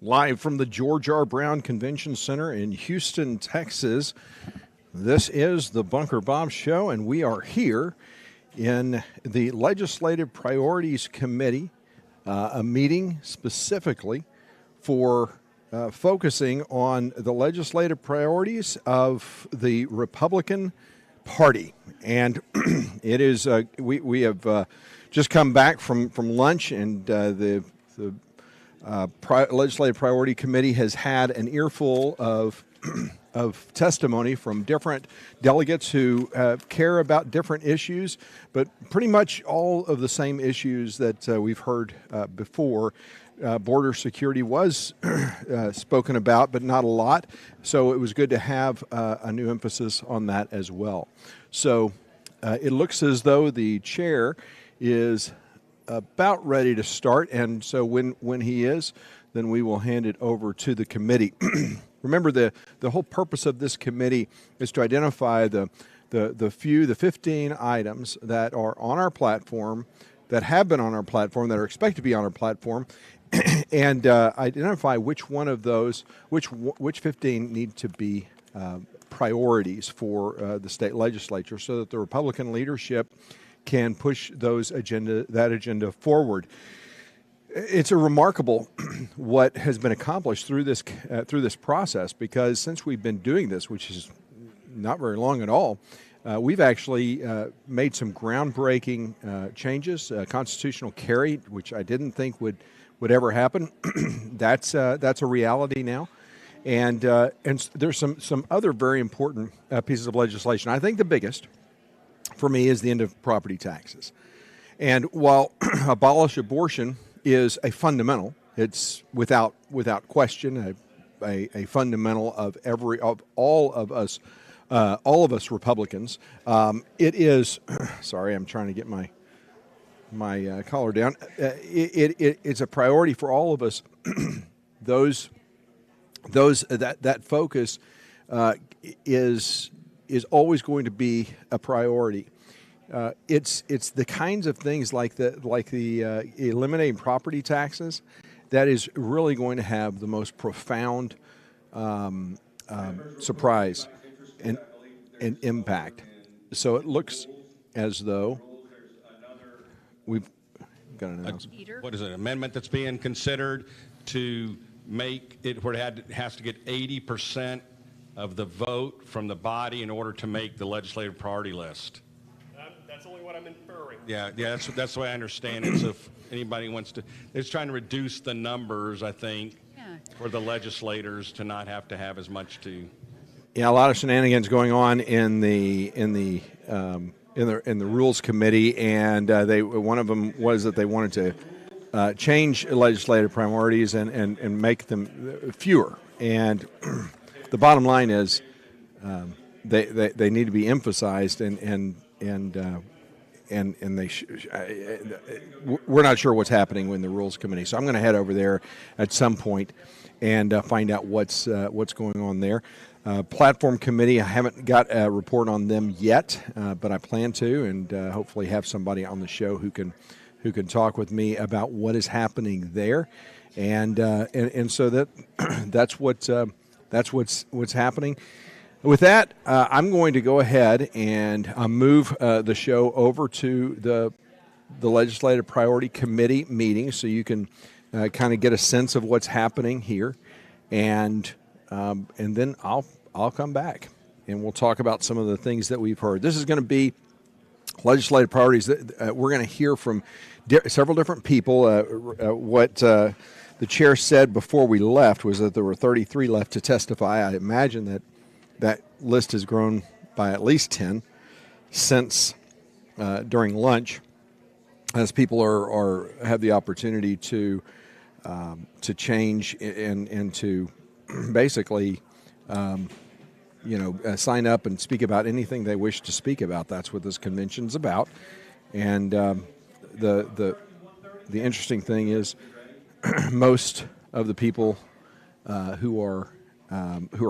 Live from the George R. Brown Convention Center in Houston, Texas. This is the Bunker Bob Show, and we are here in the Legislative Priorities Committee, a meeting specifically for focusing on the legislative priorities of the Republican Party. And it is we have just come back from lunch, and the Legislative Priority Committee has had an earful of testimony from different delegates who care about different issues, but pretty much all of the same issues that we've heard before. Border security was spoken about, but not a lot. So it was good to have a new emphasis on that as well. So it looks as though the chair is about ready to start, and so when he is, then we will hand it over to the committee. Remember, the whole purpose of this committee is to identify the 15 items that are on our platform, that have been on our platform, that are expected to be on our platform, and identify which one of those, which 15 need to be priorities for the state legislature, so that the Republican leadership can push that agenda forward. It's a remarkable what has been accomplished through this process, because since we've been doing this, which is not very long at all, we've actually made some groundbreaking changes. Constitutional carry, which I didn't think would ever happen, that's a reality now, and there's some other very important pieces of legislation. I think the biggest for me is the end of property taxes. And while abolish abortion is a fundamental, it's without question a fundamental of all of us Republicans. It is. Sorry, I'm trying to get my collar down. It's a priority for all of us. That focus is always going to be a priority. It's the kinds of things like the eliminating property taxes that is really going to have the most profound surprise and impact. So it looks as though we've got an announcement. What is it? Amendment that's being considered to make it where it has to get 80% of the vote from the body in order to make the legislative priority list. That's only what I'm inferring. Yeah, that's the way I understand it. So if anybody wants to, it's trying to reduce the numbers, I think, for the legislators to not have to have as much to. Yeah, a lot of shenanigans going on in the Rules Committee, and one of them was that they wanted to change legislative priorities and make them fewer. And the bottom line is they need to be emphasized, and we're not sure what's happening in the Rules Committee. So I'm going to head over there at some point and find out what's going on there. Platform Committee, I haven't got a report on them yet, but I plan to, and hopefully have somebody on the show who can talk with me about what is happening there, and so that's what's happening. With that, I'm going to go ahead and move the show over to the Legislative Priority Committee meeting, so you can kind of get a sense of what's happening here, and then I'll come back and we'll talk about some of the things that we've heard. This is going to be legislative priorities. We're going to hear from several different people. What the chair said before we left was that there were 33 left to testify. I imagine that list has grown by at least 10 since during lunch, as people have the opportunity to change and to basically sign up and speak about anything they wish to speak about. That's what this convention's about. And the interesting thing is most of the people who are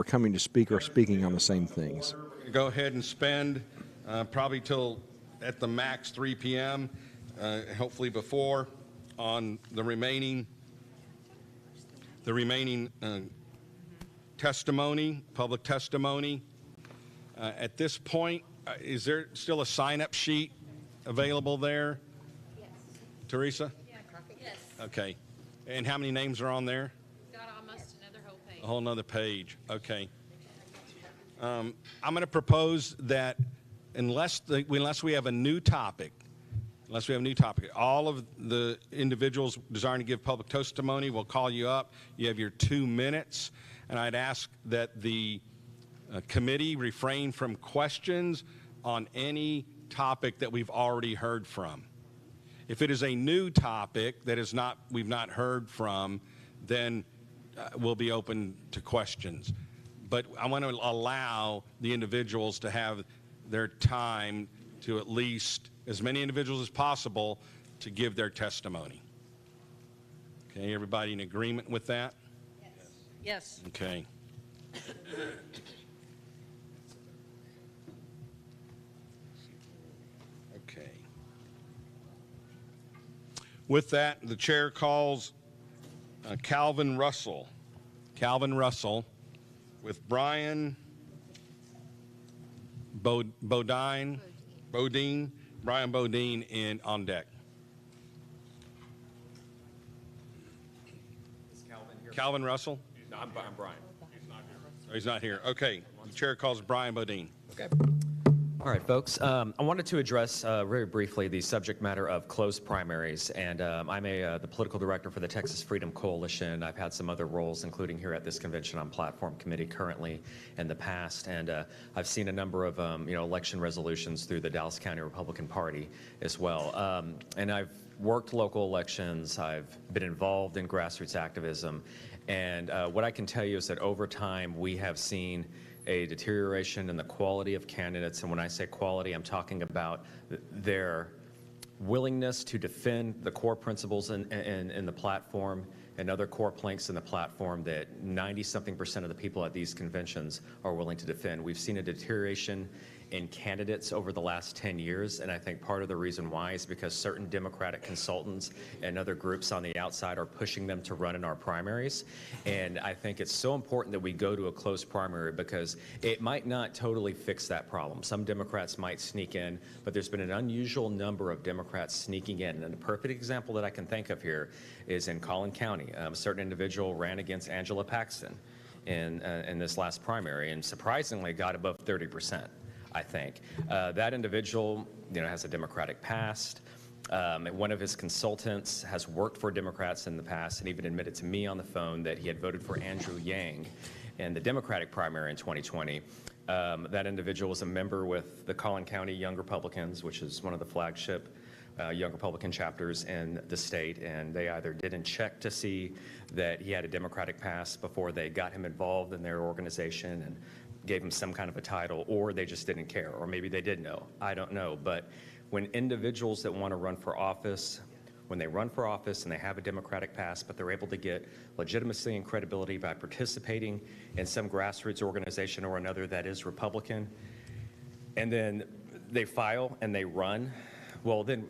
coming to speak are speaking on the same things. Go ahead and spend probably till at the max 3 p.m., hopefully before, on the remaining the remaining testimony, public testimony. At this point, is there still a sign-up sheet available there? Yes. Teresa? Yeah, yes. Okay. And how many names are on there? Got almost another whole page. A whole nother page. Okay. I'm going to propose that unless we have a new topic, all of the individuals desiring to give public testimony will call you up. You have your 2 minutes, and I'd ask that the committee refrain from questions on any topic that we've already heard from. If it is a new topic that we've not heard from, then we'll be open to questions. But I want to allow the individuals to have their time to at least, as many individuals as possible, to give their testimony. Okay, everybody in agreement with that? Yes. Okay. Okay. With that, the chair calls Calvin Russell. Calvin Russell with Brian Bodine, Brian Bodine on deck. Is Calvin here? Calvin Russell? No, I'm Brian. Oh, he's not here. Okay. The chair calls Brian Bodine. Okay. All right, folks. I wanted to address very briefly the subject matter of closed primaries, and I'm the political director for the Texas Freedom Coalition. I've had some other roles, including here at this convention on platform committee currently in the past, and I've seen a number of election resolutions through the Dallas County Republican Party as well. And I've worked local elections. I've been involved in grassroots activism, and what I can tell you is that over time we have seen a deterioration in the quality of candidates. And when I say quality, I'm talking about their willingness to defend the core principles in the platform and other core planks in the platform that 90-something% of the people at these conventions are willing to defend. We've seen a deterioration in candidates over the last 10 years, and I think part of the reason why is because certain Democratic consultants and other groups on the outside are pushing them to run in our primaries. And I think it's so important that we go to a closed primary because it might not totally fix that problem. Some Democrats might sneak in, but there's been an unusual number of Democrats sneaking in. And a perfect example that I can think of here is in Collin County. A certain individual ran against Angela Paxton in this last primary and surprisingly got above 30%. I think. That individual, has a Democratic past. One of his consultants has worked for Democrats in the past and even admitted to me on the phone that he had voted for Andrew Yang in the Democratic primary in 2020. That individual was a member with the Collin County Young Republicans, which is one of the flagship Young Republican chapters in the state, and they either didn't check to see that he had a Democratic past before they got him involved in their organization and gave him some kind of a title, or they just didn't care, or maybe they did know. I don't know. But when individuals that want to run for office, when they run for office and they have a Democratic past, but they're able to get legitimacy and credibility by participating in some grassroots organization or another that is Republican, and then they file and they run, well, then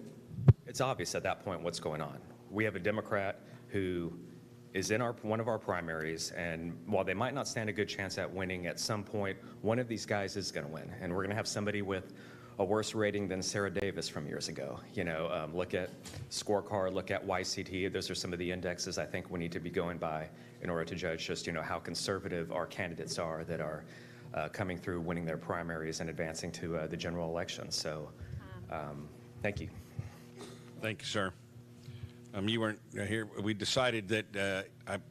it's obvious at that point what's going on. We have a Democrat who is in one of our primaries, and while they might not stand a good chance at winning, at some point, one of these guys is going to win. And we're going to have somebody with a worse rating than Sarah Davis from years ago. Look at Scorecard, look at YCT. Those are some of the indexes I think we need to be going by in order to judge just, how conservative our candidates are that are coming through, winning their primaries and advancing to the general election. So thank you. Thank you, sir. You weren't here. We decided that at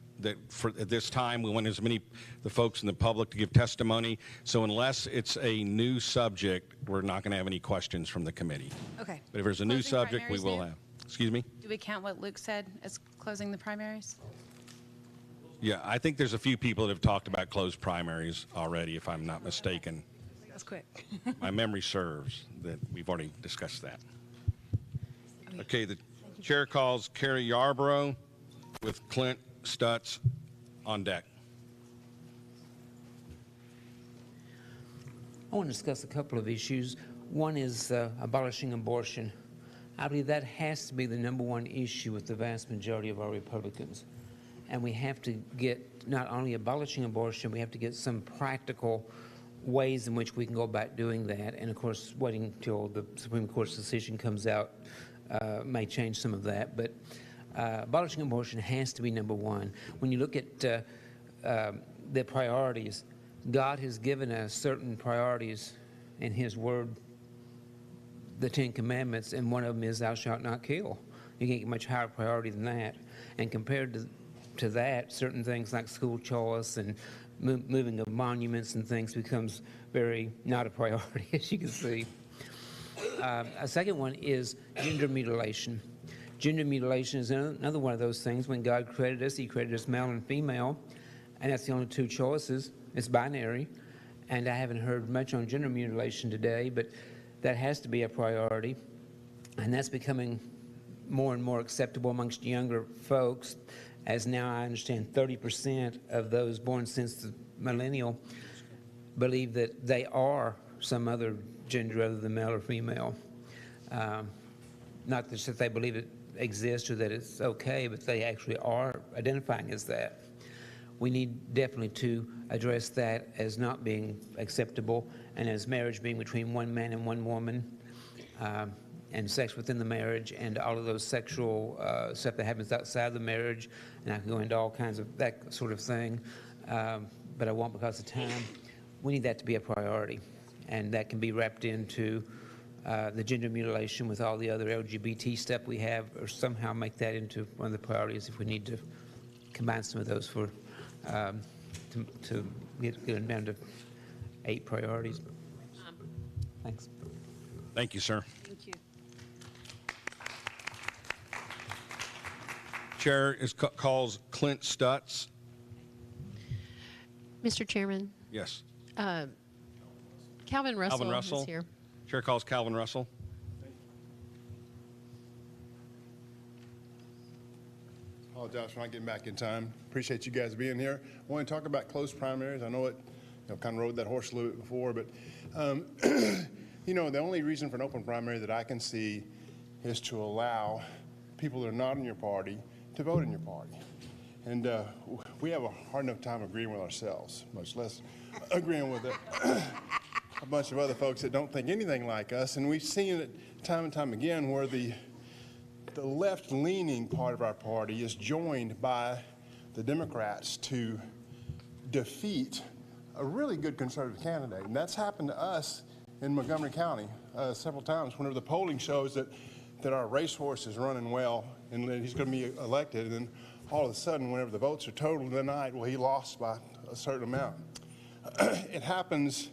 this time we want as many the folks in the public to give testimony. So unless it's a new subject, we're not going to have any questions from the committee. Okay. But if there's a new Closing subject, we primaries will now? have. Excuse me? Do we count what Luke said as closing the primaries? Yeah, I think there's a few people that have talked about closed primaries already, if I'm not mistaken. That's quick. My memory serves that we've already discussed that. Okay, the chair calls Carrie Yarborough with Clint Stutz on deck. I want to discuss a couple of issues. One is abolishing abortion. I believe that has to be the #1 issue with the vast majority of our Republicans. And we have to get not only abolishing abortion, we have to get some practical ways in which we can go about doing that. And of course, waiting till the Supreme Court's decision comes out may change some of that. But abolishing abortion has to be number one. When you look at the priorities, God has given us certain priorities in His Word, the Ten Commandments, and one of them is thou shalt not kill. You can't get much higher priority than that. And compared to that, certain things like school choice and moving of monuments and things becomes very not a priority, as you can see. A second one is gender mutilation. Gender mutilation is another one of those things. When God created us, He created us male and female, and that's the only two choices. It's binary, and I haven't heard much on gender mutilation today, but that has to be a priority, and that's becoming more and more acceptable amongst younger folks, as now I understand 30% of those born since the millennial believe that they are some other gender other than male or female. Not just that they believe it exists or that it's okay, but they actually are identifying as that. We need definitely to address that as not being acceptable, and as marriage being between one man and one woman, and sex within the marriage, and all of those sexual stuff that happens outside the marriage. And I can go into all kinds of that sort of thing, but I won't because of time. We need that to be a priority, and that can be wrapped into the gender mutilation with all the other LGBT stuff we have, or somehow make that into one of the priorities if we need to combine some of those for to get them down to 8 priorities. Thanks. Thank you, sir. Thank you. Chair calls Clint Stutz. Mr. Chairman, Yes. Calvin Russell, Calvin Russell. is here. Chair calls Calvin Russell. Apologize for not getting back in time. Appreciate you guys being here. I want to talk about closed primaries. I know it, kind of rode that horse a little bit before, but the only reason for an open primary that I can see is to allow people that are not in your party to vote in your party. And we have a hard enough time agreeing with ourselves, much less agreeing with a bunch of other folks that don't think anything like us. And we've seen it time and time again where the left-leaning part of our party is joined by the Democrats to defeat a really good conservative candidate. And that's happened to us in Montgomery County several times whenever the polling shows that our racehorse is running well and that he's going to be elected. And then all of a sudden, whenever the votes are totaled tonight, well, he lost by a certain amount. It happens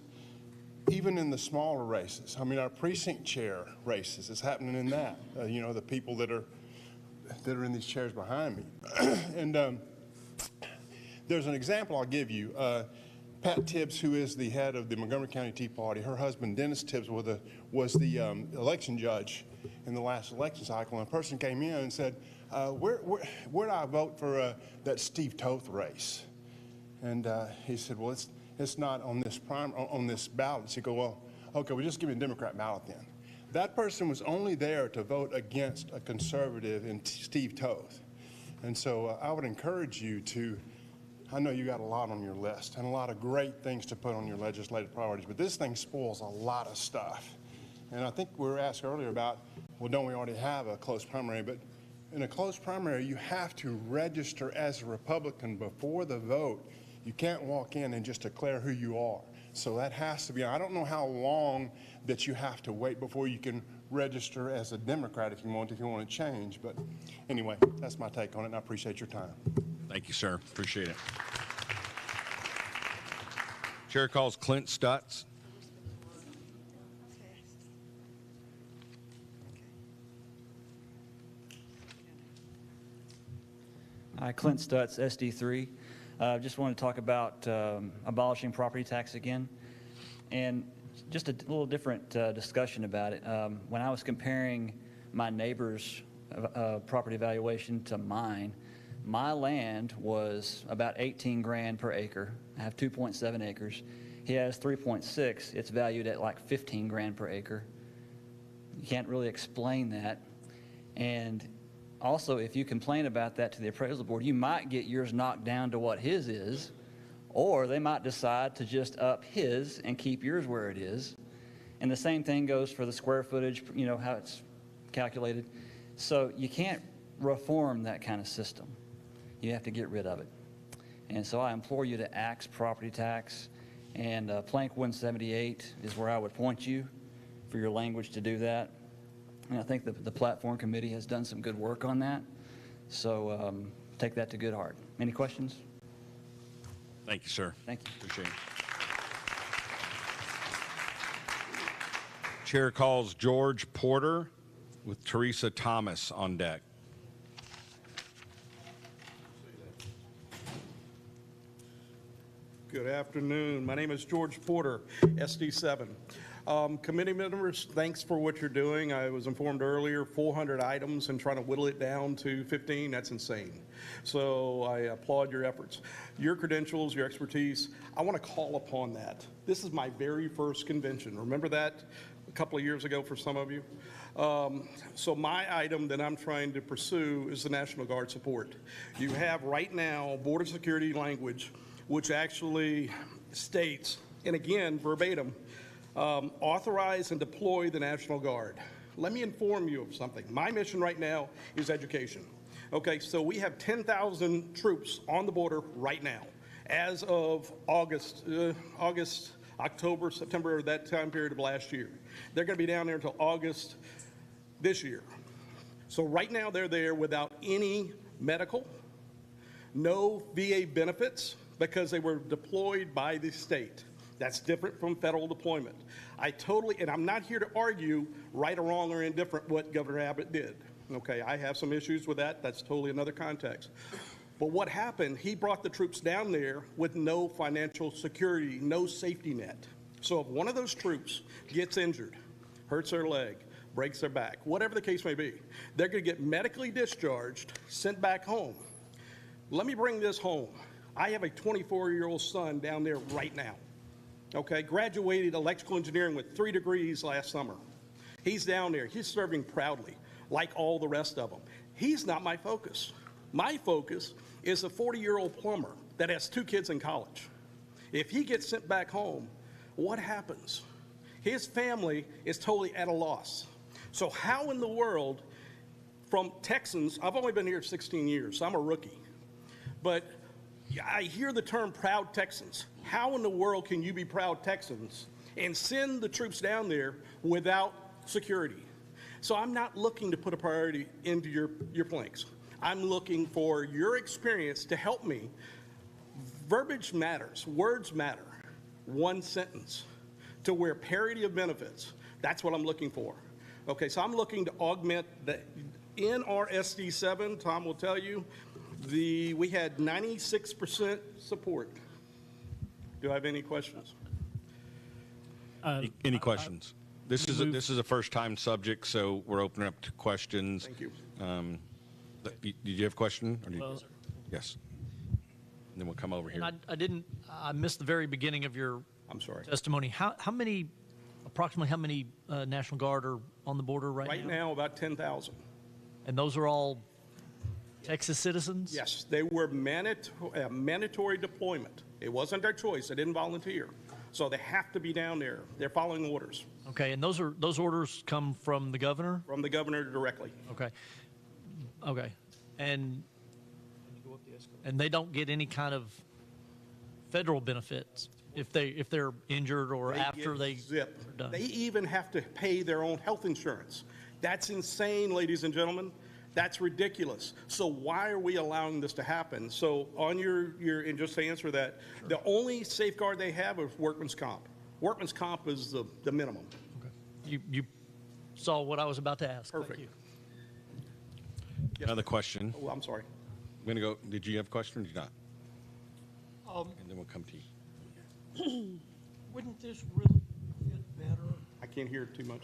even in the smaller races. I mean, our precinct chair races, it's happening in that. The people that are in these chairs behind me. And there's an example I'll give you. Pat Tibbs, who is the head of the Montgomery County Tea Party, her husband Dennis Tibbs was the election judge in the last election cycle. And a person came in and said, where do I vote for that Steve Toth race? And he said, well, it's not on this ballot. So you go, well, okay, well, just give me a Democrat ballot then. That person was only there to vote against a conservative in Steve Toth. And so I would encourage you to, I know you got a lot on your list and a lot of great things to put on your legislative priorities, but this thing spoils a lot of stuff. And I think we were asked earlier about, well, don't we already have a closed primary? But in a closed primary, you have to register as a Republican before the vote. You can't walk in and just declare who you are. So that has to be, I don't know how long that you have to wait before you can register as a Democrat if you want to change. But anyway, that's my take on it, and I appreciate your time. Thank you, sir. Appreciate it. Chair calls Clint Stutz. Hi, Clint Stutz, SD3. Just want to talk about abolishing property tax again, and just a little different discussion about it. When I was comparing my neighbor's property valuation to mine, my land was about 18 grand per acre. I have 2.7 acres. He has 3.6. It's valued at like 15 grand per acre. You can't really explain that. And also, if you complain about that to the appraisal board, you might get yours knocked down to what his is, or they might decide to just up his and keep yours where it is. And the same thing goes for the square footage, you know, how it's calculated. So you can't reform that kind of system. You have to get rid of it. And so I implore you to axe property tax, and Plank 178 is where I would point you for your language to do that. And I think the platform committee has done some good work on that. So take that to good heart. Any questions? Thank you, sir. Thank you. Appreciate it. Chair calls George Porter with Teresa Thomas on deck. Good afternoon. My name is George Porter, SD7. Committee members, thanks for what you're doing. I was informed earlier, 400 items and trying to whittle it down to 15, that's insane. So I applaud your efforts. Your credentials, your expertise, I want to call upon that. This is my very first convention. Remember that a couple of years ago for some of you? So my item that I'm trying to pursue is the National Guard support. You have right now border security language, which actually states, and again, verbatim, authorize and deploy the National Guard. Let me inform you of something. My mission right now is education. Okay, so we have 10,000 troops on the border right now. As of August, October, September, that time period of last year. They're going to be down there until August this year. So right now they're there without any medical, no VA benefits, because they were deployed by the state. That's different from federal deployment. And I'm not here to argue right or wrong or indifferent what Governor Abbott did. Okay, I have some issues with that. That's totally another context. But what happened, he brought the troops down there with no financial security, no safety net. So if one of those troops gets injured, hurts their leg, breaks their back, whatever the case may be, they're going to get medically discharged, sent back home. Let me bring this home. I have a 24-year-old son down there right now. Okay, graduated electrical engineering with 3 degrees last summer. He's down there. He's serving proudly, like all the rest of them. He's not my focus. My focus is a 40-year-old plumber that has 2 kids in college. If he gets sent back home, what happens? His family is totally at a loss. So how in the world, from Texans, I've only been here 16 years, so I'm a rookie, but I hear the term proud Texans. How in the world can you be proud Texans and send the troops down there without security? So I'm not looking to put a priority into your planks. I'm looking for your experience to help me. Verbiage matters, words matter. One sentence to where parity of benefits. That's what I'm looking for. Okay, so I'm looking to augment the, in our SD7, Tom will tell you, we had 96% support. Do I have any questions? Any questions? This is a first-time subject, so we're opening up to questions. Thank you. Did you have a question? Or yes. And then we'll come over here. I missed the very beginning of your I'm sorry. testimony. Approximately how many National Guard are on the border right now? Right now, about 10,000. And those are all Texas citizens? Yes, they were mandatory deployment. It wasn't their choice. They didn't volunteer. So they have to be down there. They're following orders. Okay, and those orders come from the governor? From the governor directly. Okay. Okay. And they don't get any kind of federal benefits if they're injured or after they zip. are done. They even have to pay their own health insurance. That's insane, ladies and gentlemen. That's ridiculous. So why are we allowing this to happen? So on and just to answer that, sure. The only safeguard they have is workman's comp. Workman's comp is the minimum. Okay. You saw what I was about to ask. Perfect. Thank you. Yes, Another question. Oh, I'm sorry. I'm going to go. Did you have a question or did you not? And then we'll come to you. Wouldn't this really fit better? I can't hear too much.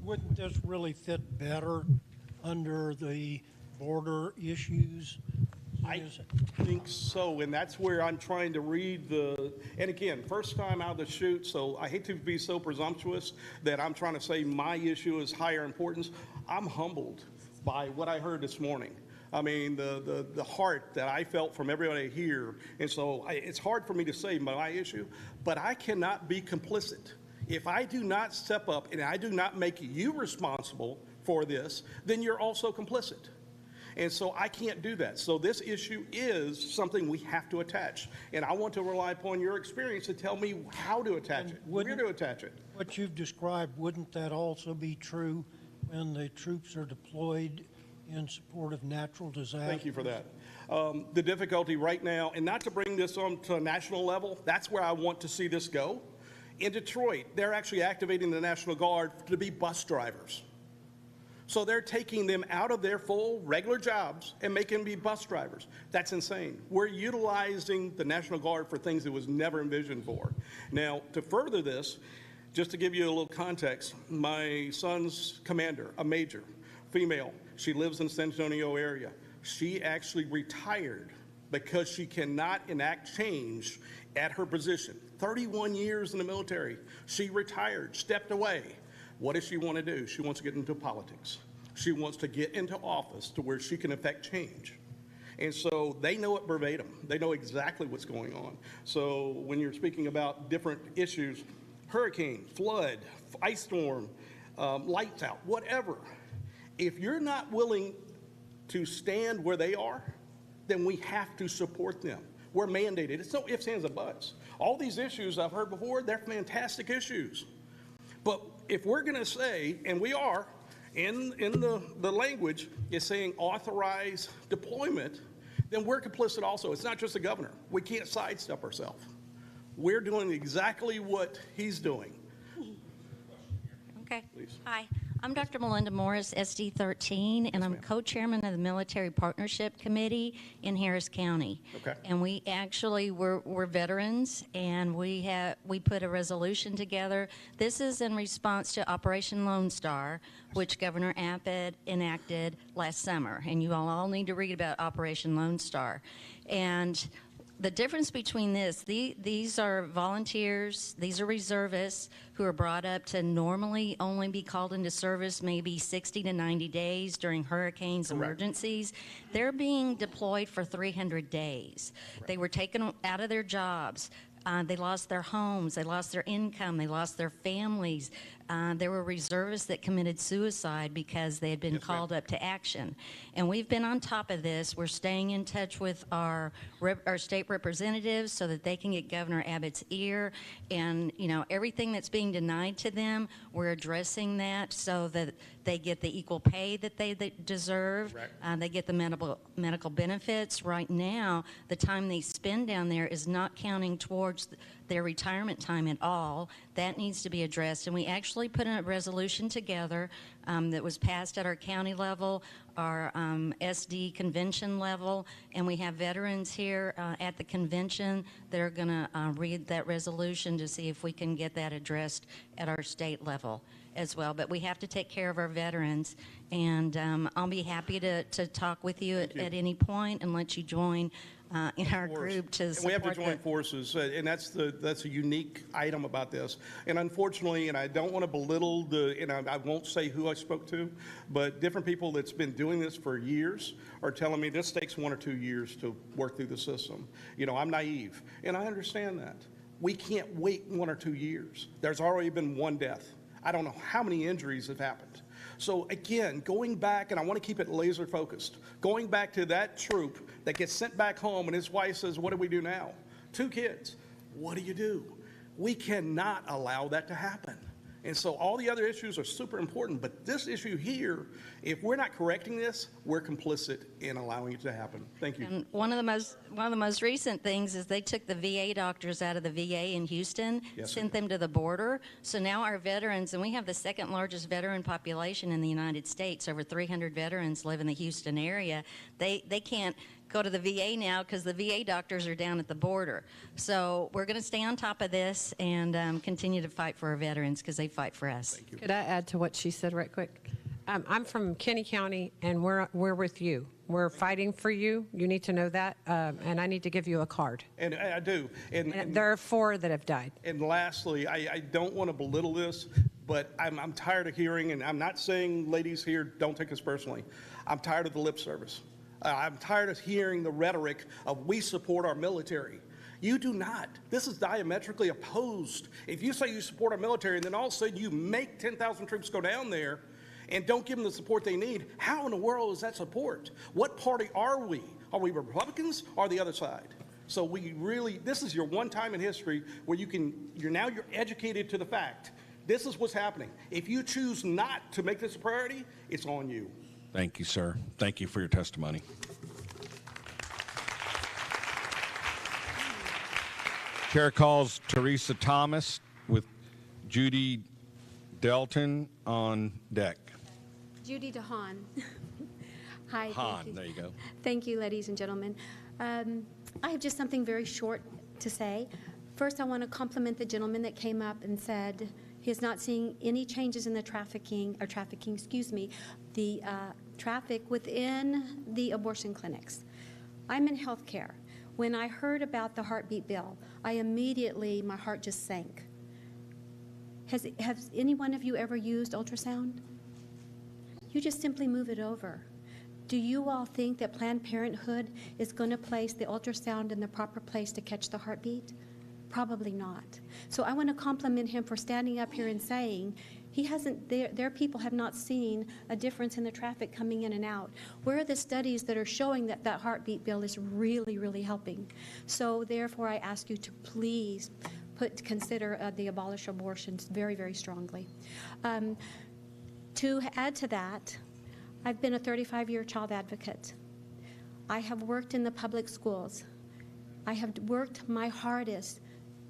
Wouldn't this really fit better under the border issues? I think so, and that's where I'm trying to read and again, first time out of the chute, so I hate to be so presumptuous that I'm trying to say my issue is higher importance. I'm humbled by what I heard this morning. I mean, the heart that I felt from everybody here. And so it's hard for me to say my issue, but I cannot be complicit. If I do not step up and I do not make you responsible for this, then you're also complicit. And so I can't do that. So this issue is something we have to attach. And I want to rely upon your experience to tell me how to attach it, where to attach it. What you've described, wouldn't that also be true when the troops are deployed in support of natural disaster? Thank you for that. The difficulty right now, and not to bring this on to a national level, that's where I want to see this go. In Detroit, they're actually activating the National Guard to be bus drivers. So they're taking them out of their full regular jobs and making them be bus drivers. That's insane. We're utilizing the National Guard for things it was never envisioned for. Now, to further this, just to give you a little context, my son's commander, a major, female, she lives in the San Antonio area. She actually retired because she cannot enact change at her position. 31 years in the military. She retired, stepped away. What does she want to do? She wants to get into politics. She wants to get into office to where she can affect change. And so they know it verbatim. They know exactly what's going on. So when you're speaking about different issues, hurricane, flood, ice storm, lights out, whatever, if you're not willing to stand where they are, then we have to support them. We're mandated. It's no ifs, ands, or buts. All these issues I've heard before, they're fantastic issues. But if we're going to say, and we are, in the language is saying authorize deployment, then we're complicit also. It's not just the governor. We can't sidestep ourselves. We're doing exactly what he's doing. Okay. Please. Hi, I'm Dr. Melinda Morris, SD 13, and I'm co-chairman of the Military Partnership Committee in Harris County. Okay. And we actually, we're veterans, and we put a resolution together. This is in response to Operation Lone Star, which Governor Abbott enacted last summer. And you all need to read about Operation Lone Star. And the difference between these are volunteers, these are reservists who are brought up to normally only be called into service maybe 60 to 90 days during hurricanes, emergencies. They're being deployed for 300 days. They were taken out of their jobs. They lost their homes, they lost their income, they lost their families. There were reservists that committed suicide because they had been called up to action. And we've been on top of this. We're staying in touch with our state representatives so that they can get Governor Abbott's ear. And, you know, everything that's being denied to them, we're addressing that so that they get the equal pay that they deserve. They get the medical benefits. Right now, the time they spend down there is not counting towards their retirement time at all. That needs to be addressed. And we actually put a resolution together that was passed at our county level, our SD convention level, and we have veterans here at the convention that are going to read that resolution to see if we can get that addressed at our state level as well. But we have to take care of our veterans, and I'll be happy to talk with you at any point and let you join in our group to support. And we have to join forces, and that's a unique item about this. And unfortunately, and I don't want to belittle and I won't say who I spoke to, but different people that's been doing this for years are telling me this takes 1 or 2 years to work through the system. You know, I'm naive, and I understand that. We can't wait 1 or 2 years. There's already been 1 death. I don't know how many injuries have happened. So again, going back, and I want to keep it laser focused, going back to that troop that gets sent back home and his wife says, what do we do now? 2 kids. What do you do? We cannot allow that to happen. And so all the other issues are super important, but this issue here, if we're not correcting this, we're complicit in allowing it to happen. Thank you. And one of the most recent things is they took the VA doctors out of the VA in Houston, sent them to the border. So now our veterans, and we have the 2nd largest veteran population in the United States, over 300 veterans live in the Houston area. They can't go to the VA now because the VA doctors are down at the border. So we're going to stay on top of this and continue to fight for our veterans because they fight for us. Thank you. Could I add to what she said right quick? I'm from Kenny County, and we're with you. We're fighting for you. You need to know that, and I need to give you a card. And I do. And there are 4 that have died. And lastly, I don't want to belittle this. But I'm tired of hearing, and I'm not saying, ladies here, don't take this personally. I'm tired of the lip service. I'm tired of hearing the rhetoric of we support our military. You do not. This is diametrically opposed. If you say you support our military and then all of a sudden you make 10,000 troops go down there and don't give them the support they need, how in the world is that support? What party are we? Are we Republicans or the other side? So we really, this is your one time in history where you're educated to the fact. This is what's happening. If you choose not to make this a priority, it's on you. Thank you, sir. Thank you for your testimony. Chair calls Teresa Thomas with Judy Delton on deck. Judy DeHaan. Hi. Han, there you go. Thank you, ladies and gentlemen. I have just something very short to say. First, I want to compliment the gentleman that came up and said he is not seeing any changes in the traffic within the abortion clinics. I'm in healthcare. When I heard about the heartbeat bill, my heart just sank. Has any one of you ever used ultrasound? You just simply move it over. Do you all think that Planned Parenthood is going to place the ultrasound in the proper place to catch the heartbeat? Probably not. So I want to compliment him for standing up here and saying their people have not seen a difference in the traffic coming in and out. Where are the studies that are showing that heartbeat bill is really, really helping? So therefore, I ask you to please consider the abolish abortions very, very strongly. To add to that, I've been a 35-year child advocate. I have worked in the public schools. I have worked my hardest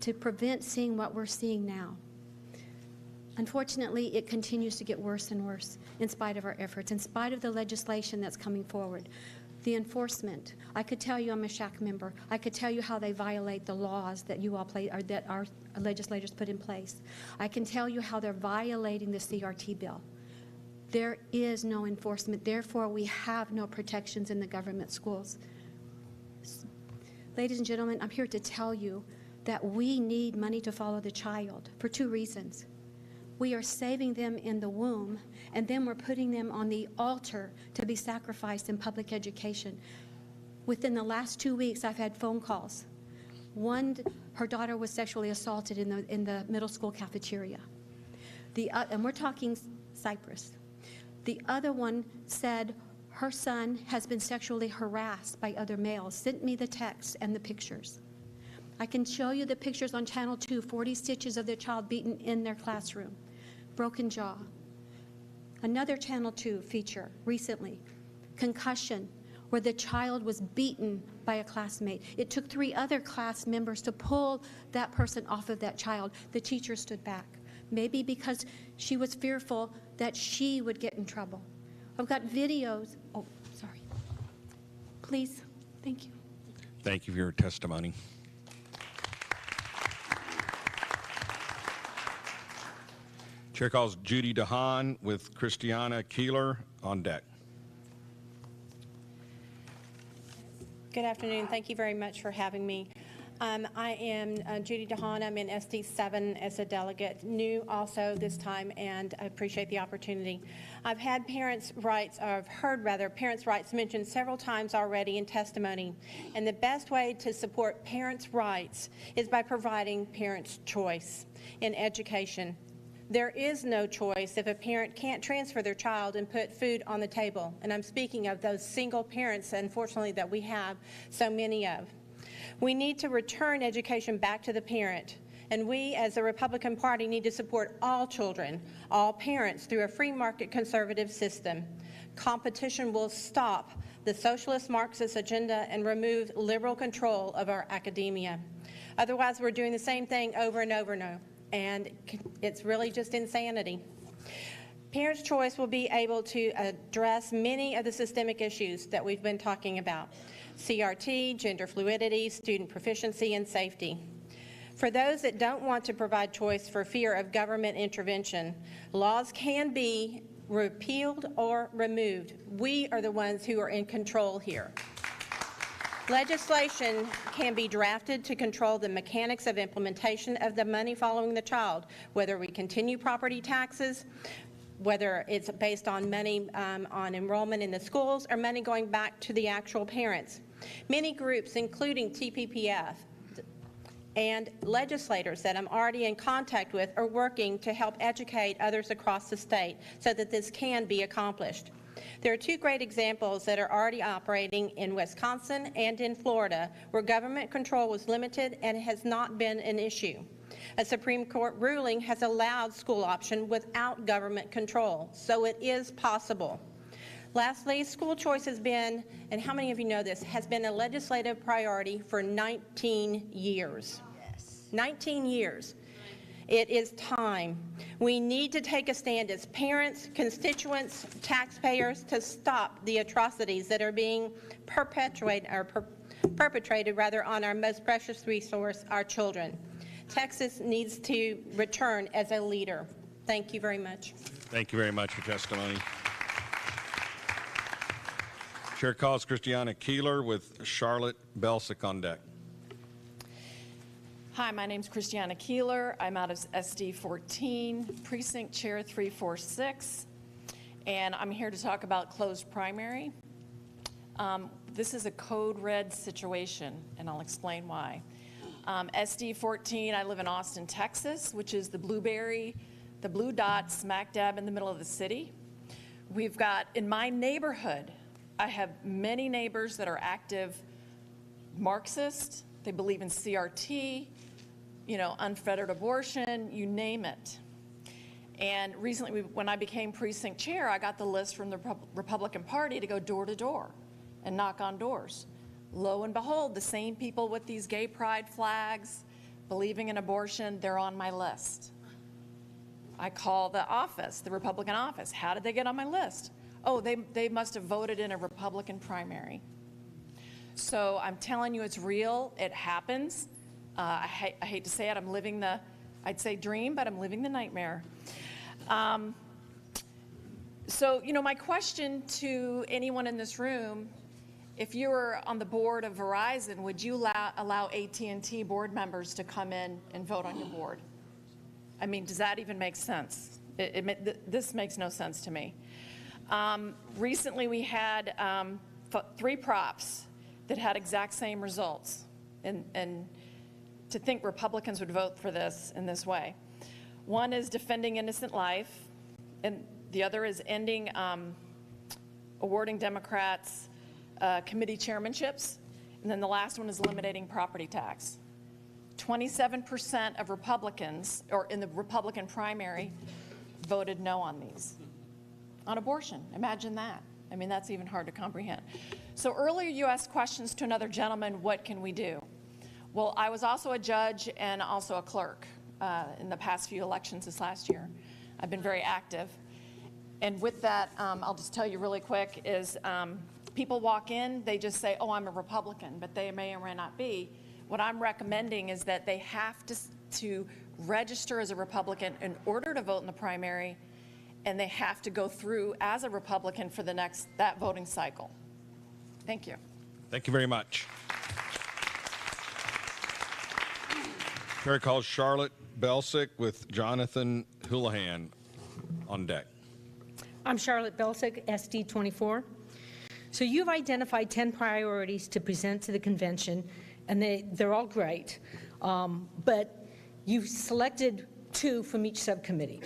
to prevent seeing what we're seeing now. Unfortunately, it continues to get worse and worse in spite of our efforts, in spite of the legislation that's coming forward. The enforcement, I could tell you I'm a SHAC member. I could tell you how they violate the laws that that our legislators put in place. I can tell you how they're violating the CRT bill. There is no enforcement. Therefore, we have no protections in the government schools. Ladies and gentlemen, I'm here to tell you that we need money to follow the child for two reasons. We are saving them in the womb, and then we're putting them on the altar to be sacrificed in public education. Within the last 2 weeks, I've had phone calls. One, her daughter was sexually assaulted in the middle school cafeteria. And we're talking Cyprus. The other one said her son has been sexually harassed by other males, sent me the text and the pictures. I can show you the pictures on Channel 2, 40 stitches of the child beaten in their classroom, broken jaw. Another Channel 2 feature recently, concussion, where the child was beaten by a classmate. It took 3 other class members to pull that person off of that child. The teacher stood back, maybe because she was fearful that she would get in trouble. I've got videos. Oh, sorry. Please, thank you. Thank you for your testimony. Chair calls Judy DeHaan with Christiana Keeler on deck. Good afternoon. Thank you very much for having me. I am Judy DeHaan. I'm in SD7 as a delegate, new also this time, and I appreciate the opportunity. I've had parents' rights mentioned several times already in testimony, and the best way to support parents' rights is by providing parents' choice in education. There is no choice if a parent can't transfer their child and put food on the table, and I'm speaking of those single parents, unfortunately, that we have so many of. We need to return education back to the parent, and we as the Republican Party need to support all children, all parents through a free market conservative system. Competition will stop the socialist Marxist agenda and remove liberal control of our academia. Otherwise, we're doing the same thing over and over and it's really just insanity. Parents' choice will be able to address many of the systemic issues that we've been talking about: CRT, gender fluidity, student proficiency, and safety. For those that don't want to provide choice for fear of government intervention, laws can be repealed or removed. We are the ones who are in control here. Legislation can be drafted to control the mechanics of implementation of the money following the child, whether we continue property taxes, whether it's based on money on enrollment in the schools, or money going back to the actual parents. Many groups, including TPPF, and legislators that I'm already in contact with, are working to help educate others across the state so that this can be accomplished. There are two great examples that are already operating in Wisconsin and in Florida, where government control was limited and has not been an issue. A Supreme Court ruling has allowed school option without government control, so it is possible. Lastly, school choice has been, and how many of you know this, has been a legislative priority for 19 years. Yes. 19 years. It is time. We need to take a stand as parents, constituents, taxpayers to stop the atrocities that are being perpetrated on our most precious resource, our children. Texas needs to return as a leader. Thank you very much. Thank you very much for testimony. Chair calls Christiana Keeler with Charlotte Belsick on deck. Hi, my name's Christiana Keeler. I'm out of SD 14, Precinct Chair 346, and I'm here to talk about closed primary. This is a code red situation, and I'll explain why. SD 14, I live in Austin, Texas, which is the blue dot smack dab in the middle of the city. We've got, in my neighborhood, I have many neighbors that are active Marxist. They believe in CRT, unfettered abortion, you name it. And recently, when I became precinct chair, I got the list from the Republican Party to go door to door and knock on doors. Lo and behold, the same people with these gay pride flags, believing in abortion, they're on my list. I call the office, the Republican office. How did they get on my list? Oh, they must have voted in a Republican primary. So I'm telling you, it's real. It happens. I hate to say it. I'm living the, I'd say dream, but I'm living the nightmare. So, my question to anyone in this room, if you were on the board of Verizon, would you allow AT&T board members to come in and vote on your board? I mean, does that even make sense? This makes no sense to me. Recently, we had 3 props that had exact same results, and to think Republicans would vote for this in this way. One is defending innocent life, and the other is ending awarding Democrats committee chairmanships, and then the last one is eliminating property tax. 27% of Republicans, or in the Republican primary, voted no on these. On abortion, imagine that. I mean, that's even hard to comprehend. So earlier you asked questions to another gentleman, what can we do? Well, I was also a judge and also a clerk in the past few elections this last year. I've been very active. And with that, I'll just tell you really quick, is people walk in, they just say, oh, I'm a Republican, but they may or may not be. What I'm recommending is that they have to register as a Republican in order to vote in the primary, and they have to go through as a Republican for that voting cycle. Thank you. Thank you very much. Chair calls Charlotte Belsick with Jonathan Houlihan on deck. I'm Charlotte Belsick, SD 24. So you've identified 10 priorities to present to the convention, and they're all great, but you've selected 2 from each subcommittee.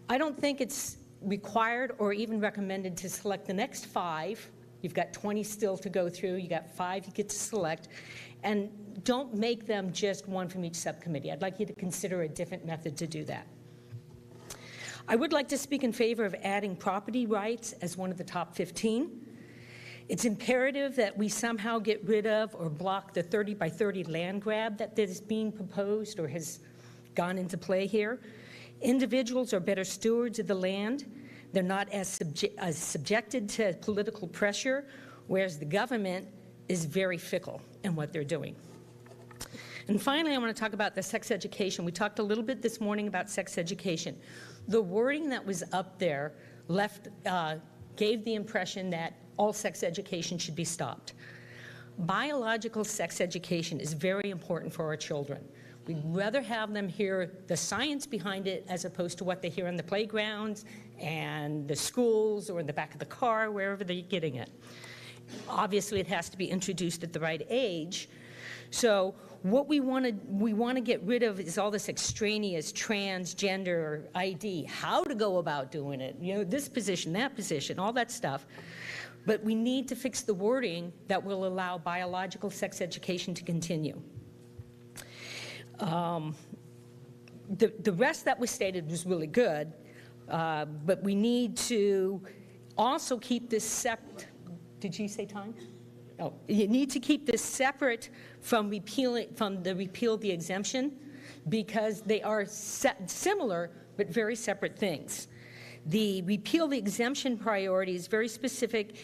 I don't think it's required or even recommended to select the next 5. You've got 20 still to go through. You got 5 you get to select. And don't make them just one from each subcommittee. I'd like you to consider a different method to do that. I would like to speak in favor of adding property rights as one of the top 15. It's imperative that we somehow get rid of or block the 30 by 30 land grab that is being proposed or has gone into play here. Individuals are better stewards of the land. They're not as subjected to political pressure, whereas the government is very fickle in what they're doing. And finally, I want to talk about the sex education. We talked a little bit this morning about sex education. The wording that was up there gave the impression that all sex education should be stopped. biological sex education is very important for our children. We'd rather have them hear the science behind it as opposed to what they hear on the playgrounds and the schools or in the back of the car, wherever they're getting it. Obviously, it has to be introduced at the right age. So what we want to get rid of is all this extraneous transgender ID, how to go about doing it, you know, this position, that position, all that stuff. But we need to fix the wording that will allow biological sex education to continue. The rest that was stated was really good, but we need to also keep this separate. Did you say time? Oh, you need to keep this separate from the repeal of the exemption, because they are similar but very separate things. The repeal of the exemption priority is very specific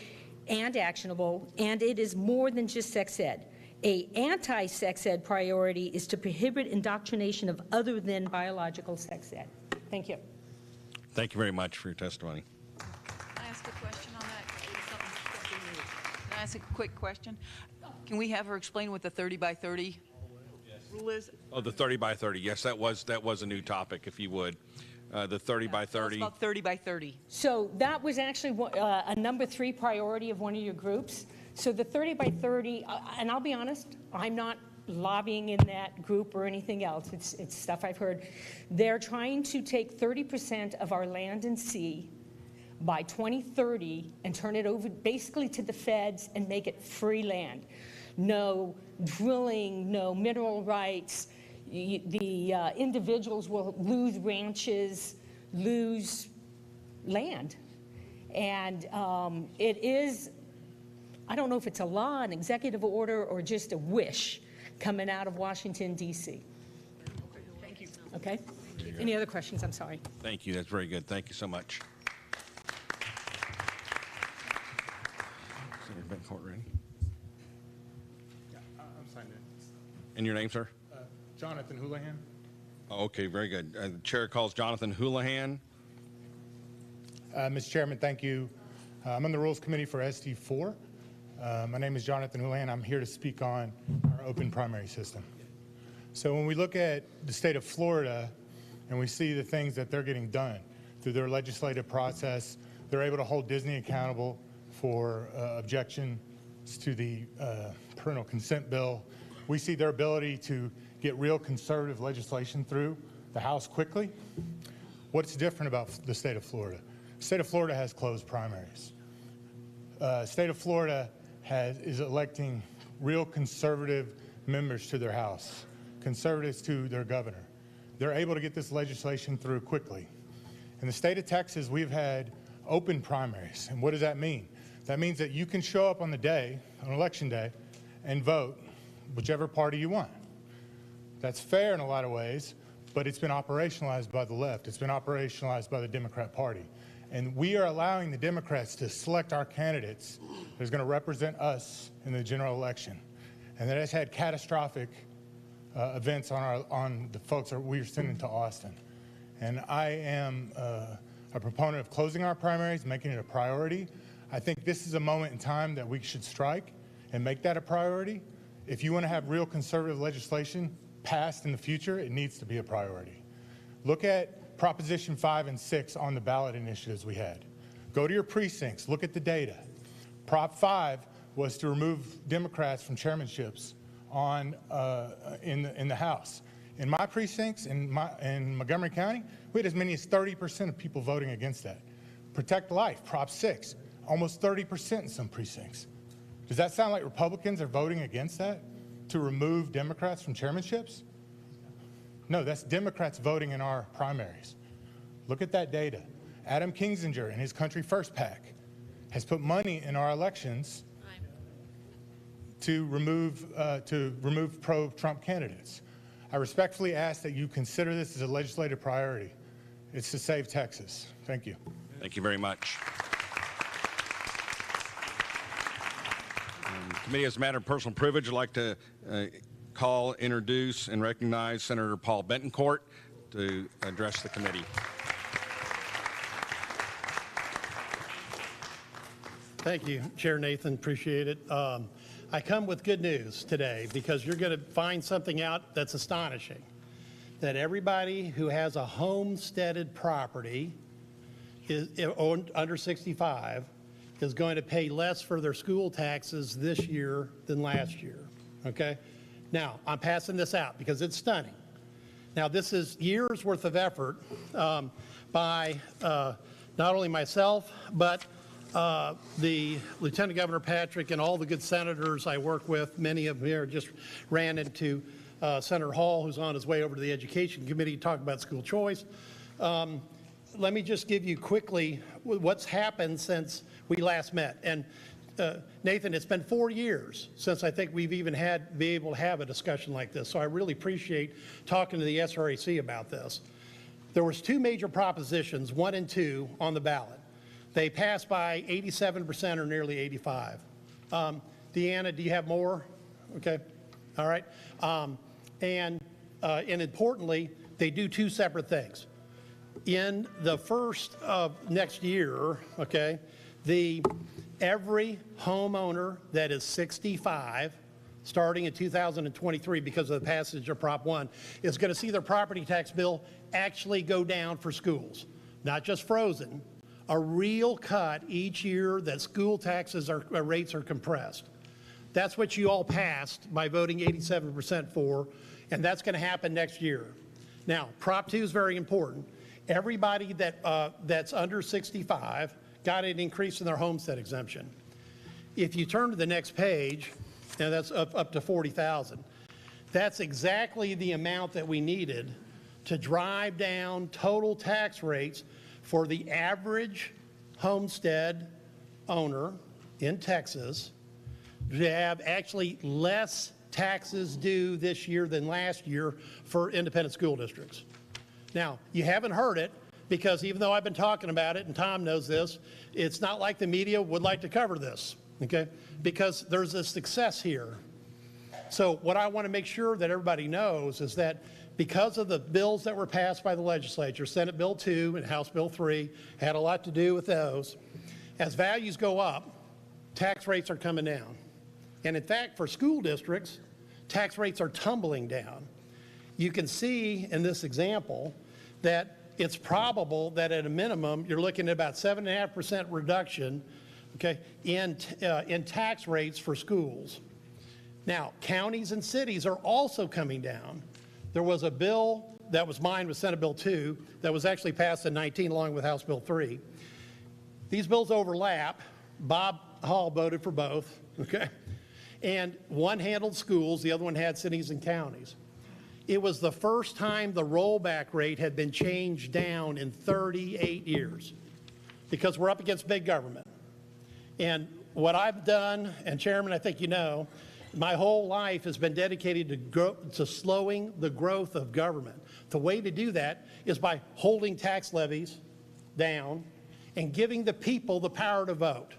and actionable, and it is more than just sex ed. A anti-sex ed priority is to prohibit indoctrination of other than biological sex ed. Thank you. Thank you very much for your testimony. Can I ask a question on that? Can I ask a quick question? Can we have her explain what the 30 by 30 rule is? Oh, the 30 by 30. Yes, that was a new topic, if you would. The 30 by 30. About 30 by 30. So that was actually a number 3 priority of one of your groups. So the 30 by 30, and I'll be honest, I'm not lobbying in that group or anything else. It's stuff I've heard. They're trying to take 30% of our land and sea by 2030 and turn it over basically to the feds and make it free land. No drilling, no mineral rights. The individuals will lose ranches, lose land. And it is, I don't know if it's a law, an executive order, or just a wish coming out of Washington, D.C. Thank you. Okay? Any other questions? I'm sorry. Thank you. That's very good. Thank you so much. Senator Bencourt ready? Yeah, I'm signed in. And your name, sir? Jonathan Houlihan. Oh, okay, very good. The chair calls Jonathan Houlihan. Mr. Chairman, thank you. I'm on the Rules Committee for SD4. My name is Jonathan Houlihan. I'm here to speak on our open primary system. So when we look at the state of Florida and we see the things that they're getting done through their legislative process, they're able to hold Disney accountable for objections to the parental consent bill. We see their ability to get real conservative legislation through the House quickly. What's different about the state of Florida? The state of Florida has closed primaries. State of Florida is electing real conservative members to their House, conservatives to their governor. They're able to get this legislation through quickly. In the state of Texas, we've had open primaries. And what does that mean? That means that you can show up on the day, on election day, and vote whichever party you want. That's fair in a lot of ways, but it's been operationalized by the left. It's been operationalized by the Democrat Party. And we are allowing the Democrats to select our candidates who's going to represent us in the general election. And that has had catastrophic events on the folks that we are sending to Austin. And I am a proponent of closing our primaries, making it a priority. I think this is a moment in time that we should strike and make that a priority. If you want to have real conservative legislation passed in the future, it needs to be a priority. Look at Proposition 5 and 6 on the ballot initiatives we had. Go to your precincts, look at the data. Prop 5 was to remove Democrats from chairmanships in the House. In my precincts, in Montgomery County, we had as many as 30% of people voting against that. Protect Life, Prop 6, almost 30% in some precincts. Does that sound like Republicans are voting against that to remove Democrats from chairmanships? No, that's Democrats voting in our primaries. Look at that data. Adam Kinzinger and his Country First PAC has put money in our elections to remove pro-Trump candidates. I respectfully ask that you consider this as a legislative priority. It's to save Texas. Thank you. Thank you very much. Committee, as a matter of personal privilege, I'd like to call, introduce, and recognize Senator Paul Bencourt to address the committee. Thank you, Chair Nathan. Appreciate it. I come with good news today because you're going to find something out that's astonishing. That everybody who has a homesteaded property is owned under 65 is going to pay less for their school taxes this year than last year, okay? Now, I'm passing this out because it's stunning. Now, this is years worth of effort by not only myself, but the Lieutenant Governor Patrick and all the good senators I work with. Many of them here just ran into Senator Hall, who's on his way over to the Education Committee to talk about school choice. Let me just give you quickly what's happened since we last met. And Nathan, it's been 4 years since I think we've even been able to have a discussion like this. So I really appreciate talking to the SRAC about this. There was 2 major propositions, 1 and 2, on the ballot. They passed by 87% or nearly 85. Deanna, do you have more? Okay, all right. And importantly, they do 2 separate things. In the first of next year, okay, every homeowner that is 65, starting in 2023 because of the passage of Prop 1, is going to see their property tax bill actually go down for schools. Not just frozen, a real cut each year that school taxes rates are compressed. That's what you all passed by voting 87% for, and that's going to happen next year. Now, Prop 2 is very important. Everybody that's under 65 got an increase in their homestead exemption. If you turn to the next page, and that's up to 40,000, that's exactly the amount that we needed to drive down total tax rates for the average homestead owner in Texas to have actually less taxes due this year than last year for independent school districts. Now, you haven't heard it because even though I've been talking about it, and Tom knows this, it's not like the media would like to cover this, okay? Because there's a success here. So what I want to make sure that everybody knows is that because of the bills that were passed by the legislature, Senate Bill 2 and House Bill 3 had a lot to do with those, as values go up, tax rates are coming down. And in fact, for school districts, tax rates are tumbling down. You can see in this example that it's probable that at a minimum, you're looking at about 7.5% reduction, okay, in tax rates for schools. Now, counties and cities are also coming down. There was a bill that was mine with Senate Bill 2 that was actually passed in 19 along with House Bill 3. These bills overlap. Bob Hall voted for both, okay? And one handled schools, the other one had cities and counties. It was the first time the rollback rate had been changed down in 38 years because we're up against big government. And what I've done, and Chairman, I think you know, my whole life has been dedicated to slowing the growth of government. The way to do that is by holding tax levies down and giving the people the power to vote,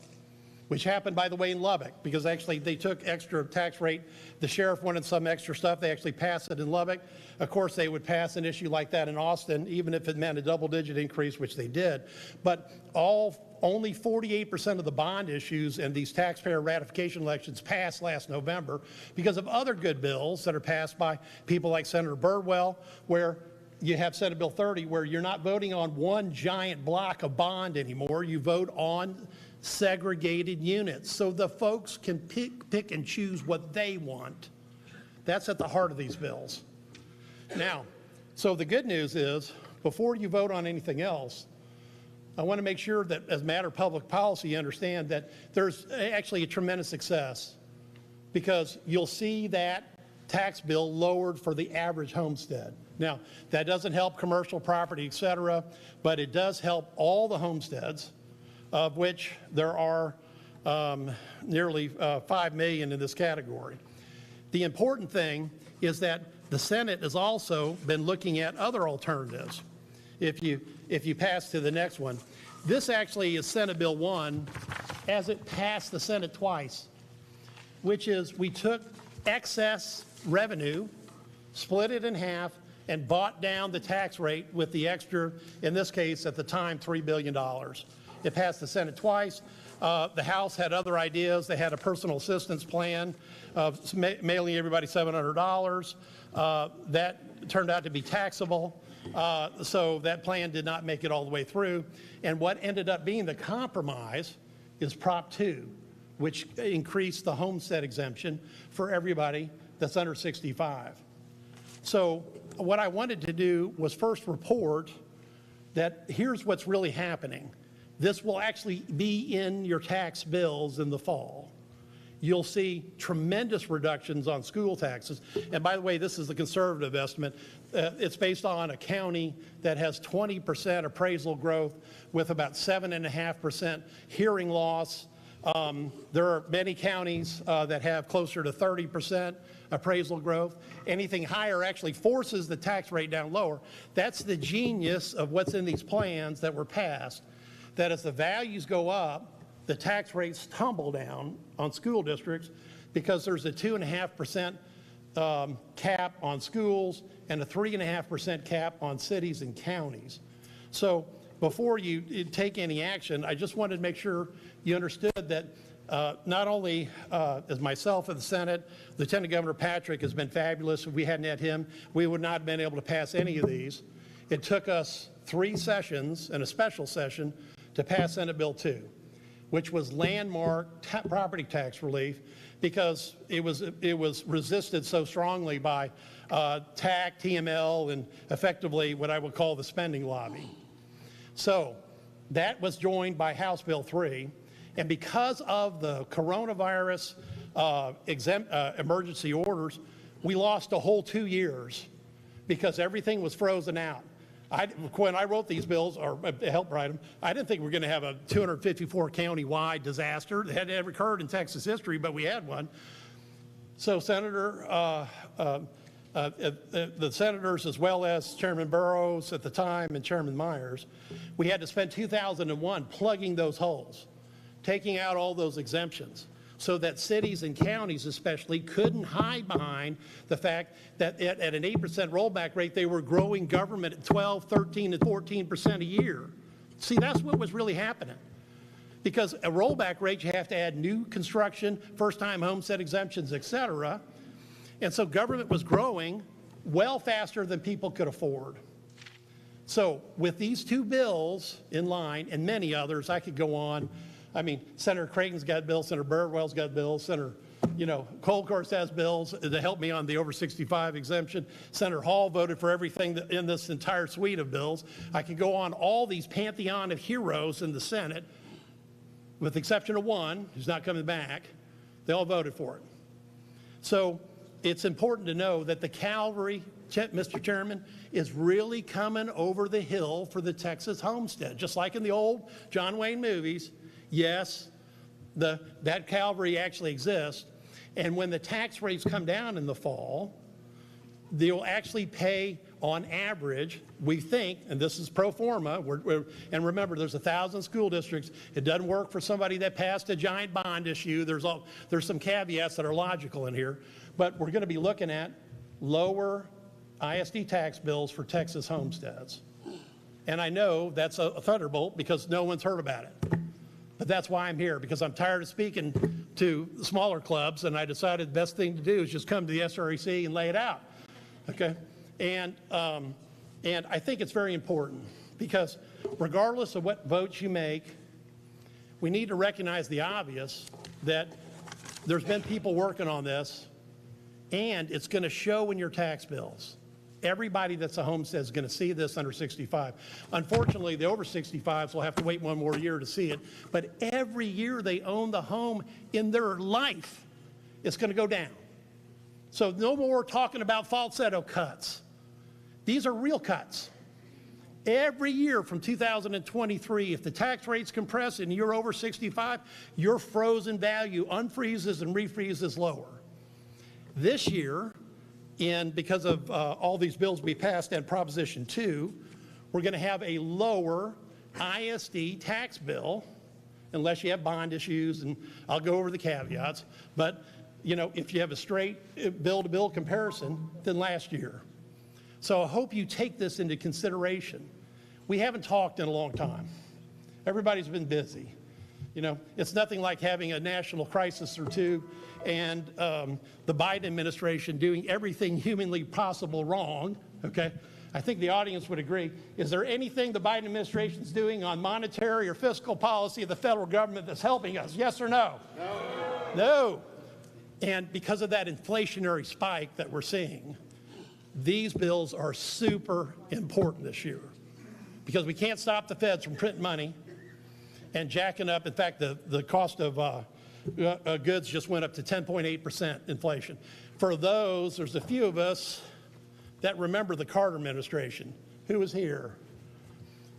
which happened, by the way, in Lubbock, because actually they took extra tax rate. The sheriff wanted some extra stuff. They actually passed it in Lubbock. Of course, they would pass an issue like that in Austin, even if it meant a double-digit increase, which they did. But only 48% of the bond issues and these taxpayer ratification elections passed last November because of other good bills that are passed by people like Senator Birdwell, where you have Senate Bill 30, where you're not voting on one giant block of bond anymore. You vote on segregated units so the folks can pick and choose what they want. That's at the heart of these bills. Now, so the good news is, before you vote on anything else, I want to make sure that as a matter of public policy, you understand that there's actually a tremendous success because you'll see that tax bill lowered for the average homestead. Now, that doesn't help commercial property, et cetera, but it does help all the homesteads, of which there are nearly 5 million in this category. The important thing is that the Senate has also been looking at other alternatives. If you pass to the next one, this actually is Senate Bill 1 as it passed the Senate twice, which is we took excess revenue, split it in half, and bought down the tax rate with the extra, in this case at the time, $3 billion. It passed the Senate twice. The House had other ideas. They had a personal assistance plan of mailing everybody $700. That turned out to be taxable. So that plan did not make it all the way through. And what ended up being the compromise is Prop 2, which increased the homestead exemption for everybody that's under 65. So what I wanted to do was first report that here's what's really happening. This will actually be in your tax bills in the fall. You'll see tremendous reductions on school taxes. And by the way, this is the conservative estimate. It's based on a county that has 20% appraisal growth with about 7.5% hearing loss. There are many counties that have closer to 30% appraisal growth. Anything higher actually forces the tax rate down lower. That's the genius of what's in these plans that were passed, that as the values go up, the tax rates tumble down on school districts because there's a 2.5% cap on schools and a 3.5% cap on cities and counties. So before you take any action, I just wanted to make sure you understood that not only as myself in the Senate, Lieutenant Governor Patrick has been fabulous. If we hadn't had him, we would not have been able to pass any of these. It took us 3 sessions and a special session to pass Senate Bill 2, which was landmark property tax relief because it was resisted so strongly by TAC, TML, and effectively what I would call the spending lobby. So that was joined by House Bill 3, and because of the coronavirus emergency orders, we lost a whole 2 years because everything was frozen out. When I wrote these bills, or helped write them, I didn't think we were going to have a 254 county-wide disaster. It had never occurred in Texas history, but we had one. So the senators, as well as Chairman Burrows at the time and Chairman Myers, we had to spend 2001 plugging those holes, taking out all those exemptions, so that cities and counties especially couldn't hide behind the fact that at an 8% rollback rate, they were growing government at 12, 13, and 14% a year. See, that's what was really happening. Because a rollback rate, you have to add new construction, first-time homestead exemptions, et cetera. And so government was growing well faster than people could afford. So with these 2 bills in line, and many others, I could go on. I mean, Senator Creighton's got bills, Senator Birdwell's got bills, Senator, Colcourse has bills to help me on the over 65 exemption. Senator Hall voted for everything in this entire suite of bills. I could go on all these pantheon of heroes in the Senate, with the exception of one who's not coming back. They all voted for it. So it's important to know that the cavalry, Mr. Chairman, is really coming over the hill for the Texas homestead, just like in the old John Wayne movies. Yes, that cavalry actually exists, and when the tax rates come down in the fall, they'll actually pay on average, we think, and this is pro forma, and remember there's 1,000 school districts. It doesn't work for somebody that passed a giant bond issue. There's some caveats that are logical in here, but we're going to be looking at lower ISD tax bills for Texas homesteads. And I know that's a thunderbolt because no one's heard about it. But that's why I'm here, because I'm tired of speaking to smaller clubs, and I decided the best thing to do is just come to the SREC and lay it out, okay? And I think it's very important, because regardless of what votes you make, we need to recognize the obvious, that there's been people working on this, and it's going to show in your tax bills. Everybody that's a homestead is going to see this under 65. Unfortunately, the over 65s will have to wait 1 more year to see it. But every year they own the home in their life, it's going to go down. So no more talking about falsetto cuts. These are real cuts. Every year from 2023, if the tax rates compress and you're over 65, your frozen value unfreezes and refreezes lower. This year, and because of all these bills we passed and Proposition 2, we're going to have a lower ISD tax bill, unless you have bond issues, and I'll go over the caveats. But, if you have a straight bill-to-bill comparison than last year. So I hope you take this into consideration. We haven't talked in a long time. Everybody's been busy. You know, it's nothing like having a national crisis or two and the Biden administration doing everything humanly possible wrong, okay? I think the audience would agree. Is there anything the Biden administration is doing on monetary or fiscal policy of the federal government that's helping us? Yes or no? No. No. And because of that inflationary spike that we're seeing, these bills are super important this year because we can't stop the feds from printing money and jacking up. In fact, the cost of goods just went up to 10.8% inflation. For those, there's a few of us that remember the Carter administration. Who was here?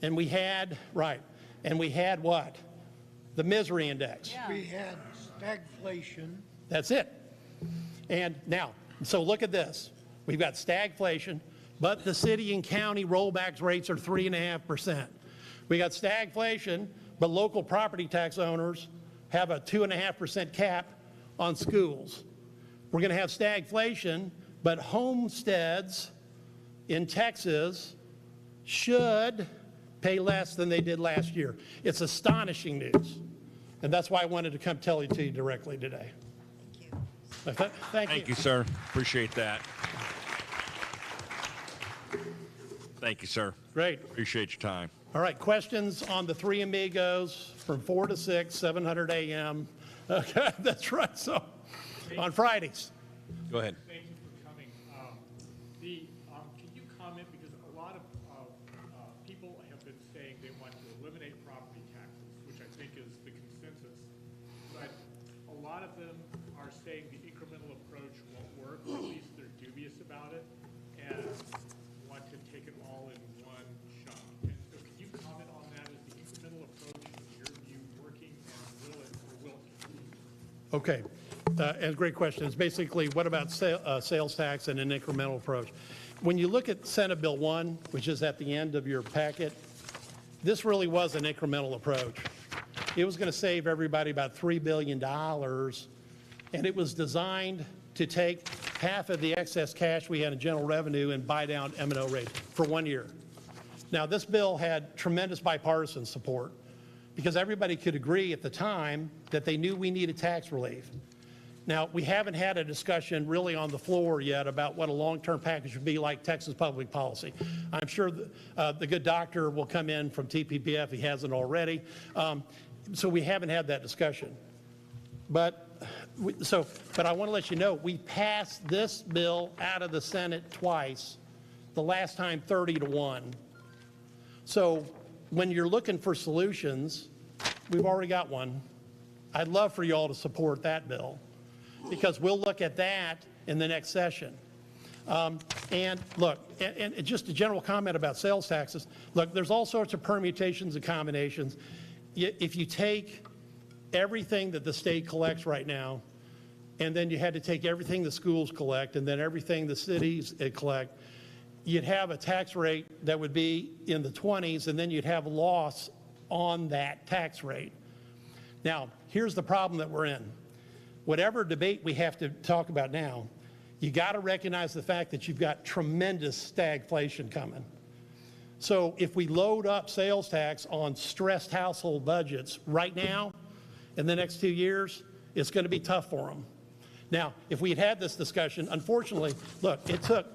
And we had, right, and we had what? The misery index. Yeah. We had stagflation. That's it. And now, so look at this. We've got stagflation, but the city and county rollback rates are 3.5%. We got stagflation, but local property tax owners have a 2.5% cap on schools. We're going to have stagflation, but homesteads in Texas should pay less than they did last year. It's astonishing news. And that's why I wanted to come tell it to you directly today. Thank you. Thank you, sir. Appreciate that. Thank you, sir. Great. Appreciate your time. All right, questions on the Three Amigos from 4 to 6, 700 a.m. Okay, that's right. So on Fridays. Go ahead. Thank you for coming. Can you comment, because a lot of people have been saying they want to eliminate property taxes, which I think is the consensus, but a lot of them are saying the incremental approach won't work, or at least they're dubious about it, and want to take it all in one shot. And so can you comment on that? Is the incremental approach, in your view, working, and will it or will it continue? Okay. And great question. It's basically, what about sales tax and an incremental approach? When you look at Senate Bill 1, which is at the end of your packet, this really was an incremental approach. It was going to save everybody about $3 billion, and it was designed to take half of the excess cash we had in general revenue and buy down M&O rates for 1 year. Now, this bill had tremendous bipartisan support because everybody could agree at the time that they knew we needed tax relief. Now, we haven't had a discussion really on the floor yet about what a long-term package would be like Texas public policy. I'm sure the good doctor will come in from TPPF. He hasn't already. So we haven't had that discussion. But I want to let you know, we passed this bill out of the Senate twice, the last time 30-1. So when you're looking for solutions, we've already got one. I'd love for you all to support that bill, because we'll look at that in the next session. And look, and just a general comment about sales taxes. Look, there's all sorts of permutations and combinations. If you take everything that the state collects right now, and then you had to take everything the schools collect, and then everything the cities collect, you'd have a tax rate that would be in the 20s, and then you'd have loss on that tax rate. Now, here's the problem that we're in. Whatever debate we have to talk about now, you got to recognize the fact that you've got tremendous stagflation coming. So if we load up sales tax on stressed household budgets right now, in the next 2 years, it's going to be tough for them. Now, if we had had this discussion, unfortunately, look, it took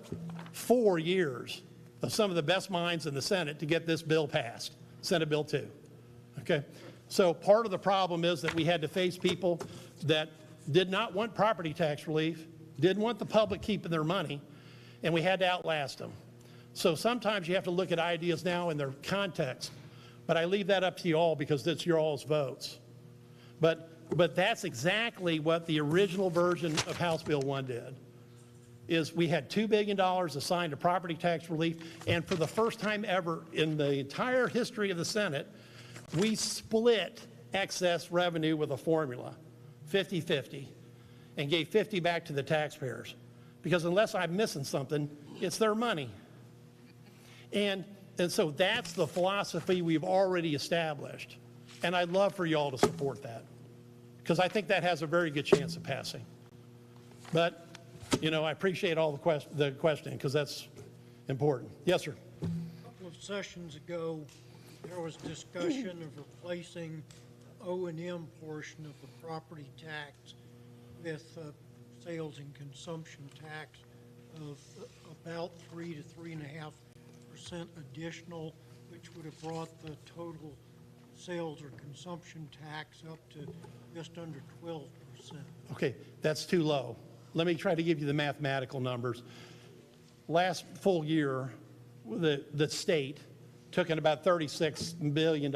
4 years of some of the best minds in the Senate to get this bill passed, Senate Bill 2. Okay? So part of the problem is that we had to face people that did not want property tax relief, didn't want the public keeping their money, and we had to outlast them. So sometimes you have to look at ideas now in their context, but I leave that up to you all because it's your all's votes. But that's exactly what the original version of House Bill 1 did, is we had $2 billion assigned to property tax relief, and for the first time ever in the entire history of the Senate, we split excess revenue with a formula, 50-50, and gave 50 back to the taxpayers. Because unless I'm missing something, it's their money. And so that's the philosophy we've already established. And I'd love for you all to support that, because I think that has a very good chance of passing. But, you know, I appreciate all the questioning, because that's important. Yes, sir. A couple of sessions ago, there was discussion of replacing O&M portion of the property tax with sales and consumption tax of about 3 to 3.5% additional, which would have brought the total sales or consumption tax up to just under 12%. Okay, that's too low. Let me try to give you the mathematical numbers. Last full year, the state took in about $36 billion.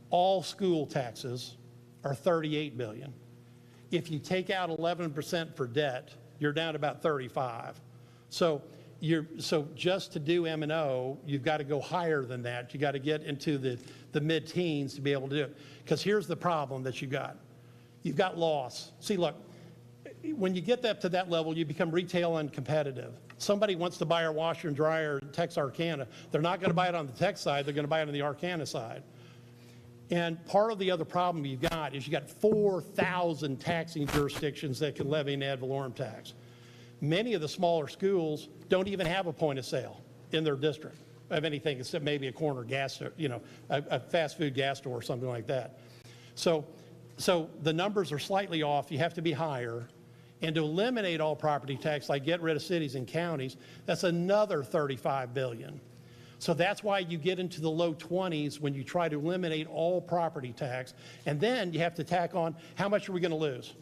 All school taxes are $38 billion. If you take out 11% for debt, you're down to about 35. So just to do M&O, you've got to go higher than that. You got to get into the mid-teens to be able to do it. Because here's the problem that you got. You've got loss. See, look, when you get up to that level, you become retail uncompetitive. Somebody wants to buy our washer and dryer in Texarkana. They're not going to buy it on the Tex side. They're going to buy it on the Arcana side. And part of the other problem you've got is you got 4,000 taxing jurisdictions that can levy an ad valorem tax. Many of the smaller schools don't even have a point of sale in their district of anything except maybe a corner gas store, a fast food gas store or something like that. So the numbers are slightly off. You have to be higher. And to eliminate all property tax, like get rid of cities and counties, that's another $35 billion. So that's why you get into the low 20s when you try to eliminate all property tax. And then you have to tack on how much are we going to lose?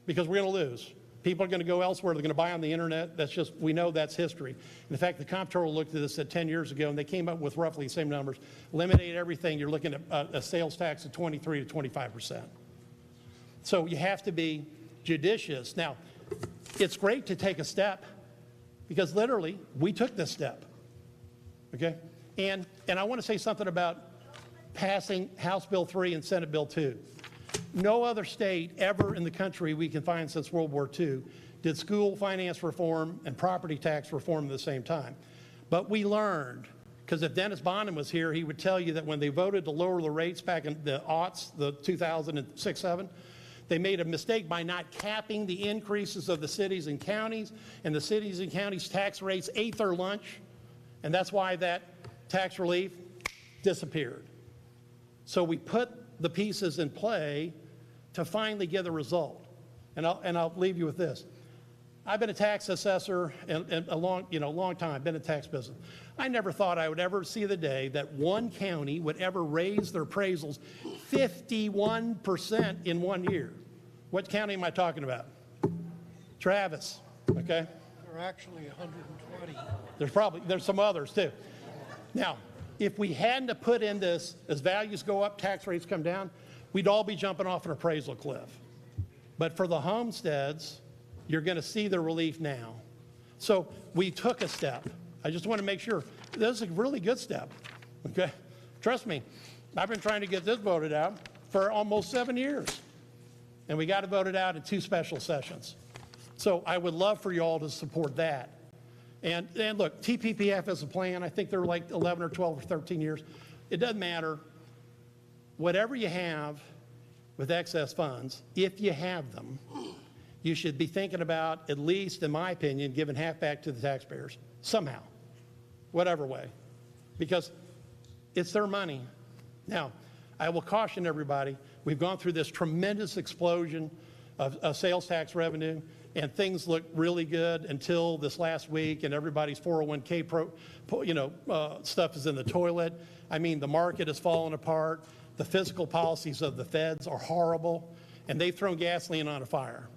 Because we're going to lose. People are going to go elsewhere. They're going to buy on the internet. That's just, we know that's history. In fact, the comptroller looked at this 10 years ago, and they came up with roughly the same numbers. Eliminate everything, you're looking at a sales tax of 23 to 25%. So you have to be judicious. Now, it's great to take a step because literally we took this step. Okay? And I want to say something about passing House Bill 3 and Senate Bill 2. No other state ever in the country we can find since World War II did school finance reform and property tax reform at the same time. But we learned, because if Dennis Bonham was here, he would tell you that when they voted to lower the rates back in the aughts, the 2006-7, they made a mistake by not capping the increases of the cities and counties, and the cities and counties tax rates ate their lunch, and that's why that tax relief disappeared. So we put the pieces in play to finally get a result. And I'll leave you with this. I've been a tax assessor in a long time. I've been in the tax business. I never thought I would ever see the day that one county would ever raise their appraisals 51% in 1 year. What county am I talking about? Travis, okay? There are actually 120. There's some others too. Now, if we hadn't to put in this, as values go up, tax rates come down, we'd all be jumping off an appraisal cliff. But for the homesteads, you're going to see the relief now. So we took a step. I just want to make sure this is a really good step. Okay? Trust me, I've been trying to get this voted out for almost 7 years. And we got to vote it out in 2 special sessions. So I would love for you all to support that. And look, TPPF is a plan. I think they're like 11 or 12 or 13 years. It doesn't matter. Whatever you have with excess funds, if you have them, you should be thinking about, at least in my opinion, giving half back to the taxpayers somehow, whatever way, because it's their money. Now, I will caution everybody, we've gone through this tremendous explosion of sales tax revenue, and things looked really good until this last week, and everybody's 401k stuff is in the toilet. I mean, the market is falling apart. The fiscal policies of the feds are horrible, and they've thrown gasoline on a fire.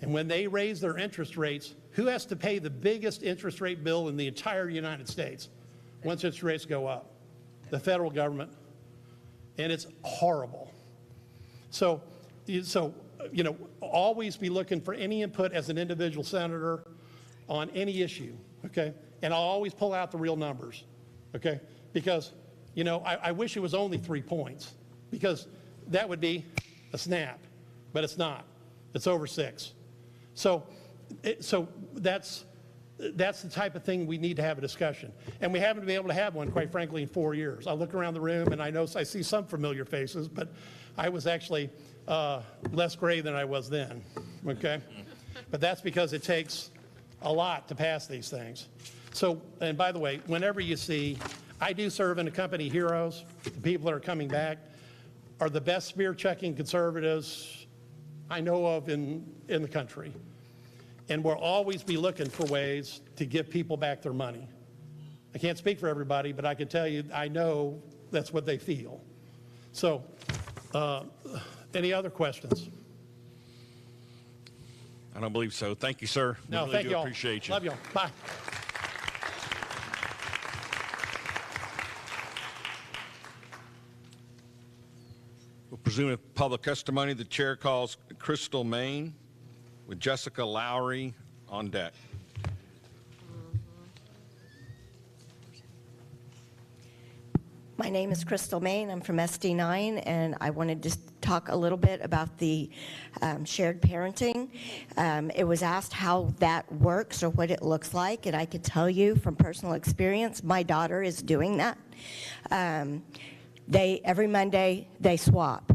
And when they raise their interest rates, who has to pay the biggest interest rate bill in the entire United States once interest rates go up? The federal government. And it's horrible. So, always be looking for any input as an individual senator on any issue, okay? And I'll always pull out the real numbers, okay? Because, I wish it was only 3 points, because that would be a snap, but it's not. It's over 6. So that's the type of thing we need to have a discussion. And we haven't been able to have one, quite frankly, in 4 years. I look around the room and I see some familiar faces, but I was actually less gray than I was then, okay? But that's because it takes a lot to pass these things. So, and by the way, whenever you see, I do serve in a company, Heroes, the people that are coming back. are the best smear checking conservatives I know of in the country. And we'll always be looking for ways to give people back their money. I can't speak for everybody, but I can tell you, I know that's what they feel. So, any other questions? I don't believe so. Thank you, sir. We No, really thank do you all. appreciate you. Love y'all. Bye. We'll presume a public testimony. The chair calls Crystal Main with Jessica Lowry on deck. My name is Crystal Main. I'm from SD9, and I wanted to talk a little bit about the shared parenting. It was asked how that works or what it looks like, and I could tell you from personal experience, my daughter is doing that. Every Monday, they swap.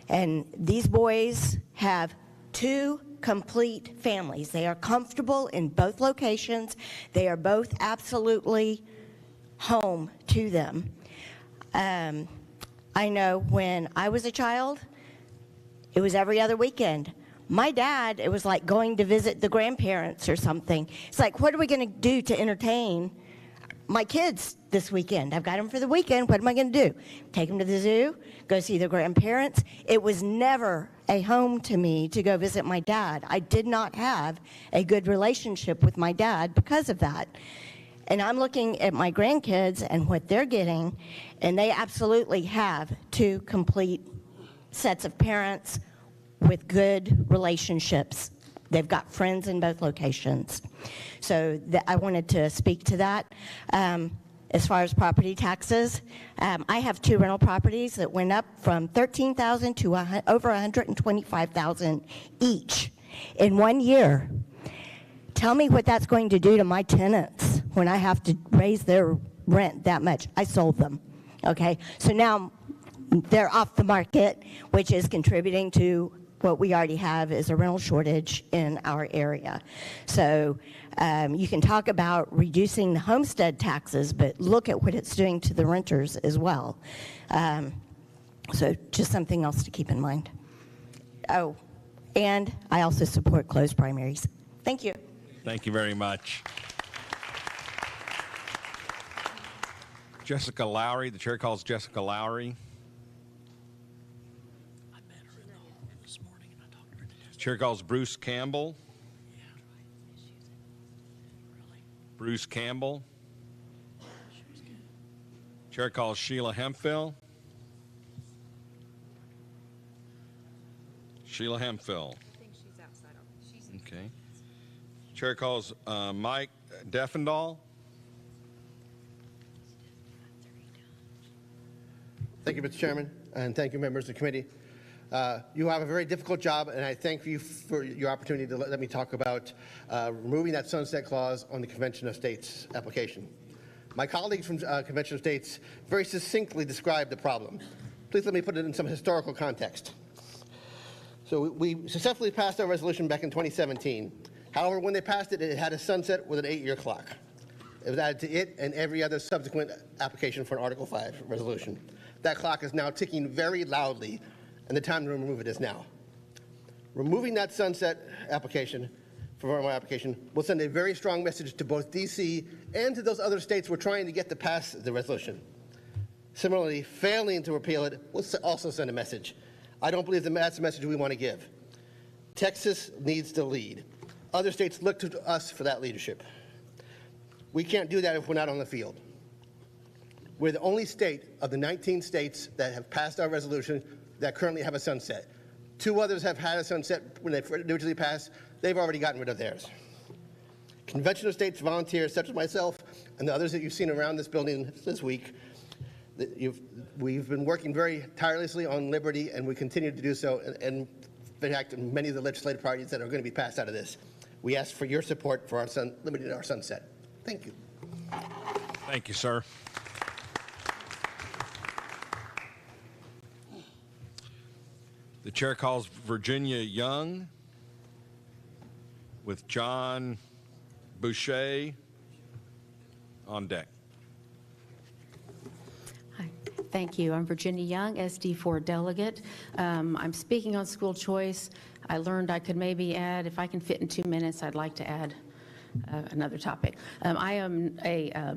And these boys have 2 complete families. They are comfortable in both locations. They are both absolutely home to them. I know when I was a child, it was every other weekend. My dad, it was like going to visit the grandparents or something. It's like, what are we going to do to entertain my kids this weekend? I've got them for the weekend. What am I going to do? Take them to the zoo? Go see the grandparents? It was never a home to me to go visit my dad. I did not have a good relationship with my dad because of that. And I'm looking at my grandkids and what they're getting, and they absolutely have 2 complete sets of parents with good relationships. They've got friends in both locations. So I wanted to speak to that. As far as property taxes, I have 2 rental properties that went up from $13,000 to over $125,000 each in 1 year. Tell me what that's going to do to my tenants when I have to raise their rent that much. I sold them, okay? So now they're off the market, which is contributing to what we already have is a rental shortage in our area. So you can talk about reducing the homestead taxes, but look at what it's doing to the renters as well. So just something else to keep in mind. Oh, and I also support closed primaries. Thank you. Thank you very much. Jessica Lowry, the chair calls Jessica Lowry. I met her in the hall this morning and I talked to her today. Chair calls Bruce Campbell. Bruce Campbell. Chair calls Sheila Hemphill. Sheila Hemphill. I think she's outside. Okay. Chair calls Mike Deffendahl. Thank you, Mr. Chairman, and thank you, members of the committee. You have a very difficult job, and I thank you for your opportunity to let me talk about removing that sunset clause on the Convention of States application. My colleagues from Convention of States very succinctly described the problem. Please let me put it in some historical context. So we successfully passed our resolution back in 2017. However, when they passed it, it had a sunset with an 8-year clock. It was added to it and every other subsequent application for an Article 5 resolution. That clock is now ticking very loudly, and the time to remove it is now. Removing that sunset application from my application will send a very strong message to both D.C. and to those other states we're trying to get to pass the resolution. Similarly, failing to repeal it will also send a message. I don't believe that's the message we want to give. Texas needs to lead. Other states look to us for that leadership. We can't do that if we're not on the field. We're the only state of the 19 states that have passed our resolution that currently have a sunset. 2 others have had a sunset when they originally passed. They've already gotten rid of theirs. Convention of States volunteers such as myself and the others that you've seen around this building this week, we've been working very tirelessly on liberty, and we continue to do so, and in fact, many of the legislative priorities that are going to be passed out of this. We ask for your support for limiting our sunset. Thank you. Thank you, sir. The chair calls Virginia Young with John Boucher on deck. Hi. Thank you. I'm Virginia Young, SD4 delegate. I'm speaking on school choice. I learned I could maybe add, if I can fit in 2 minutes, I'd like to add another topic. I am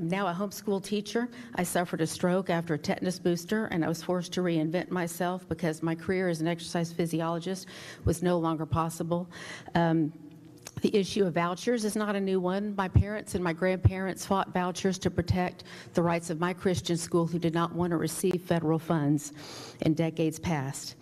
now a homeschool teacher. I suffered a stroke after a tetanus booster, and I was forced to reinvent myself because my career as an exercise physiologist was no longer possible. The issue of vouchers is not a new one. My parents and my grandparents fought vouchers to protect the rights of my Christian school who did not want to receive federal funds in decades past.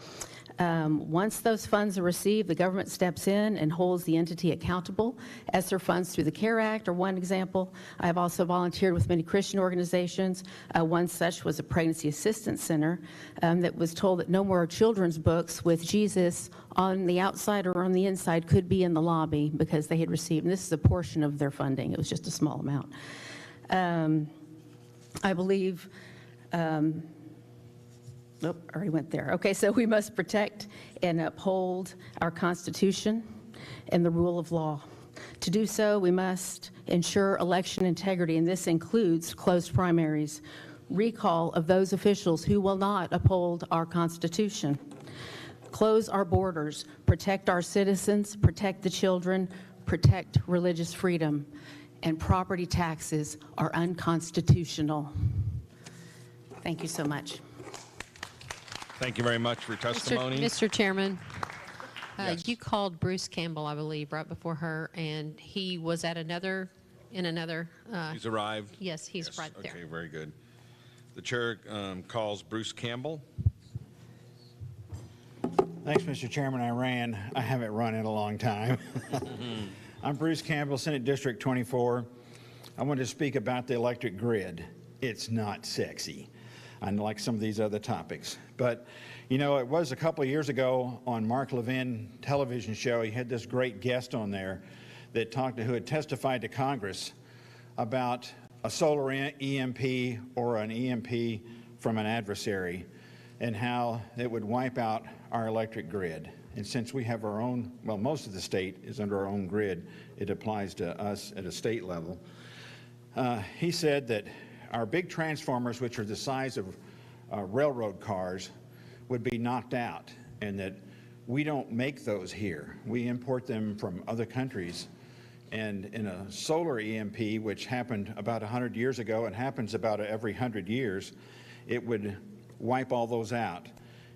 Once those funds are received, the government steps in and holds the entity accountable. ESSER funds through the CARE Act are one example. I have also volunteered with many Christian organizations. One such was a pregnancy assistance center that was told that no more children's books with Jesus on the outside or on the inside could be in the lobby because they had received, and this is a portion of their funding. It was just a small amount. I believe Nope, I already went there. Okay, so we must protect and uphold our Constitution and the rule of law. To do so, we must ensure election integrity, and this includes closed primaries, recall of those officials who will not uphold our Constitution, close our borders, protect our citizens, protect the children, protect religious freedom, and property taxes are unconstitutional. Thank you so much. Thank you very much for your testimony. Mr. Chairman, Yes. you called Bruce Campbell, I believe, right before her, and he was at another. He's arrived? Yes, he's right there. Okay, very good. The chair calls Bruce Campbell. Thanks, Mr. Chairman. I haven't run in a long time. I'm Bruce Campbell, Senate District 24. I want to speak about the electric grid. It's not sexy, unlike some of these other topics. But, you know, it was a couple of years ago on Mark Levin television show, he had this great guest on there that who had testified to Congress about a solar EMP or an EMP from an adversary and how it would wipe out our electric grid. And since we have our own, well, most of the state is under our own grid, it applies to us at a state level. He said that our big transformers, which are the size of railroad cars, would be knocked out, and that we don't make those here. We import them from other countries. And in a solar EMP, which happened about 100 years ago and happens about every 100 years, it would wipe all those out.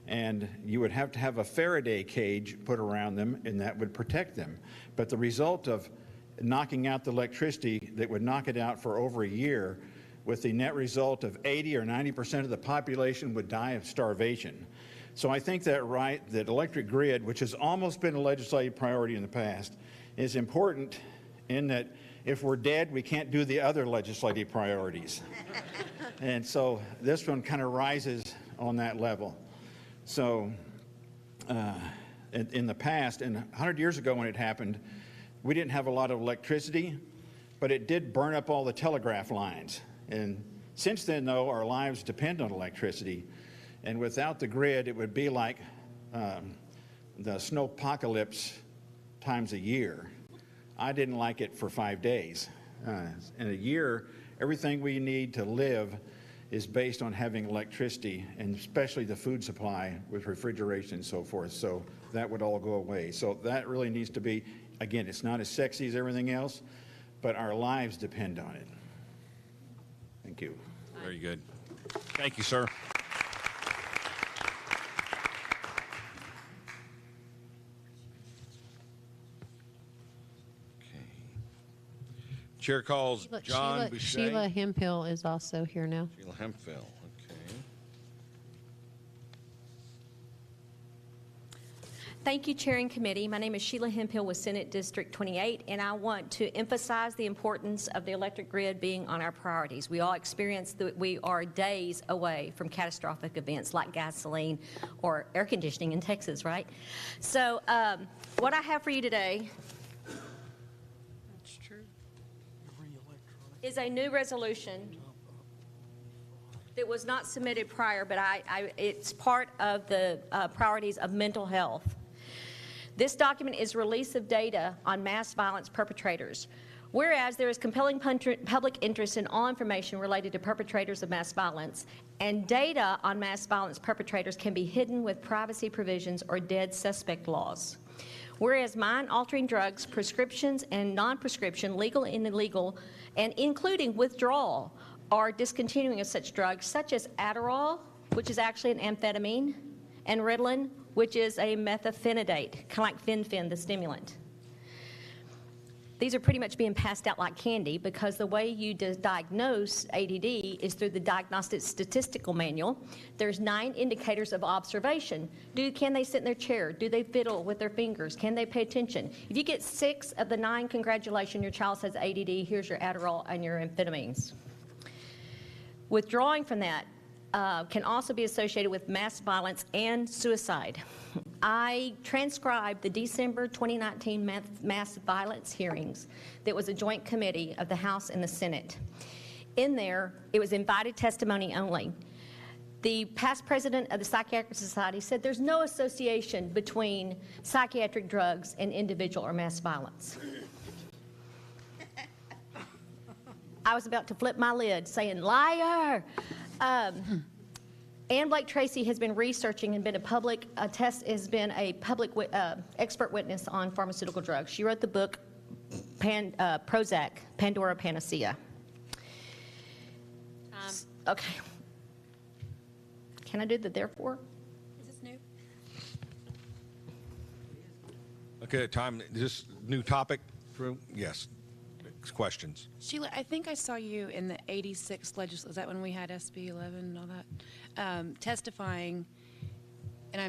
And you would have to have a Faraday cage put around them, and that would protect them. But the result of knocking out the electricity that would knock it out for over a year, with the net result of 80 or 90% of the population would die of starvation. So I think that that electric grid, which has almost been a legislative priority in the past, is important in that if we're dead, we can't do the other legislative priorities. And so this one kind of rises on that level. So in the past, and 100 years ago when it happened, we didn't have a lot of electricity, but it did burn up all the telegraph lines. And since then, though, our lives depend on electricity. And without the grid, it would be like the snowpocalypse times a year. I didn't like it for 5 days. In a year, everything we need to live is based on having electricity, and especially the food supply with refrigeration and so forth. So that would all go away. So that really needs to be, again, it's not as sexy as everything else, but our lives depend on it. Thank you. Very good. Thank you, sir. Chair calls John Boucher. Sheila Hemphill is also here now. Sheila Hemphill, okay. Thank you, Chair and Committee. My name is Sheila Hemphill with Senate District 28, and I want to emphasize the importance of the electric grid being on our priorities. We all experience that we are days away from catastrophic events like gasoline or air conditioning in Texas, right? So what I have for you today is a new resolution that was not submitted prior, but it's part of the priorities of mental health. This document is release of data on mass violence perpetrators. Whereas there is compelling public interest in all information related to perpetrators of mass violence, and data on mass violence perpetrators can be hidden with privacy provisions or dead suspect laws. Whereas mind-altering drugs, prescriptions and non-prescription, legal and illegal, and including withdrawal, are discontinuing of such drugs, such as Adderall, which is actually an amphetamine, and Ritalin, which is a methylphenidate, kind of like Fen-Phen, the stimulant. These are pretty much being passed out like candy because the way you diagnose ADD is through the Diagnostic Statistical Manual. There's 9 indicators of observation. Can they sit in their chair? Do they fiddle with their fingers? Can they pay attention? If you get 6 of the 9, congratulations, your child has ADD. Here's your Adderall and your amphetamines. Withdrawing from that can also be associated with mass violence and suicide. I transcribed the December 2019 mass violence hearings that was a joint committee of the House and the Senate. In there, it was invited testimony only. The past president of the Psychiatric Society said there's no association between psychiatric drugs and individual or mass violence. I was about to flip my lid saying, liar! Ann Blake Tracy has been researching and been a public expert witness on pharmaceutical drugs. She wrote the book Prozac, Pandora Panacea. Okay. Can I do the therefore? Is this new? Okay, time. Is this new topic? True? Yes. Questions? Sheila, I think I saw you in the 86th legislature. Is that when we had SB 11 and all that? Testifying, and I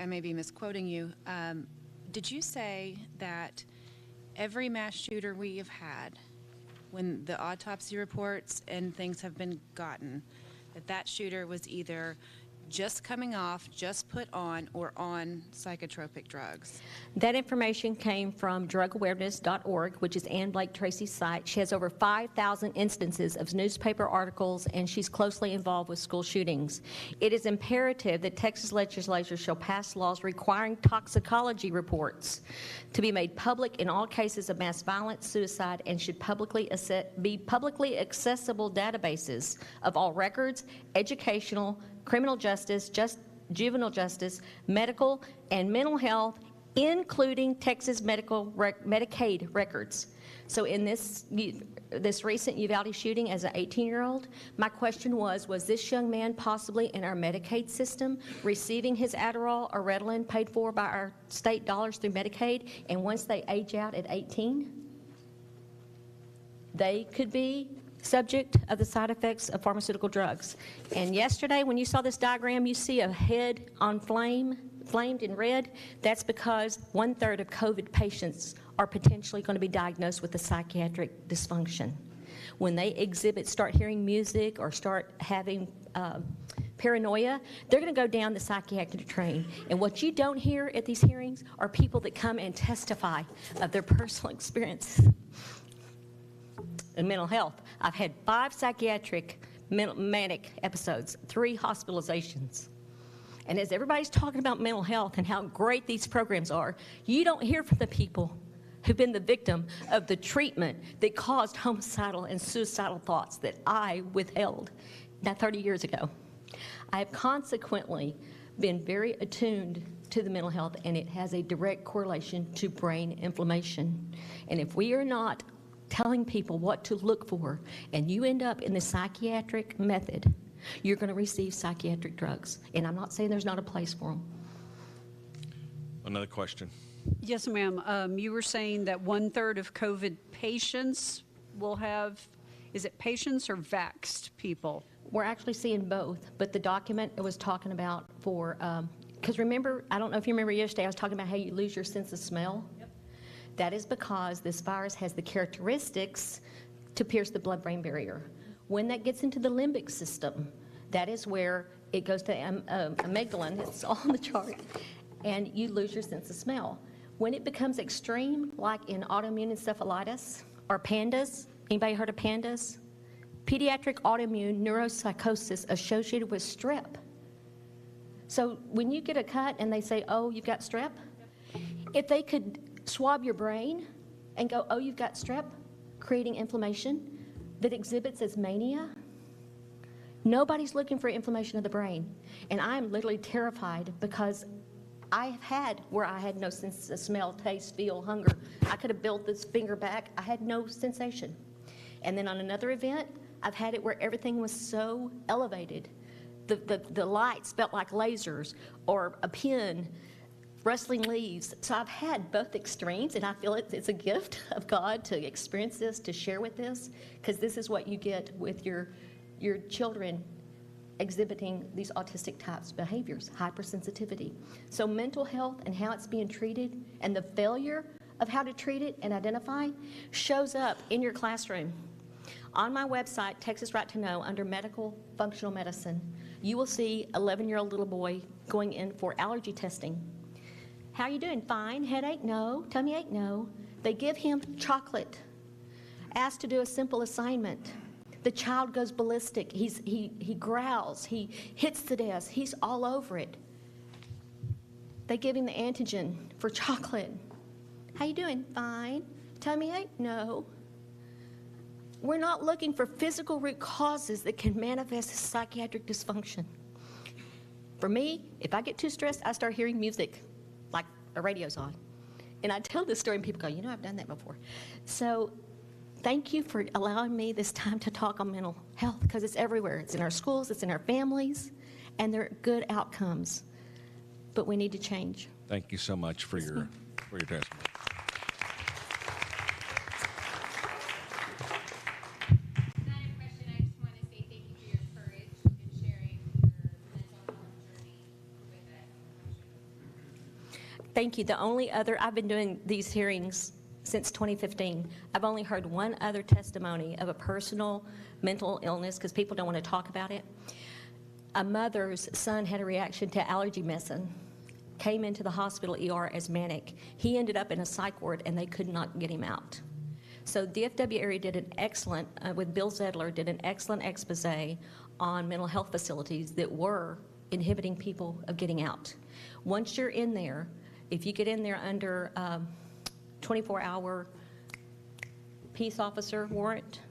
may be misquoting you. Did you say that every mass shooter we have had, when the autopsy reports and things have been gotten, that shooter was either just coming off, just put on, or on psychotropic drugs? That information came from drugawareness.org, which is Ann Blake Tracy's site. She has over 5,000 instances of newspaper articles, and she's closely involved with school shootings. It is imperative that Texas legislatures shall pass laws requiring toxicology reports to be made public in all cases of mass violence, suicide, and should be publicly accessible databases of all records, educational, criminal justice, juvenile justice, medical, and mental health, including Texas Medicaid records. So in this recent Uvalde shooting as an 18-year-old, my question was this young man possibly in our Medicaid system receiving his Adderall or Ritalin paid for by our state dollars through Medicaid, and once they age out at 18, they could be subject of the side effects of pharmaceutical drugs. And yesterday, when you saw this diagram, you see a head on flamed in red. That's because 1/3 of COVID patients are potentially going to be diagnosed with a psychiatric dysfunction. When they start hearing music or start having paranoia, they're going to go down the psychiatric train. And what you don't hear at these hearings are people that come and testify of their personal experiences in mental health. I've had 5 psychiatric manic episodes, 3 hospitalizations. And as everybody's talking about mental health and how great these programs are, you don't hear from the people who've been the victim of the treatment that caused homicidal and suicidal thoughts that I withheld 30 years ago. I have consequently been very attuned to the mental health, and it has a direct correlation to brain inflammation. And if we are not telling people what to look for, and you end up in the psychiatric method, you're going to receive psychiatric drugs. And I'm not saying there's not a place for them. Another question. Yes, ma'am. You were saying that 1/3 of COVID patients will have, is it patients or vaxxed people? We're actually seeing both, but the document it was talking about for, because remember, I don't know if you remember yesterday, I was talking about how you lose your sense of smell. Yep. That is because this virus has the characteristics to pierce the blood-brain barrier. When that gets into the limbic system, that is where it goes to amygdalin, it's all on the chart, and you lose your sense of smell. When it becomes extreme, like in autoimmune encephalitis or pandas, anybody heard of pandas? Pediatric autoimmune neuropsychosis associated with strep. So when you get a cut and they say, oh, you've got strep, if they could swab your brain and go, oh, you've got strep, creating inflammation that exhibits as mania. Nobody's looking for inflammation of the brain. And I'm literally terrified because I have had where I had no sense of smell, taste, feel, hunger. I could have built this finger back. I had no sensation. And then on another event, I've had it where everything was so elevated. The lights felt like lasers or a pin, rustling leaves. So I've had both extremes, and I feel it's a gift of God to experience this, to share with this, because this is what you get with your children exhibiting these autistic types of behaviors, hypersensitivity. So mental health and how it's being treated and the failure of how to treat it and identify shows up in your classroom. On my website, Texas Right to Know, under medical functional medicine, you will see 11-year-old little boy going in for allergy testing. How are you doing? Fine. Headache? No. Tummy ache? No. They give him chocolate. Asked to do a simple assignment. The child goes ballistic. He growls. He hits the desk. He's all over it. They give him the antigen for chocolate. How you doing? Fine. Tummy ache? No. We're not looking for physical root causes that can manifest as psychiatric dysfunction. For me, if I get too stressed, I start hearing music, like a radio's on. And I tell this story and people go, you know, I've done that before. So thank you for allowing me this time to talk on mental health, because it's everywhere. It's in our schools, it's in our families, and they're good outcomes. But we need to change. Thank you so much for your testimony. Thank you. The only other, I've been doing these hearings since 2015. I've only heard one other testimony of a personal mental illness, because people don't want to talk about it. A mother's son had a reaction to allergy medicine, came into the hospital ER as manic. He ended up in a psych ward and they could not get him out. So DFW area did an excellent, with Bill Zedler, did an excellent expose on mental health facilities that were inhibiting people of getting out. Once you're in there, if you get in there under 24-hour peace officer warrant,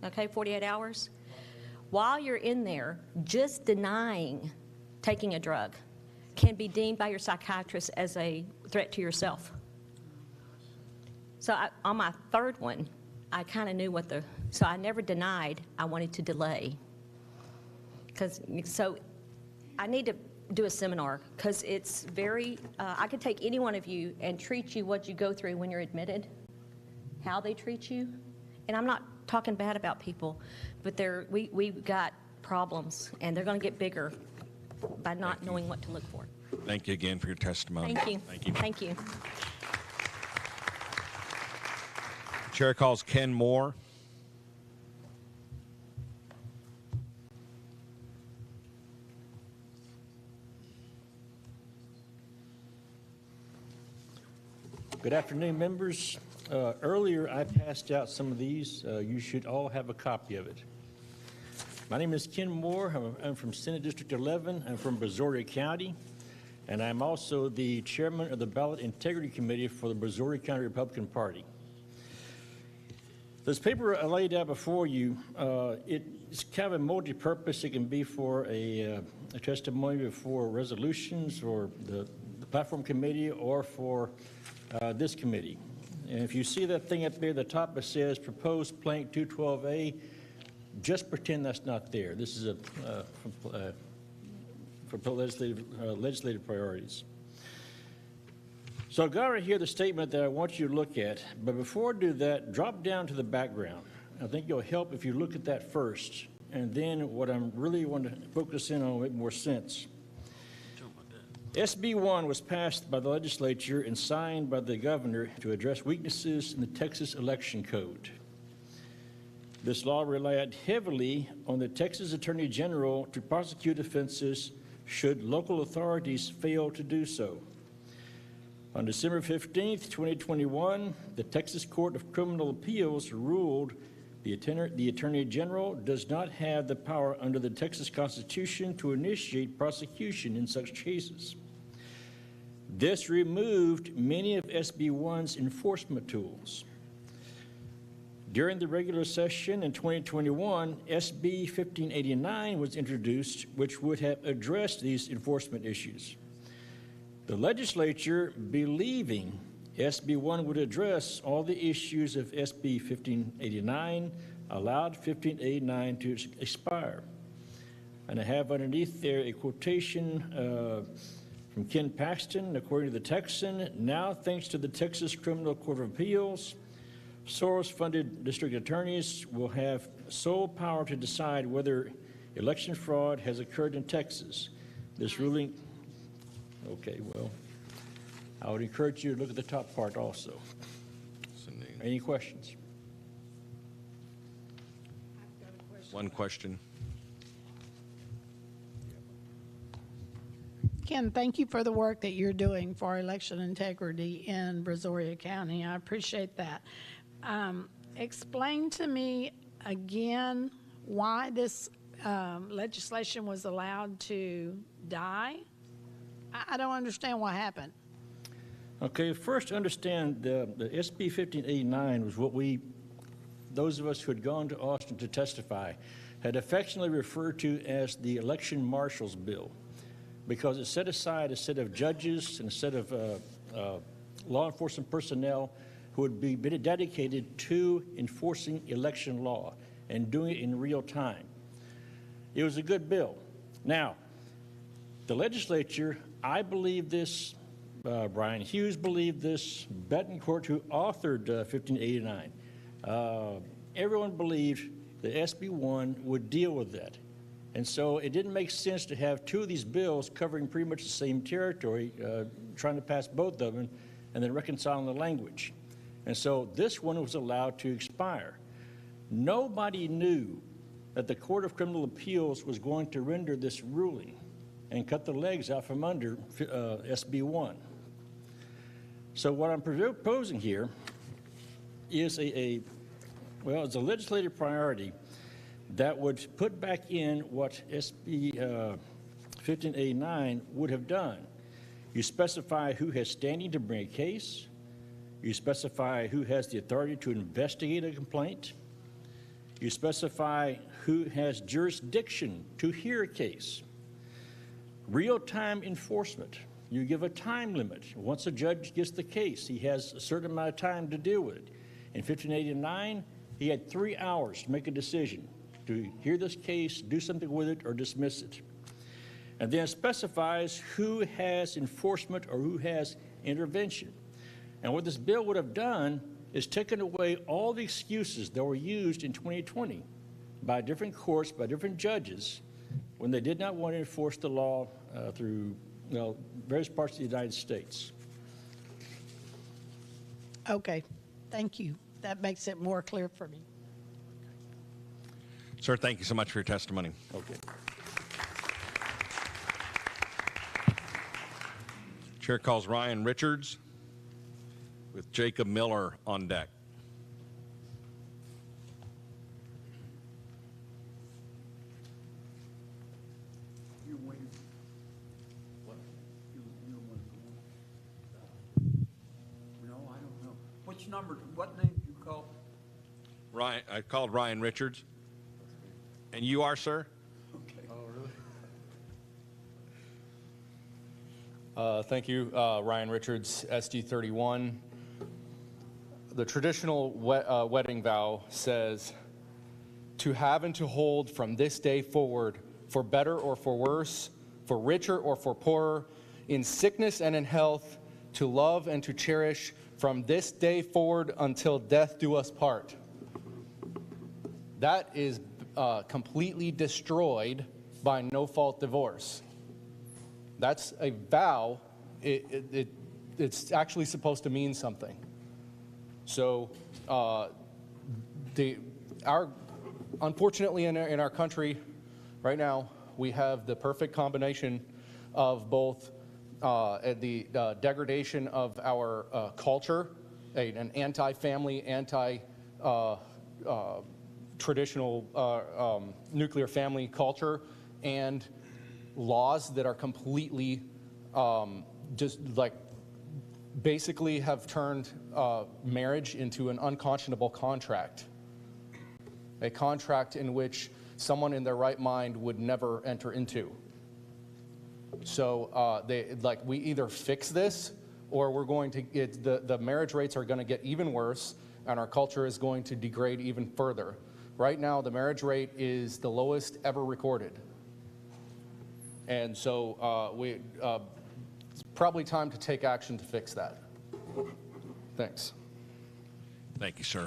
okay, 48 hours, while you're in there, just denying taking a drug can be deemed by your psychiatrist as a threat to yourself. So on my third one, I kind of knew so I never denied, I wanted to delay. So I need to do a seminar, because it's very, I could take any one of you and treat you what you go through when you're admitted, how they treat you. And I'm not talking bad about people, but we've got problems, and they're going to get bigger by not knowing what to look for. Thank you again for your testimony. Thank you. Thank you. Thank you. Chair calls Ken Moore. Good afternoon, members. Earlier, I passed out some of these. You should all have a copy of it. My name is Ken Moore. I'm from Senate District 11. I'm from Brazoria County, and I'm also the chairman of the Ballot Integrity Committee for the Brazoria County Republican Party. This paper I laid out before you, it's kind of a multi-purpose. It can be for a testimony before resolutions or the platform committee, or for this committee. And if you see that thing up there at the top, it says proposed plank 212A, just pretend that's not there. This is for legislative priorities. So I've got right here the statement that I want you to look at, but before I do that, drop down to the background. I think it'll help if you look at that first, and then what I'm really want to focus in on will make more sense. SB 1 was passed by the legislature and signed by the governor to address weaknesses in the Texas election code. This law relied heavily on the Texas Attorney General to prosecute offenses should local authorities fail to do so. On December 15th, 2021, the Texas Court of Criminal Appeals ruled the Attorney General does not have the power under the Texas Constitution to initiate prosecution in such cases. This removed many of SB 1's enforcement tools. During the regular session in 2021, SB 1589 was introduced, which would have addressed these enforcement issues. The legislature, believing SB 1 would address all the issues of SB 1589, allowed 1589 to expire. And I have underneath there a quotation from Ken Paxton. According to the Texan, now thanks to the Texas Criminal Court of Appeals, Soros-funded district attorneys will have sole power to decide whether election fraud has occurred in Texas. This ruling, okay, well, I would encourage you to look at the top part also. Any questions? One question. Ken, thank you for the work that you're doing for election integrity in Brazoria County. I appreciate that. Explain to me again why this legislation was allowed to die. I don't understand what happened. Okay, first understand the SB 1589 was what those of us who had gone to Austin to testify, had affectionately referred to as the Election Marshals Bill, because it set aside a set of judges and a set of law enforcement personnel who would be dedicated to enforcing election law and doing it in real time. It was a good bill. Now, the legislature, I believe this, Brian Hughes believed this, Betancourt, who authored 1589, everyone believed that SB 1 would deal with that. And so it didn't make sense to have two of these bills covering pretty much the same territory, trying to pass both of them and then reconciling the language. And so this one was allowed to expire. Nobody knew that the Court of Criminal Appeals was going to render this ruling and cut the legs out from under SB 1. So what I'm proposing here is well, it's a legislative priority that would put back in what SB 1589 would have done. You specify who has standing to bring a case. You specify who has the authority to investigate a complaint. You specify who has jurisdiction to hear a case. Real-time enforcement. You give a time limit. Once a judge gets the case, he has a certain amount of time to deal with it. In 1589, he had 3 hours to make a decision to hear this case, do something with it, or dismiss it. And then specifies who has enforcement or who has intervention. And what this bill would have done is taken away all the excuses that were used in 2020 by different courts, by different judges, when they did not want to enforce the law through various parts of the United States. Okay, thank you. That makes it more clear for me. Sir, thank you so much for your testimony. Okay. Chair calls Ryan Richards with Jacob Miller on deck. Which number, what name did you call? Ryan, I called Ryan Richards. And you are, sir? Okay. Oh, really? Thank you, Ryan Richards, SD 31. The traditional wedding vow says, to have and to hold from this day forward, for better or for worse, for richer or for poorer, in sickness and in health, to love and to cherish from this day forward until death do us part. That is completely destroyed by no-fault divorce. That's a vow. It's actually supposed to mean something. So, unfortunately, in our country right now, we have the perfect combination of both the degradation of our culture, an anti-family, traditional nuclear family culture, and laws that are completely just like basically have turned marriage into an unconscionable contract. a contract in which someone in their right mind would never enter into. So we either fix this, or we're going to the marriage rates are going to get even worse, and our culture is going to degrade even further. Right now, the marriage rate is the lowest ever recorded. And so it's probably time to take action to fix that. Thanks. Thank you, sir.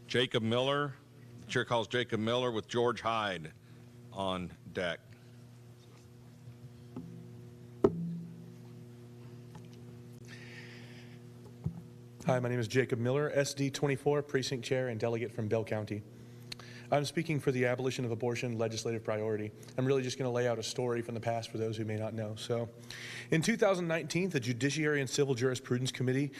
Jacob Miller, the chair calls Jacob Miller with George Hyde on deck. Hi, my name is Jacob Miller, SD 24, Precinct Chair and Delegate from Bell County. I'm speaking for the abolition of abortion legislative priority. I'm really just going to lay out a story from the past for those who may not know. So, in 2019, the Judiciary and Civil Jurisprudence Committee,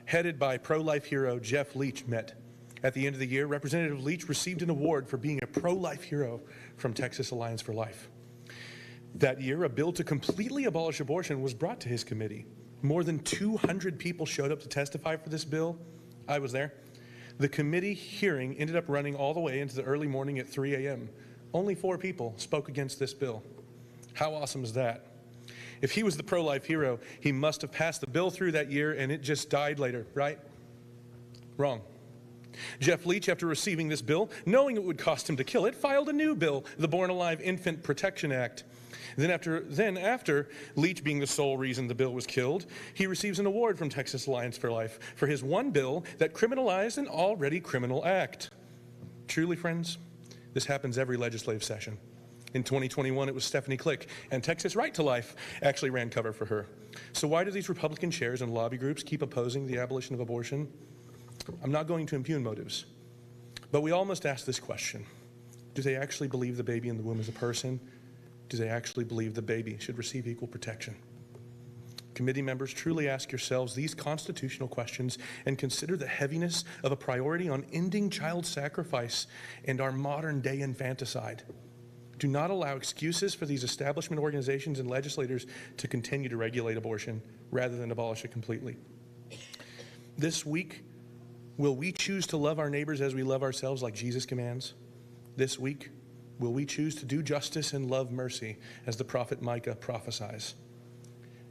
headed by pro-life hero Jeff Leach, met. At the end of the year, Representative Leach received an award for being a pro-life hero from Texas Alliance for Life. That year, a bill to completely abolish abortion was brought to his committee. More than 200 people showed up to testify for this bill. I was there. The committee hearing ended up running all the way into the early morning at 3 a.m. Only 4 people spoke against this bill. How awesome is that? If he was the pro-life hero, he must have passed the bill through that year and it just died later, right? Wrong. Jeff Leach, after receiving this bill, knowing it would cost him to kill it, filed a new bill, the Born Alive Infant Protection Act. Then after Leach being the sole reason the bill was killed, he receives an award from Texas Alliance for Life for his one bill that criminalized an already criminal act. Truly, friends, this happens every legislative session. In 2021, it was Stephanie Click, and Texas Right to Life actually ran cover for her. So why do these Republican chairs and lobby groups keep opposing the abolition of abortion? I'm not going to impugn motives, but we all must ask this question. Do they actually believe the baby in the womb is a person? Do they actually believe the baby should receive equal protection? Committee members, truly ask yourselves these constitutional questions and consider the heaviness of a priority on ending child sacrifice and our modern day infanticide. Do not allow excuses for these establishment organizations and legislators to continue to regulate abortion rather than abolish it completely. This week, will we choose to love our neighbors as we love ourselves like Jesus commands? This week, will we choose to do justice and love mercy as the prophet Micah prophesies?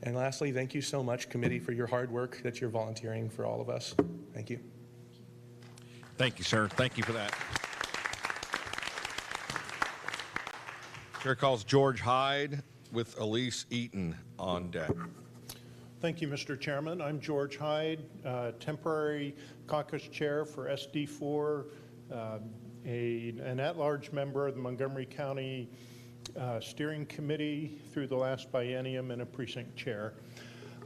And lastly, thank you so much, committee, for your hard work that you're volunteering for all of us. Thank you. Thank you, sir. Thank you for that. Chair calls George Hyde with Elise Eaton on deck. Thank you, Mr. Chairman. I'm George Hyde, temporary caucus chair for SD4, an at-large member of the Montgomery County Steering Committee through the last biennium, and a precinct chair.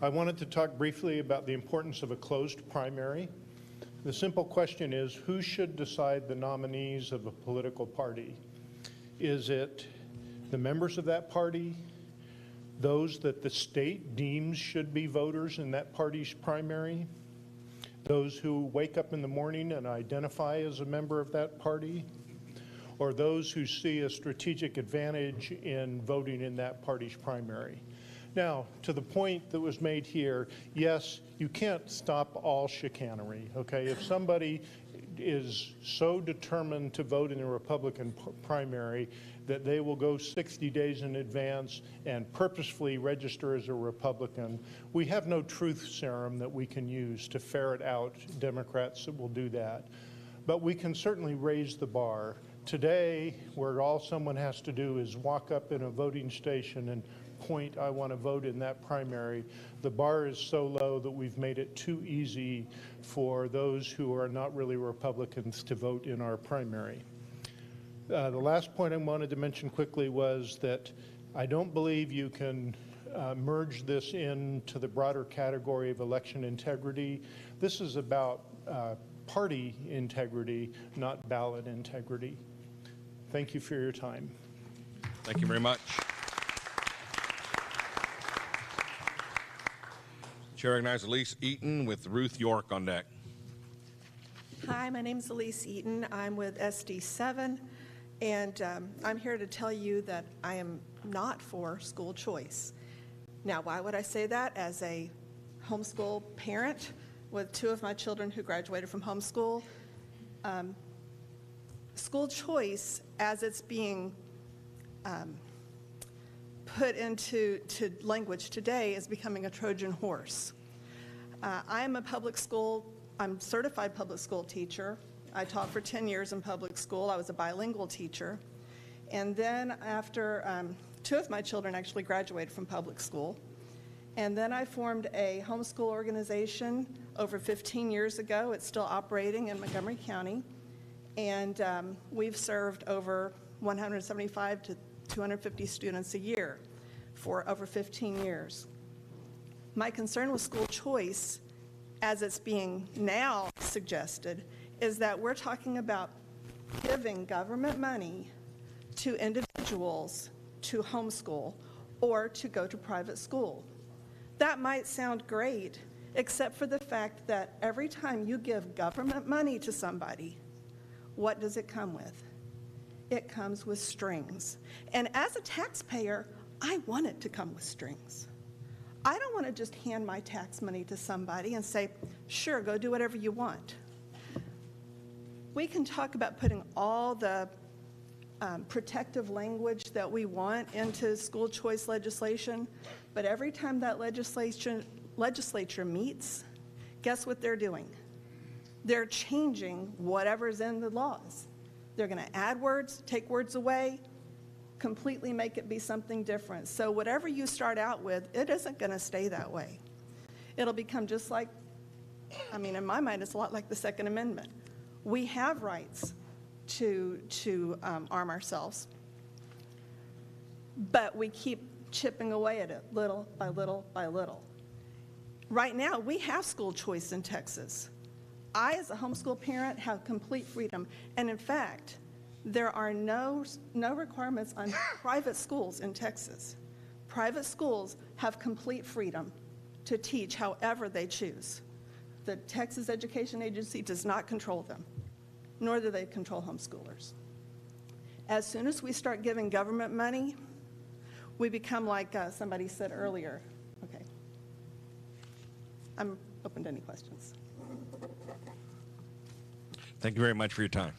I wanted to talk briefly about the importance of a closed primary. The simple question is, who should decide the nominees of a political party? Is it the members of that party, those that the state deems should be voters in that party's primary, those who wake up in the morning and identify as a member of that party, or those who see a strategic advantage in voting in that party's primary? Now, to the point that was made here, yes, you can't stop all chicanery, okay? If somebody is so determined to vote in a Republican primary that they will go 60 days in advance and purposefully register as a Republican, we have no truth serum that we can use to ferret out Democrats that will do that. But we can certainly raise the bar. Today, where all someone has to do is walk up in a voting station and point, I want to vote in that primary, the bar is so low that we've made it too easy for those who are not really Republicans to vote in our primary. The last point I wanted to mention quickly was that I don't believe you can merge this into the broader category of election integrity. This is about party integrity, not ballot integrity. Thank you for your time. Thank you very much. Chair recognizes Elise Eaton with Ruth York on deck. Hi, my name is Elise Eaton. I'm with SD7, and I'm here to tell you that I am not for school choice. Now, why would I say that? As a homeschool parent, with 2 of my children who graduated from homeschool. School choice, as it's being put into language today, is becoming a Trojan horse. I'm certified public school teacher. I taught for 10 years in public school. I was a bilingual teacher. And then after 2 of my children actually graduated from public school. And then I formed a homeschool organization over 15 years ago. It's still operating in Montgomery County. And we've served over 175 to 250 students a year for over 15 years. My concern with school choice, as it's being now suggested, is that we're talking about giving government money to individuals to homeschool or to go to private school. That might sound great, except for the fact that every time you give government money to somebody, what does it come with? It comes with strings. And as a taxpayer, I want it to come with strings. I don't want to just hand my tax money to somebody and say, sure, go do whatever you want. We can talk about putting all the protective language that we want into school choice legislation, but every time that legislature meets, guess what they're doing? They're changing whatever's in the laws. They're going to add words, take words away, completely make it be something different. So whatever you start out with, it isn't going to stay that way. It'll become just like, in my mind, it's a lot like the Second Amendment. We have rights to arm ourselves, but we keep chipping away at it little by little by little. Right now, we have school choice in Texas. I, as a homeschool parent, have complete freedom. And in fact, there are no requirements on private schools in Texas. Private schools have complete freedom to teach however they choose. The Texas Education Agency does not control them, nor do they control homeschoolers. As soon as we start giving government money, we become like somebody said earlier. Okay. I'm open to any questions. Thank you very much for your time.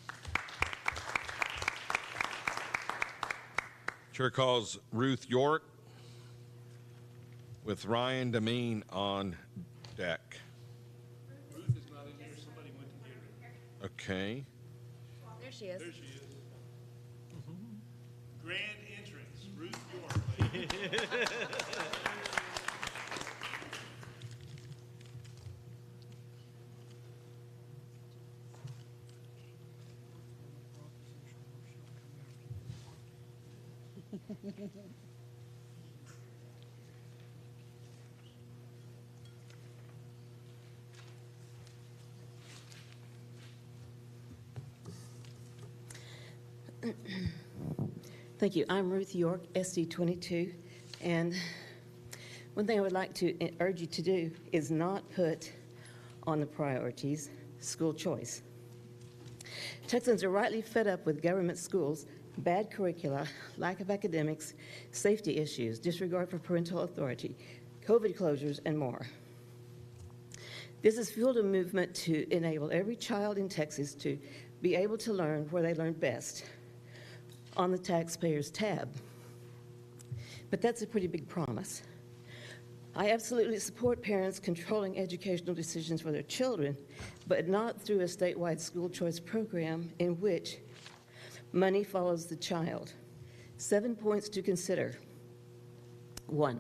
Chair calls Ruth York with Ryan Demeen on deck. Ruth is not in here. Somebody went to get her. Okay. There she is. There she is. Grand entrance, Ruth York. Thank you. I'm Ruth York, SD 22, and one thing I would like to urge you to do is not put on the priorities school choice. Texans are rightly fed up with government schools, bad curricula, lack of academics, safety issues, disregard for parental authority, COVID closures, and more. This has fueled a movement to enable every child in Texas to be able to learn where they learn best, on the taxpayers tab. But that's a pretty big promise. I absolutely support parents controlling educational decisions for their children, but not through a statewide school choice program in which money follows the child. 7 points to consider. 1,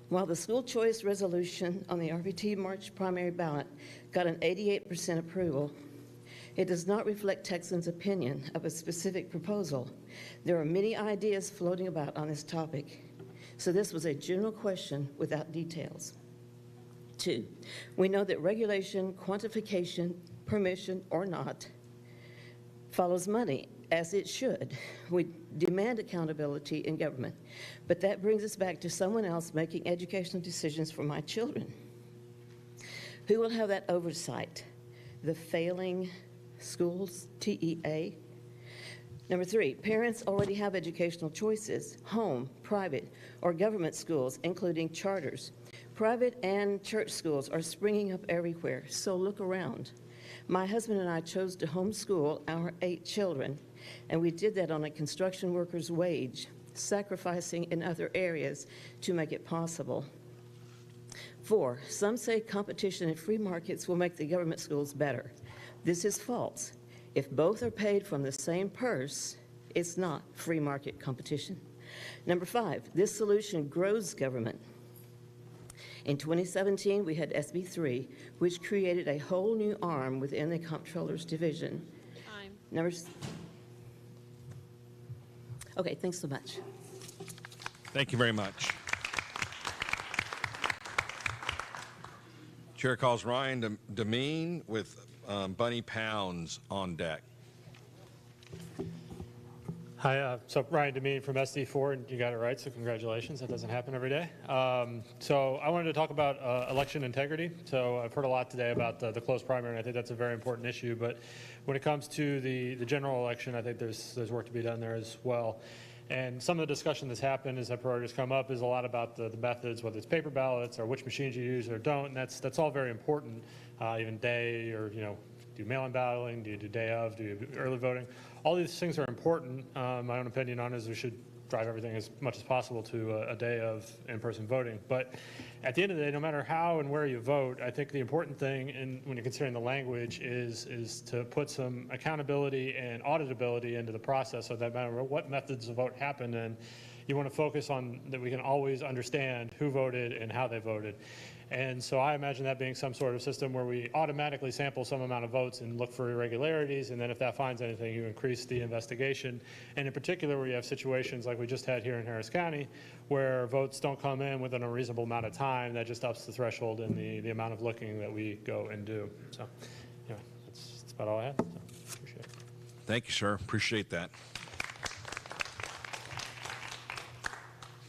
while the school choice resolution on the RPT March primary ballot got an 88% approval, it does not reflect Texans' opinion of a specific proposal. There are many ideas floating about on this topic, so this was a general question without details. 2, we know that regulation, quantification, permission, or not, follows money, as it should. We demand accountability in government, but that brings us back to someone else making educational decisions for my children. Who will have that oversight? The failing schools, TEA? Number 3, parents already have educational choices, home, private, or government schools, including charters. Private and church schools are springing up everywhere, so look around. My husband and I chose to homeschool our 8 children, and we did that on a construction worker's wage, sacrificing in other areas to make it possible. 4, some say competition in free markets will make the government schools better. This is false. If both are paid from the same purse, it's not free market competition. Number 5, this solution grows government. In 2017, we had SB 3, which created a whole new arm within the Comptroller's Division. Okay, thanks so much. Thank you very much. Chair calls Ryan Demeen with Bunny Pounds on deck. Hi, so Ryan Demeen from SD4, and you got it right, so congratulations. That doesn't happen every day. So I wanted to talk about election integrity. So I've heard a lot today about the closed primary, and I think that's a very important issue. But when it comes to the general election, I think there's work to be done there as well. And some of the discussion that's happened as that priorities come up is a lot about the methods, whether it's paper ballots or which machines you use or don't, and that's all very important. Even day or, do mail-in balloting, do you do day of, do you do early voting? All these things are important. My own opinion on is we should drive everything as much as possible to a day of in-person voting. But at the end of the day, no matter how and where you vote, I think the important thing when you're considering the language is to put some accountability and auditability into the process, so that no matter what methods of vote happen, and you want to focus on that we can always understand who voted and how they voted. And so I imagine that being some sort of system where we automatically sample some amount of votes and look for irregularities, and then if that finds anything, you increase the investigation. And in particular, where you have situations like we just had here in Harris County, where votes don't come in within a reasonable amount of time, that just ups the threshold in the amount of looking that we go and do. So, that's about all I had. So, appreciate it. Thank you, sir. Appreciate that.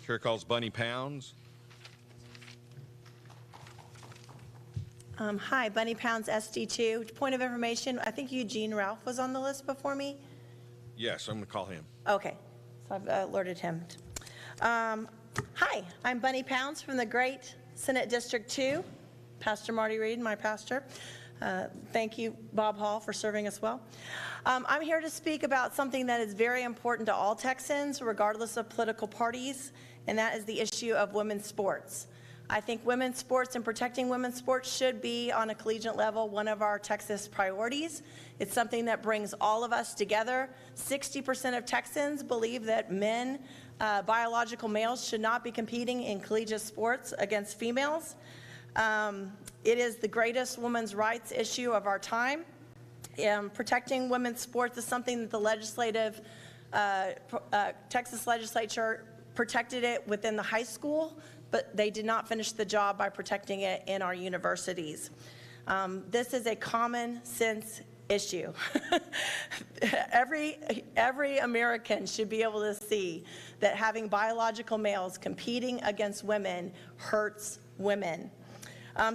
Chair calls Bunny Pounds. Hi, Bunny Pounds, SD2. Point of information, I think Eugene Ralph was on the list before me. Yes, I'm going to call him. Okay, so I've alerted him. Hi, I'm Bunny Pounds from the great Senate District 2. Pastor Marty Reed, my pastor. Thank you, Bob Hall, for serving us well. I'm here to speak about something that is very important to all Texans, regardless of political parties, and that is the issue of women's sports. I think women's sports and protecting women's sports should be, on a collegiate level, one of our Texas priorities. It's something that brings all of us together. 60% of Texans believe that men, biological males, should not be competing in collegiate sports against females. It is the greatest women's rights issue of our time. Protecting women's sports is something that the Texas legislature protected it within the high school, but they did not finish the job by protecting it in our universities. This is a common sense issue. Every American should be able to see that having biological males competing against women hurts women.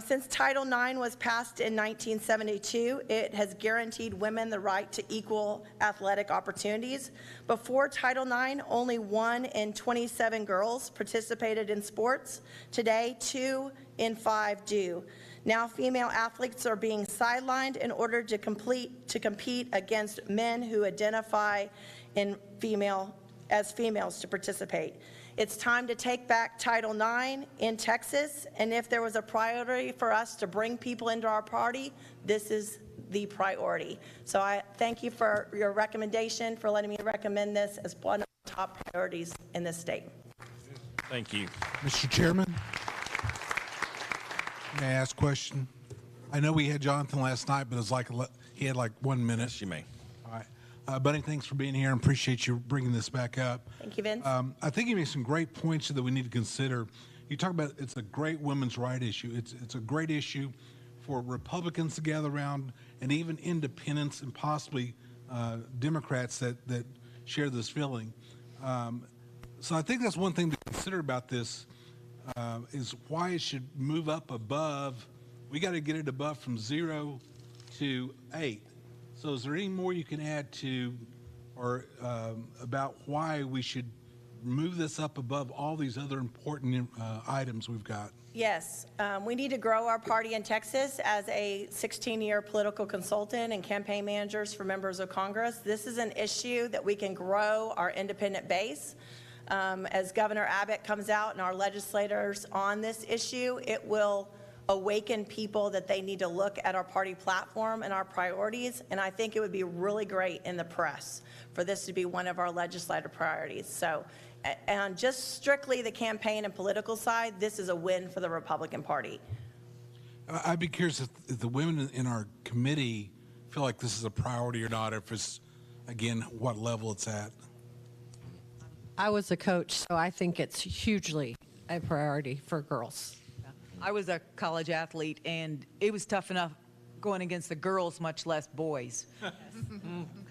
Since Title IX was passed in 1972, it has guaranteed women the right to equal athletic opportunities. Before Title IX, only 1 in 27 girls participated in sports. Today, 2 in 5 do. Now, female athletes are being sidelined in order to compete against men who identify as females to participate. It's time to take back Title IX in Texas, and if there was a priority for us to bring people into our party, this is the priority. So I thank you for your recommendation, for letting me recommend this as one of the top priorities in this state. Thank you. Mr. Chairman, may I ask a question? I know we had Jonathan last night, but it was like he had like 1 minute. Yes, you may. All right. Bunny, thanks for being here and appreciate you bringing this back up. Thank you, Vince. I think you made some great points that we need to consider. You talk about it's a great women's right issue. It's a great issue for Republicans to gather around, and even independents and possibly Democrats that share this feeling. So I think that's one thing to consider about this is why it should move up above. We got to get it above from 0 to 8. So is there any more you can add to or about why we should move this up above all these other important items we've got? Yes, we need to grow our party in Texas. As a 16-year political consultant and campaign managers for members of Congress, this is an issue that we can grow our independent base. As Governor Abbott comes out and our legislators on this issue, it will awaken people that they need to look at our party platform and our priorities, and I think it would be really great in the press for this to be one of our legislative priorities. So, and just strictly the campaign and political side, this is a win for the Republican Party. I'd be curious if the women in our committee feel like this is a priority or not, if it's, again, what level it's at. I was a coach, so I think it's hugely a priority for girls. I was a college athlete, and it was tough enough going against the girls, much less boys.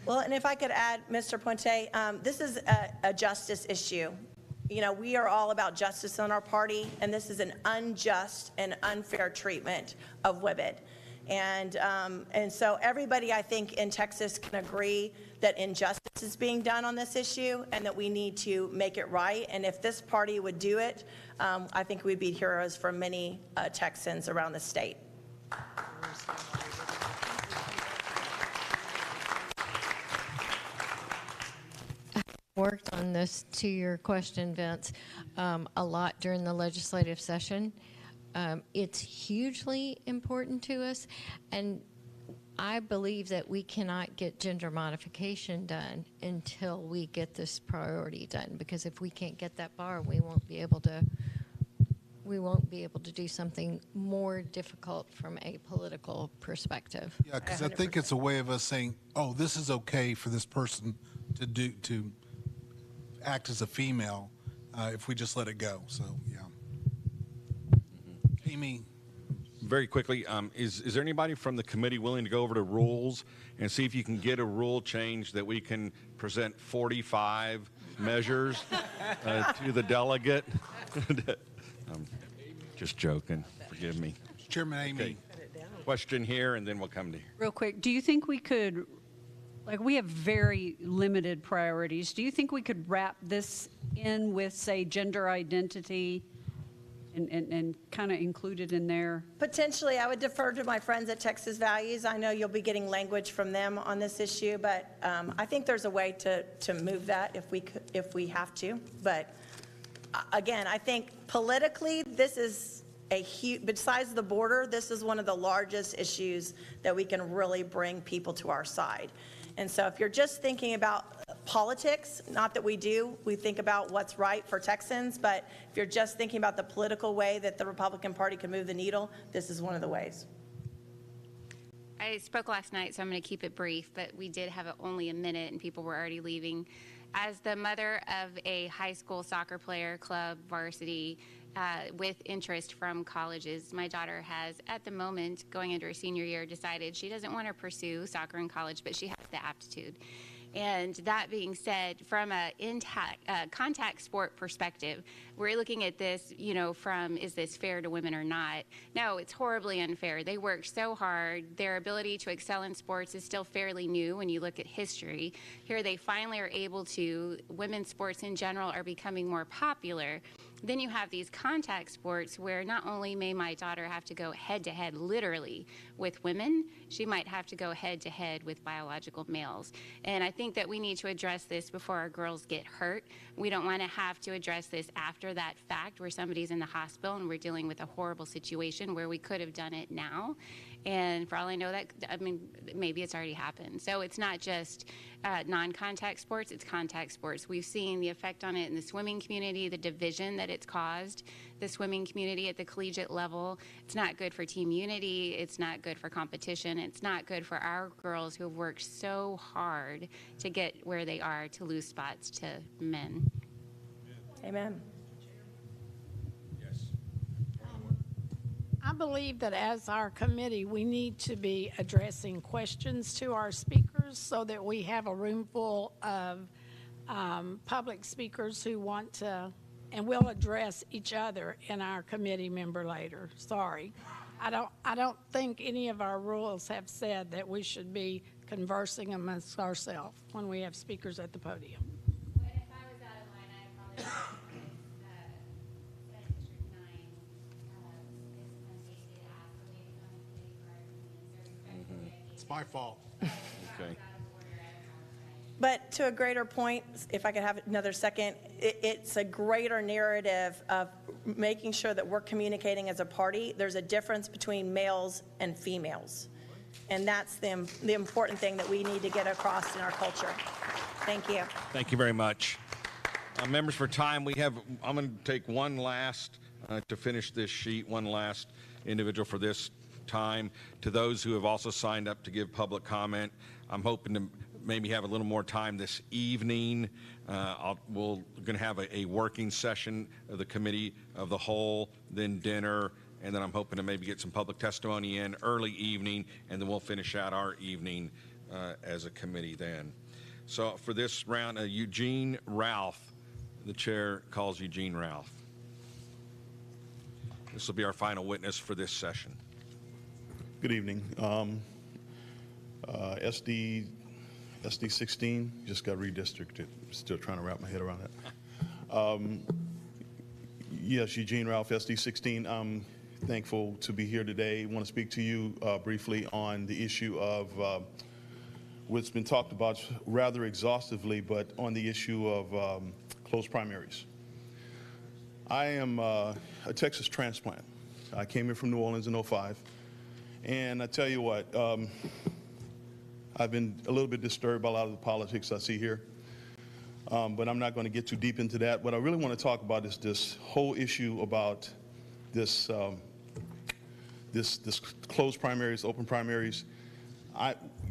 Well, and if I could add, Mr. Puente, this is a justice issue. You know, we are all about justice in our party, and this is an unjust and unfair treatment of women. And so everybody, I think, in Texas can agree that injustice is being done on this issue and that we need to make it right. And if this party would do it, I think we'd be heroes for many Texans around the state. Worked on this, to your question, Vince, a lot during the legislative session. It's hugely important to us, and I believe that we cannot get gender modification done until we get this priority done, because if we can't get that bar, we won't be able to do something more difficult from a political perspective. Yeah, because I think it's a way of us saying, oh, this is okay for this person to act as a female if we just let it go. So, yeah. Amy. Very quickly, is there anybody from the committee willing to go over to rules and see if you can get a rule change that we can present 45 measures to the delegate? Just joking. Forgive me. Chairman Amy. Okay. Question here, and then we'll come to you. Real quick, do you think we could, like, we have very limited priorities. Do you think we could wrap this in with, say, gender identity and kind of include it in there? Potentially, I would defer to my friends at Texas Values. I know you'll be getting language from them on this issue, but I think there's a way to move that if we have to. But again, I think politically, this is a huge, besides the border, this is one of the largest issues that we can really bring people to our side. And so if you're just thinking about politics, not that we do, we think about what's right for Texans, but if you're just thinking about the political way that the Republican Party can move the needle, this is one of the ways. I spoke last night, so I'm going to keep it brief, but we did have only a minute and people were already leaving. As the mother of a high school soccer player, club, varsity, with interest from colleges, my daughter has, at the moment, going into her senior year, decided she doesn't want to pursue soccer in college, but she has the aptitude. And that being said, from a contact sport perspective, we're looking at this, you know, from is this fair to women or not? No, it's horribly unfair. They work so hard. Their ability to excel in sports is still fairly new when you look at history. Here they finally are able to, women's sports in general are becoming more popular. Then you have these contact sports where not only may my daughter have to go head-to-head literally with women, she might have to go head-to-head with biological males. And I think that we need to address this before our girls get hurt. We don't want to have to address this after that fact where somebody's in the hospital and we're dealing with a horrible situation where we could have done it now. And for all I know, that, I mean, maybe it's already happened. So it's not just non-contact sports, it's contact sports. We've seen the effect on it in the swimming community, the division that it's caused, the swimming community at the collegiate level. It's not good for team unity, it's not good for competition, it's not good for our girls who have worked so hard to get where they are, to lose spots to men. Amen. I believe that as our committee, we need to be addressing questions to our speakers so that we have a room full of public speakers who want to, and we'll address each other in our committee member later. Sorry. I don't think any of our rules have said that we should be conversing amongst ourselves when we have speakers at the podium. Well, if I was out of line, I probably by fall. Okay. But to a greater point, if I could have another second, it's a greater narrative of making sure that we're communicating as a party. There's a difference between males and females. And that's the important thing that we need to get across in our culture. Thank you. Thank you very much. Members, for time, I'm going to take one last, to finish this sheet, one last individual for this time. To those who have also signed up to give public comment, I'm hoping to maybe have a little more time this evening. We're going to have a working session of the committee of the whole, then dinner, and then I'm hoping to maybe get some public testimony in early evening, and then we'll finish out our evening as a committee then. So for this round, Eugene Ralph, the chair calls Eugene Ralph. This will be our final witness for this session. Good evening. SD 16 just got redistricted. Still trying to wrap my head around that. Yes, Eugene Ralph, SD 16. I'm thankful to be here today. I want to speak to you briefly on the issue of what's been talked about rather exhaustively, but on the issue of closed primaries. I am a Texas transplant. I came here from New Orleans in '05, and I tell you what, I've been a little bit disturbed by a lot of the politics I see here, but I'm not going to get too deep into that. What I really want to talk about is this whole issue about this closed primaries, open primaries.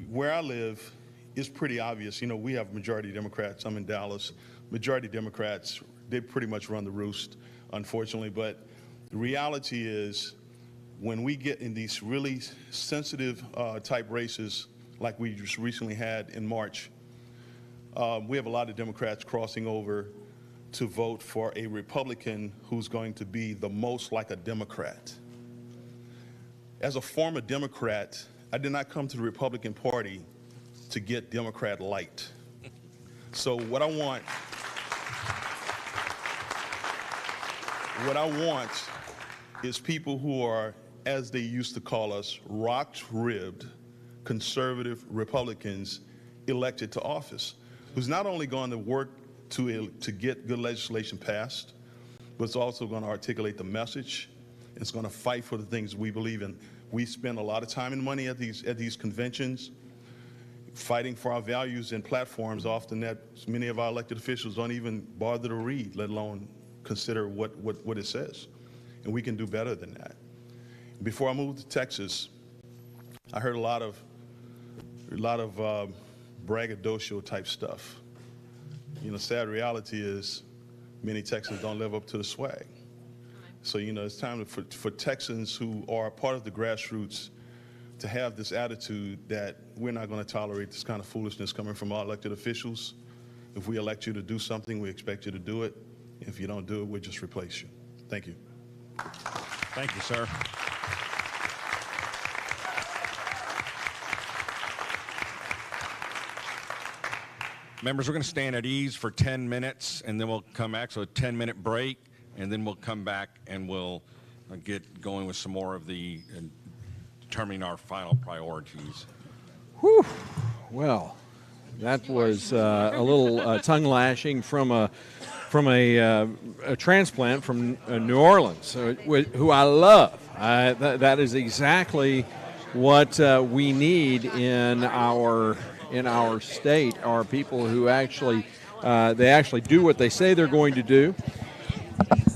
Where I live is pretty obvious. You know, we have majority Democrats. I'm in Dallas. Majority Democrats, they pretty much run the roost, unfortunately. But the reality is, when we get in these really sensitive type races, like we just recently had in March, we have a lot of Democrats crossing over to vote for a Republican who's going to be the most like a Democrat. As a former Democrat, I did not come to the Republican Party to get Democrat light. So what I want is people who are, as they used to call us, rock-ribbed conservative Republicans elected to office, who's not only going to work to get good legislation passed, but it's also going to articulate the message. It's going to fight for the things we believe in. We spend a lot of time and money at these conventions fighting for our values and platforms, often that many of our elected officials don't even bother to read, let alone consider what it says. And we can do better than that. Before I moved to Texas, I heard a lot of braggadocio type stuff. You know, sad reality is many Texans don't live up to the swag. So, you know, it's time for Texans who are part of the grassroots to have this attitude that we're not going to tolerate this kind of foolishness coming from our elected officials. If we elect you to do something, we expect you to do it. If you don't do it, we'll just replace you. Thank you. Thank you, sir. Members, we're going to stand at ease for 10 minutes, and then we'll come back. So a 10-minute break, and then we'll come back and we'll get going with some more of the determining our final priorities. Whew. Well, that was a little tongue lashing from a transplant from New Orleans, who I love. That is exactly what we need in our state, are people who actually do what they say they're going to do.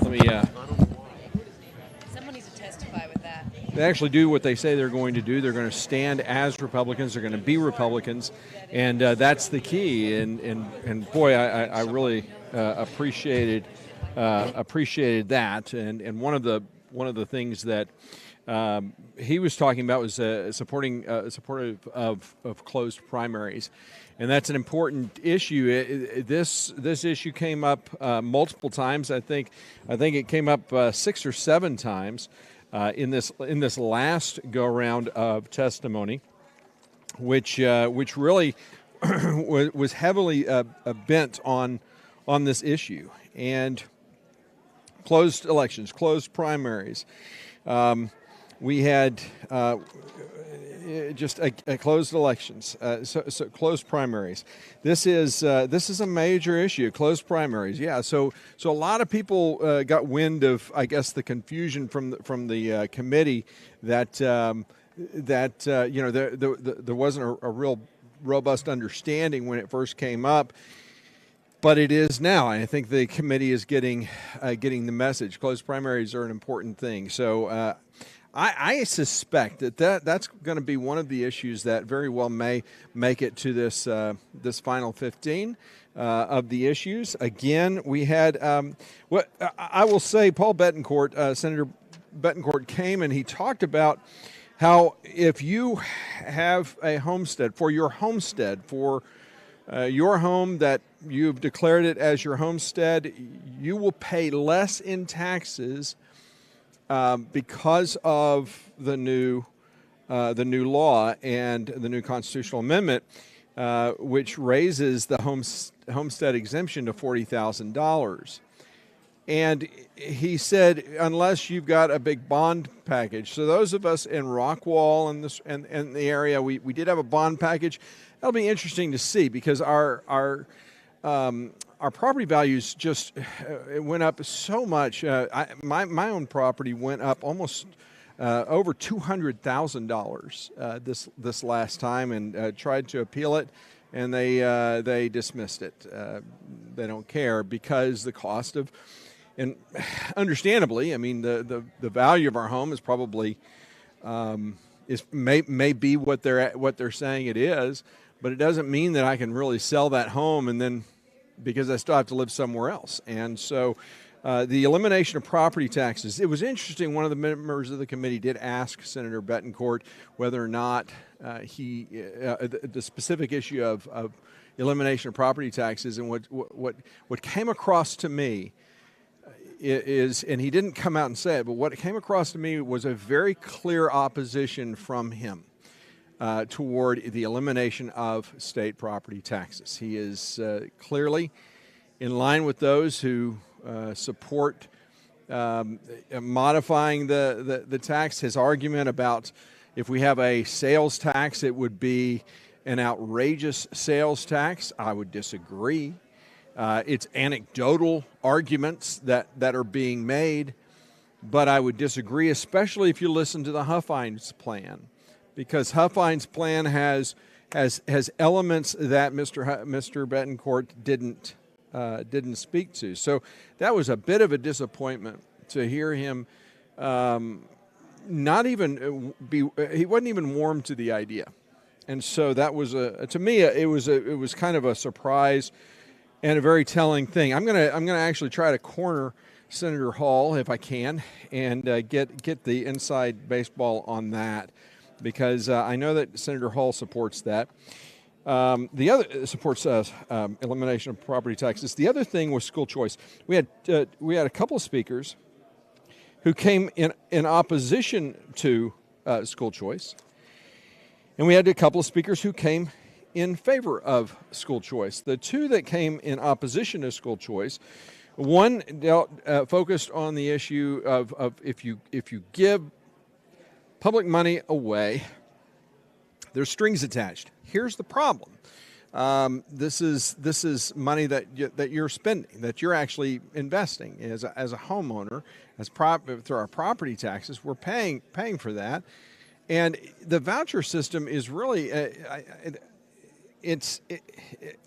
Let me. Someone needs to testify with that. They actually do what they say they're going to do. They're going to stand as Republicans. They're going to be Republicans, and that's the key. And boy, I really appreciated that. And one of the things that he was talking about was supportive of closed primaries, and that's an important issue. This issue came up multiple times. I think it came up 6 or 7 times in this last go round of testimony, which really was heavily bent on this issue, and closed elections, closed primaries. We had just closed elections, so closed primaries. This is a major issue. Closed primaries, yeah. So a lot of people got wind of, I guess, the confusion from the committee that there wasn't a real robust understanding when it first came up. But it is now. I think the committee is getting the message. Closed primaries are an important thing. So I suspect that's going to be one of the issues that very well may make it to this final 15 of the issues. Again, we had what I will say. Paul Betancourt, Senator Betancourt, came and he talked about how if you have a homestead for your home that you've declared it as your homestead, you will pay less in taxes because of the new law and the new constitutional amendment, which raises the homestead exemption to $40,000. And he said, unless you've got a big bond package. So those of us in Rockwall and the area, we did have a bond package. That'll be interesting to see because our property values just it went up so much. My own property went up almost over $200,000 this last time, and tried to appeal it, and they dismissed it. They don't care because the cost of, and understandably, I mean the value of our home is probably may be what they're saying it is. But it doesn't mean that I can really sell that home and then because I still have to live somewhere else. And so the elimination of property taxes, it was interesting. One of the members of the committee did ask Senator Betancourt whether or not the specific issue of elimination of property taxes, and what came across to me is, and he didn't come out and say it, but what came across to me was a very clear opposition from him toward the elimination of state property taxes. He is clearly in line with those who support modifying the tax. His argument about if we have a sales tax, it would be an outrageous sales tax. I would disagree. It's anecdotal arguments that are being made, but I would disagree, especially if you listen to the Huffines plan. Because Huffines' plan has elements that Mr. Betancourt didn't speak to. So that was a bit of a disappointment to hear him not even he wasn't even warm to the idea, and so that was to me it was kind of a surprise and a very telling thing. I'm gonna actually try to corner Senator Hall if I can and get the inside baseball on that. Because I know that Senator Hall supports that. The other supports elimination of property taxes. The other thing was school choice. We had a couple of speakers who came in opposition to school choice, and we had a couple of speakers who came in favor of school choice. The two that came in opposition to school choice, one focused on the issue of if you give public money away, there's strings attached. Here's the problem. This is money that you're spending, that you're actually investing as a homeowner, through our property taxes. We're paying for that, and the voucher system is really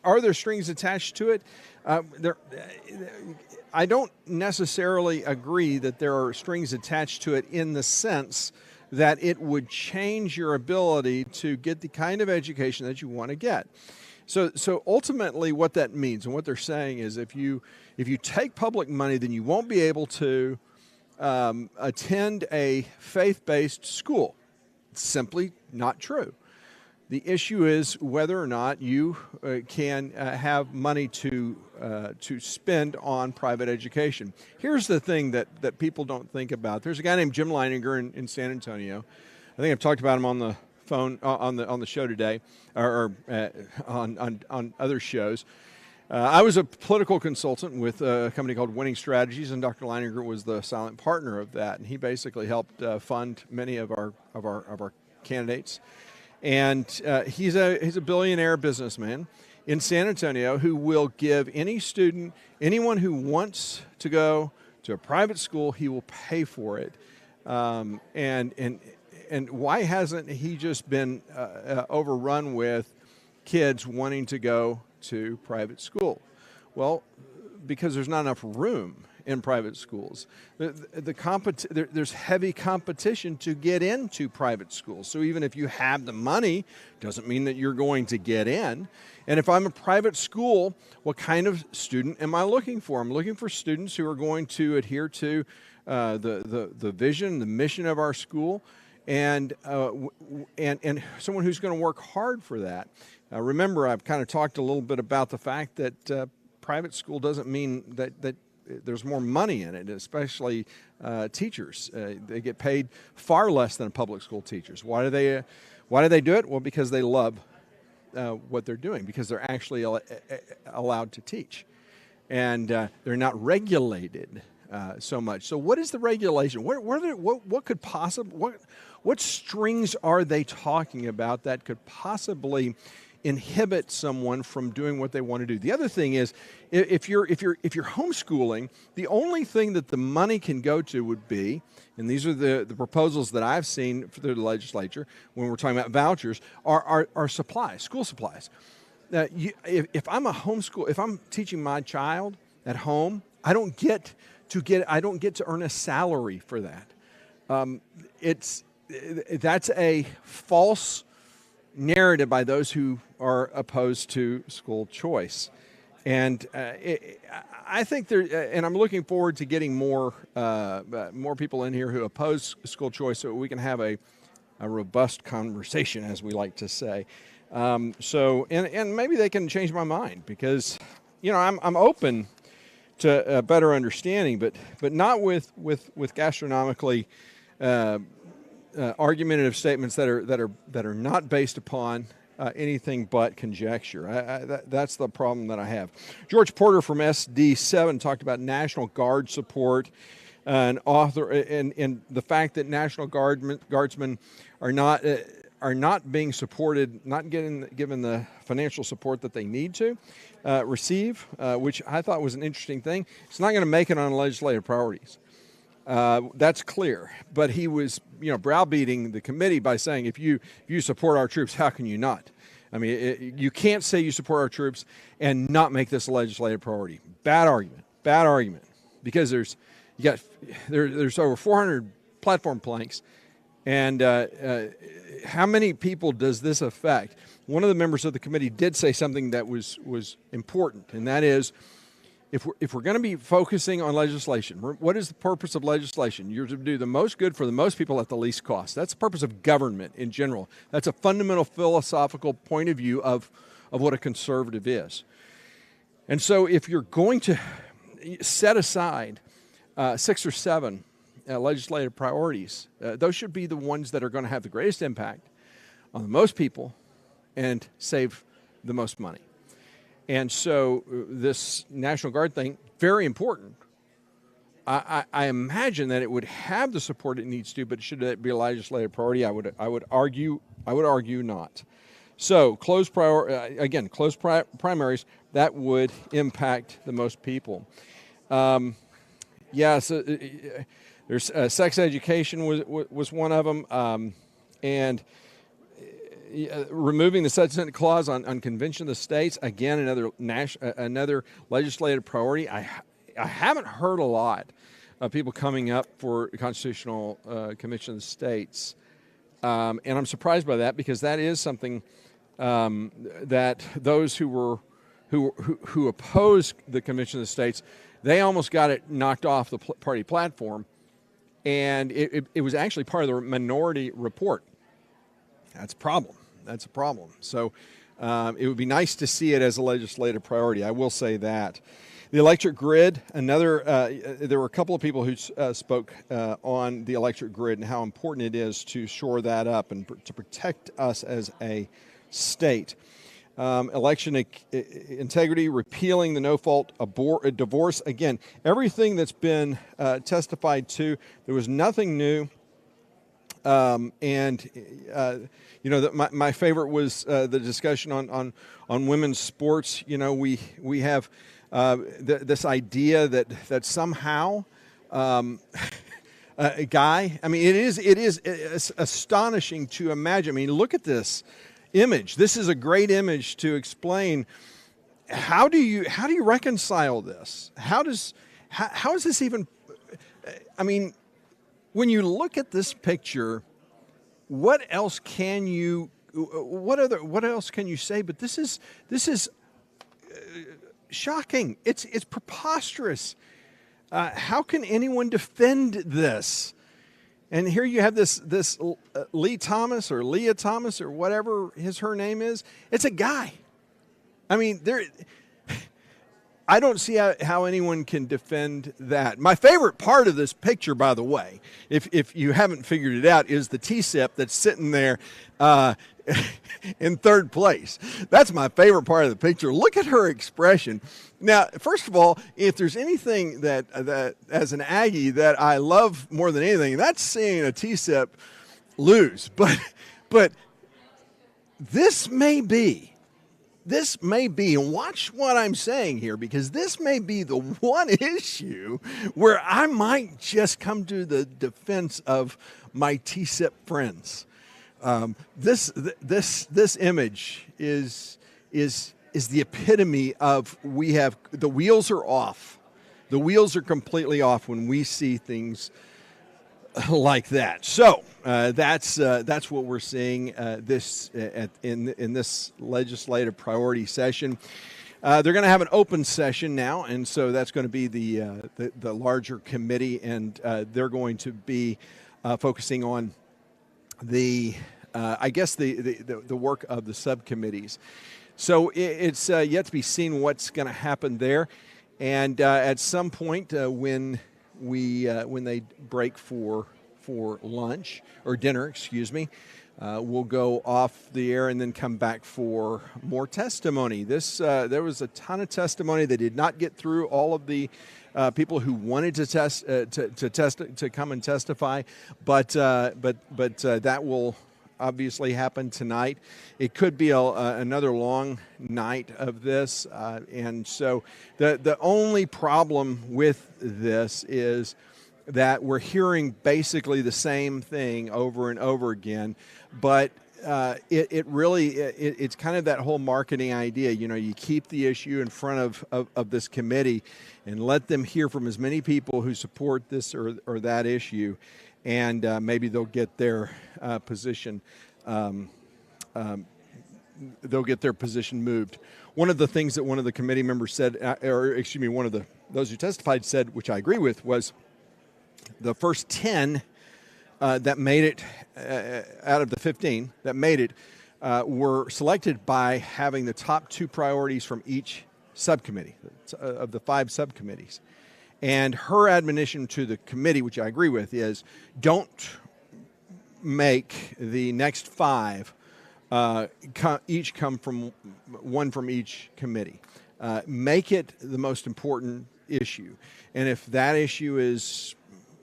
are there strings attached to it? I don't necessarily agree that there are strings attached to it in the sense that it would change your ability to get the kind of education that you want to get. So ultimately what that means and what they're saying is if you take public money, then you won't be able to attend a faith-based school. It's simply not true. The issue is whether or not you can have money to spend on private education. Here's the thing that people don't think about. There's a guy named Jim Leininger in San Antonio. I think I've talked about him on the phone on the show today, or on other shows. I was a political consultant with a company called Winning Strategies, and Dr. Leininger was the silent partner of that. And he basically helped fund many of our candidates. And he's a billionaire businessman in San Antonio who will give anyone who wants to go to a private school, he will pay for it. And why hasn't he just been overrun with kids wanting to go to private school? Well, because there's not enough room in private schools. There's heavy competition to get into private schools. So even if you have the money, doesn't mean that you're going to get in. And if I'm a private school, what kind of student am I looking for? I'm looking for students who are going to adhere to the vision, the mission of our school, and someone who's going to work hard for that. Remember, I've kind of talked a little bit about the fact that private school doesn't mean that there's more money in it, especially teachers. They get paid far less than public school teachers. Why do they do it? Well, because they love what they're doing, because they're actually allowed to teach, and they're not regulated so much. So, what is the regulation? What could possibly what strings are they talking about that could possibly inhibit someone from doing what they want to do? The other thing is, if you're homeschooling, the only thing that the money can go to would be, and these are the proposals that I've seen for the legislature when we're talking about vouchers, are supplies, school supplies. If I'm if I'm teaching my child at home, I don't get to earn a salary for that. That's a false narrative by those who are opposed to school choice. And I think and I'm looking forward to getting more people in here who oppose school choice so we can have a robust conversation, as we like to say. And maybe they can change my mind, because, I'm open to a better understanding, but not with gastronomically argumentative statements that are not based upon anything but conjecture. That's the problem that I have. George Porter from SD7 talked about National Guard support and the fact that National Guardsmen are not being supported, not given the financial support that they need to receive, which I thought was an interesting thing. It's not going to make it on legislative priorities. That's clear. But he was, browbeating the committee by saying, if you support our troops, how can you not? I mean, you can't say you support our troops and not make this a legislative priority. Bad argument. Because there's over 400 platform planks, and how many people does this affect? One of the members of the committee did say something that was important, and that is, if we're going to be focusing on legislation, what is the purpose of legislation? You're to do the most good for the most people at the least cost. That's the purpose of government in general. That's a fundamental philosophical point of view of what a conservative is. And so if you're going to set aside 6 or 7 legislative priorities, those should be the ones that are going to have the greatest impact on the most people and save the most money. And so this National Guard thing, very important. I imagine that it would have the support it needs to, but should it be a legislative priority? I would argue not. So closed primaries, that would impact the most people. There's sex education was one of them, and removing the substantive clause on Convention of the States, again, another legislative priority. I haven't heard a lot of people coming up for Constitutional Convention of the States, and I'm surprised by that, because that is something that those who oppose the Convention of the States, they almost got it knocked off the party platform, and it was actually part of the minority report. That's a problem. So it would be nice to see it as a legislative priority. I will say that. The electric grid, there were a couple of people who spoke on the electric grid and how important it is to shore that up and to protect us as a state. Election integrity, repealing the no-fault divorce. Again, everything that's been testified to, there was nothing new My favorite was the discussion on women's sports. We have this idea that somehow a guy. I mean, it is astonishing to imagine. I mean, look at this image. This is a great image to explain how do you reconcile this? How is this even? I mean, when you look at this picture, what else can you say? But this is shocking. It's preposterous. How can anyone defend this? And here you have this Leah Thomas or whatever her name is. It's a guy. I mean, I don't see how anyone can defend that. My favorite part of this picture, by the way, if you haven't figured it out, is the TSEP that's sitting there in third place. That's my favorite part of the picture. Look at her expression. Now, first of all, if there's anything that as an Aggie that I love more than anything, that's seeing a TSEP lose. But this may be, and watch what I'm saying here, because this may be the one issue where I might just come to the defense of my TSEP friends. This image is the epitome of the wheels are off. The wheels are completely off when we see things like that. So that's what we're seeing in this legislative priority session. They're going to have an open session now, and so that's going to be the larger committee, and they're going to be focusing on the work of the subcommittees. So it's yet to be seen what's going to happen there, and at some point when they break for lunch or dinner, we'll go off the air and then come back for more testimony. There was a ton of testimony. They did not get through all of the people who wanted to come and testify, but that will obviously happen tonight. It could be another long night of this, and so the only problem with this is that we're hearing basically the same thing over and over again, but it's kind of that whole marketing idea. You keep the issue in front of this committee and let them hear from as many people who support this or that issue, and maybe they'll get their position. They'll get their position moved. One of the things that one of the committee members said, one of those who testified said, which I agree with, was the first 10 that made it out of the 15 that made it were selected by having the top 2 priorities from each subcommittee of the 5 subcommittees. And her admonition to the committee, which I agree with, is don't make the next 5 each come from one from each committee. Make it the most important issue. And if that issue is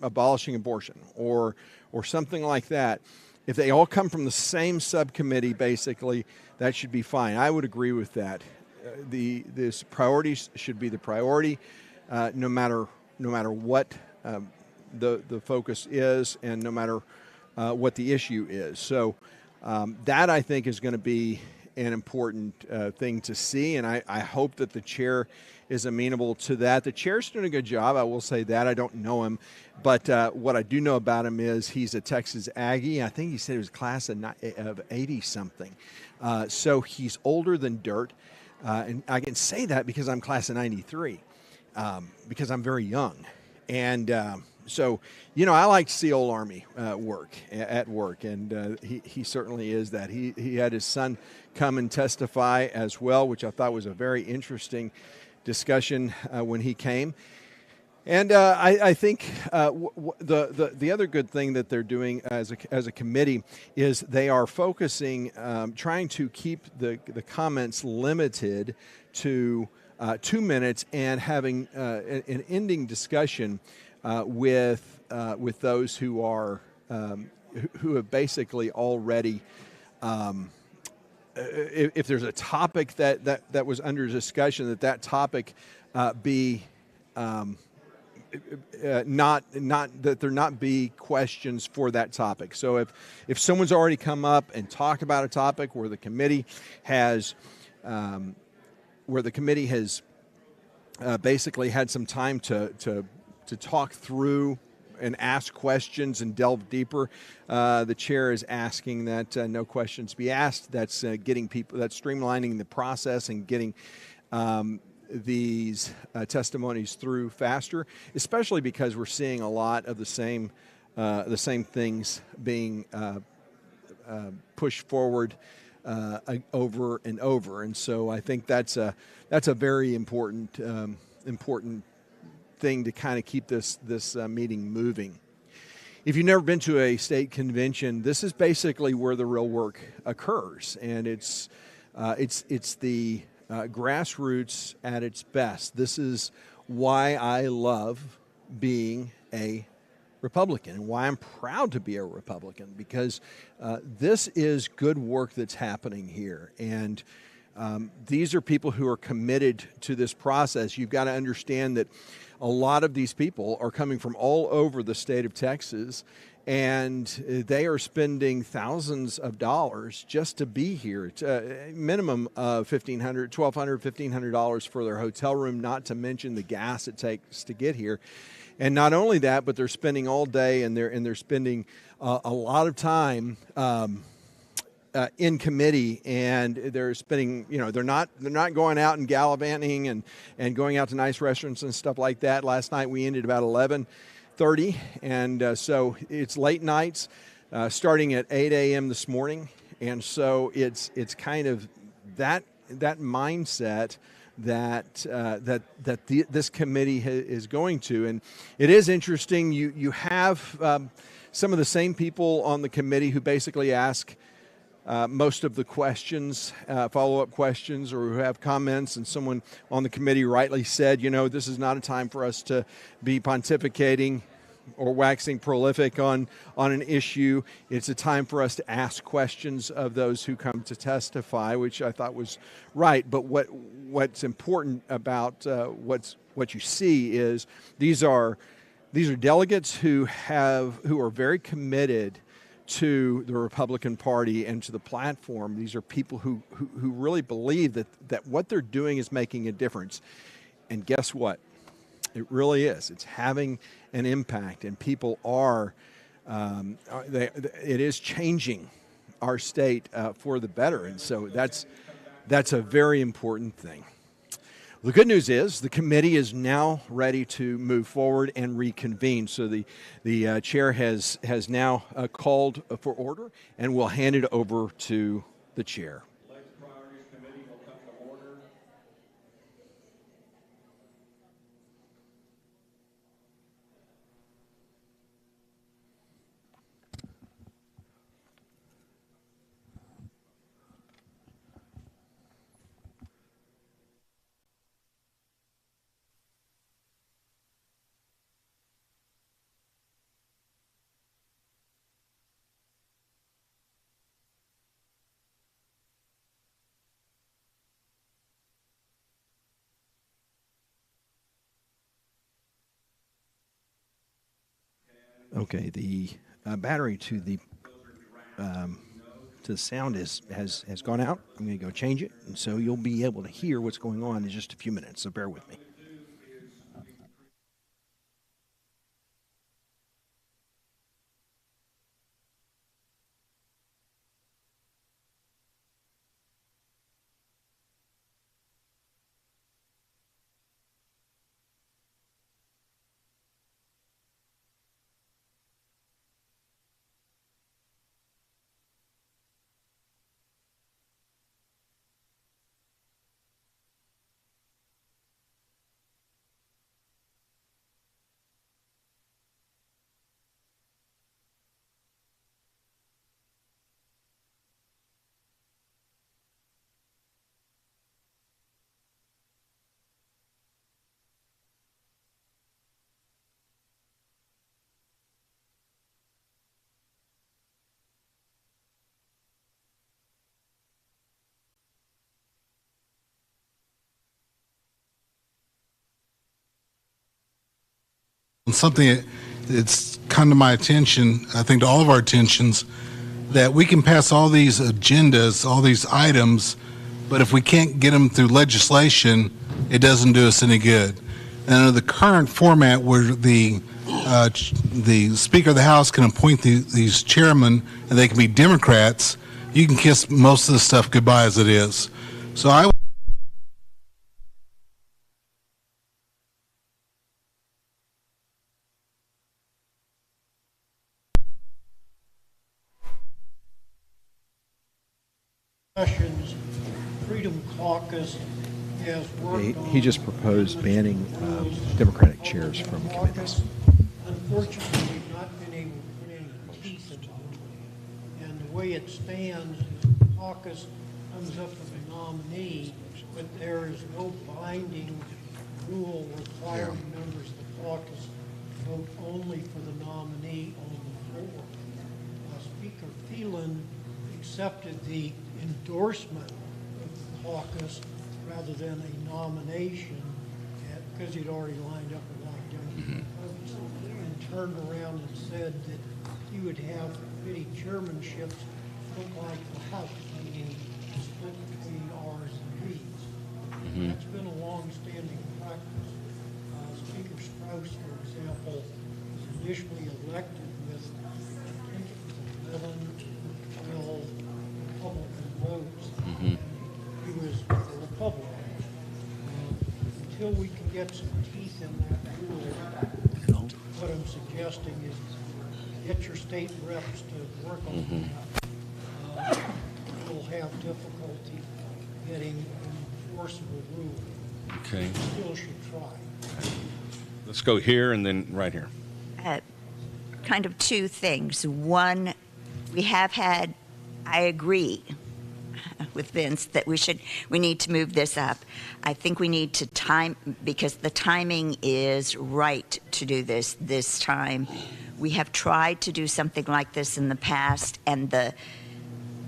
abolishing abortion or something like that, if they all come from the same subcommittee, basically, that should be fine. I would agree with that. This priorities should be the priority, no matter what the focus is, and no matter what the issue is. So that, I think, is going to be an important thing to see, and I hope that the chair is amenable to that. The chair's doing a good job, I will say that. I don't know him, but what I do know about him is he's a Texas Aggie. I think he said he was class of 80-something. So he's older than dirt, and I can say that because I'm class of 93, because I'm very young. And so, I like to see old Army work, and he certainly is that. He had his son come and testify as well, which I thought was a very interesting discussion when he came. And I think the other good thing that they're doing as a committee is they are focusing, trying to keep the comments limited to 2 minutes, and having an ending discussion with those who are who have basically already, if there's a topic that was under discussion, that topic be not that there not be questions for that topic. So if someone's already come up and talked about a topic where the committee has basically had some time to talk through and ask questions and delve deeper, the chair is asking that no questions be asked. That's that's streamlining the process and getting these testimonies through faster, especially because we're seeing a lot of the same things being pushed forward over and over. And so I think that's a very important thing to kind of keep this meeting moving. If you've never been to a state convention, this is basically where the real work occurs, and it's the grassroots at its best. This is why I love being a Republican and why I'm proud to be a Republican, because this is good work that's happening here. And these are people who are committed to this process. You've got to understand that a lot of these people are coming from all over the state of Texas, and they are spending thousands of dollars just to be here. It's a minimum of $1,500, $1,200, $1,500 for their hotel room, not to mention the gas it takes to get here. And not only that, but they're spending all day, and they're spending a lot of time in committee, and they're spending, they're not going out and gallivanting and going out to nice restaurants and stuff like that. Last night we ended about 11:30, and so it's late nights, starting at 8 a.m. this morning, and so it's kind of that mindset that this committee is going to. And it is interesting. You have some of the same people on the committee who basically ask most of the questions, follow-up questions, or who have comments. And someone on the committee rightly said, this is not a time for us to be pontificating or waxing prolific on an issue. It's a time for us to ask questions of those who come to testify, which I thought was right. But what's important about what you see is these are delegates who are very committed to the Republican Party and to the platform. These are people who really believe that what they're doing is making a difference. And guess what? It really is. It's having an impact, and people it is changing our state for the better. And so that's a very important thing. The good news is the committee is now ready to move forward and reconvene. So the chair has now called for order, and we'll hand it over to the chair. Priorities Committee will come to order. Okay, the battery to the sound has gone out. I'm going to go change it, and so you'll be able to hear what's going on in just a few minutes. So bear with me. something that's come to my attention, I think to all of our attentions, that we can pass all these agendas, all these items, but if we can't get them through legislation, it doesn't do us any good. And under the current format where the Speaker of the House can appoint these chairmen and they can be Democrats, you can kiss most of the stuff goodbye as it is. So I Discussions, Freedom Caucus has worked on. He just proposed banning Democratic chairs from committees. Unfortunately, we've not been able to put any teeth into it. And the way it stands is the caucus comes up with a nominee, but there is no binding rule requiring members of the caucus to vote only for the nominee on the floor. Speaker Phelan accepted the endorsement of the caucus rather than a nomination because he'd already lined up a lot of Democrats and turned around and said that he would have committee chairmanships look like the House meeting split between R's and B's. That's been a long-standing practice. Speaker Strauss, for example, was initially elected with, I think it was 11 or 12 Republican votes. He was a Republican. Until we can get some teeth in that rule, what I'm suggesting is get your state reps to work on that. We'll have difficulty getting an enforceable rule. Okay. Still should try. Let's go here and then right here. Kind of two things. One, we have had, I agree with Vince that we need to move this up. I think we need to time, because the timing is right to do this time. We have tried to do something like this in the past, and the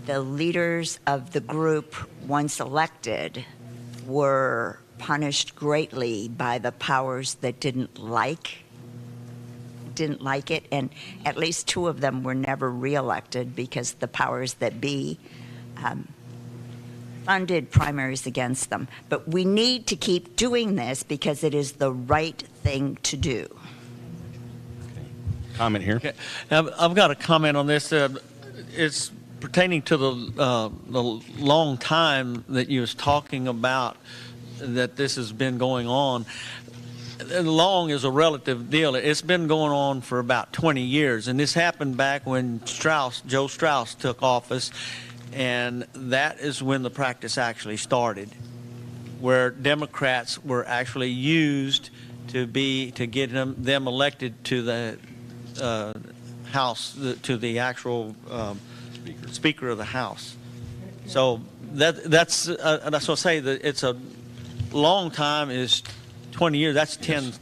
leaders of the group, once elected, were punished greatly by the powers that didn't like it, and at least two of them were never reelected because the powers that be funded primaries against them. But we need to keep doing this because it is the right thing to do. Comment here. Okay. I've got a comment on this. It's pertaining to the long time that you was talking about that this has been going on. Long is a relative deal. It's been going on for about 20 years, and this happened back when Joe Strauss took office, and that is when the practice actually started, where Democrats were actually used to get them elected to the House, to the actual Speaker of the House. So that's what I say, that it's a long time is 20 years. That's 10.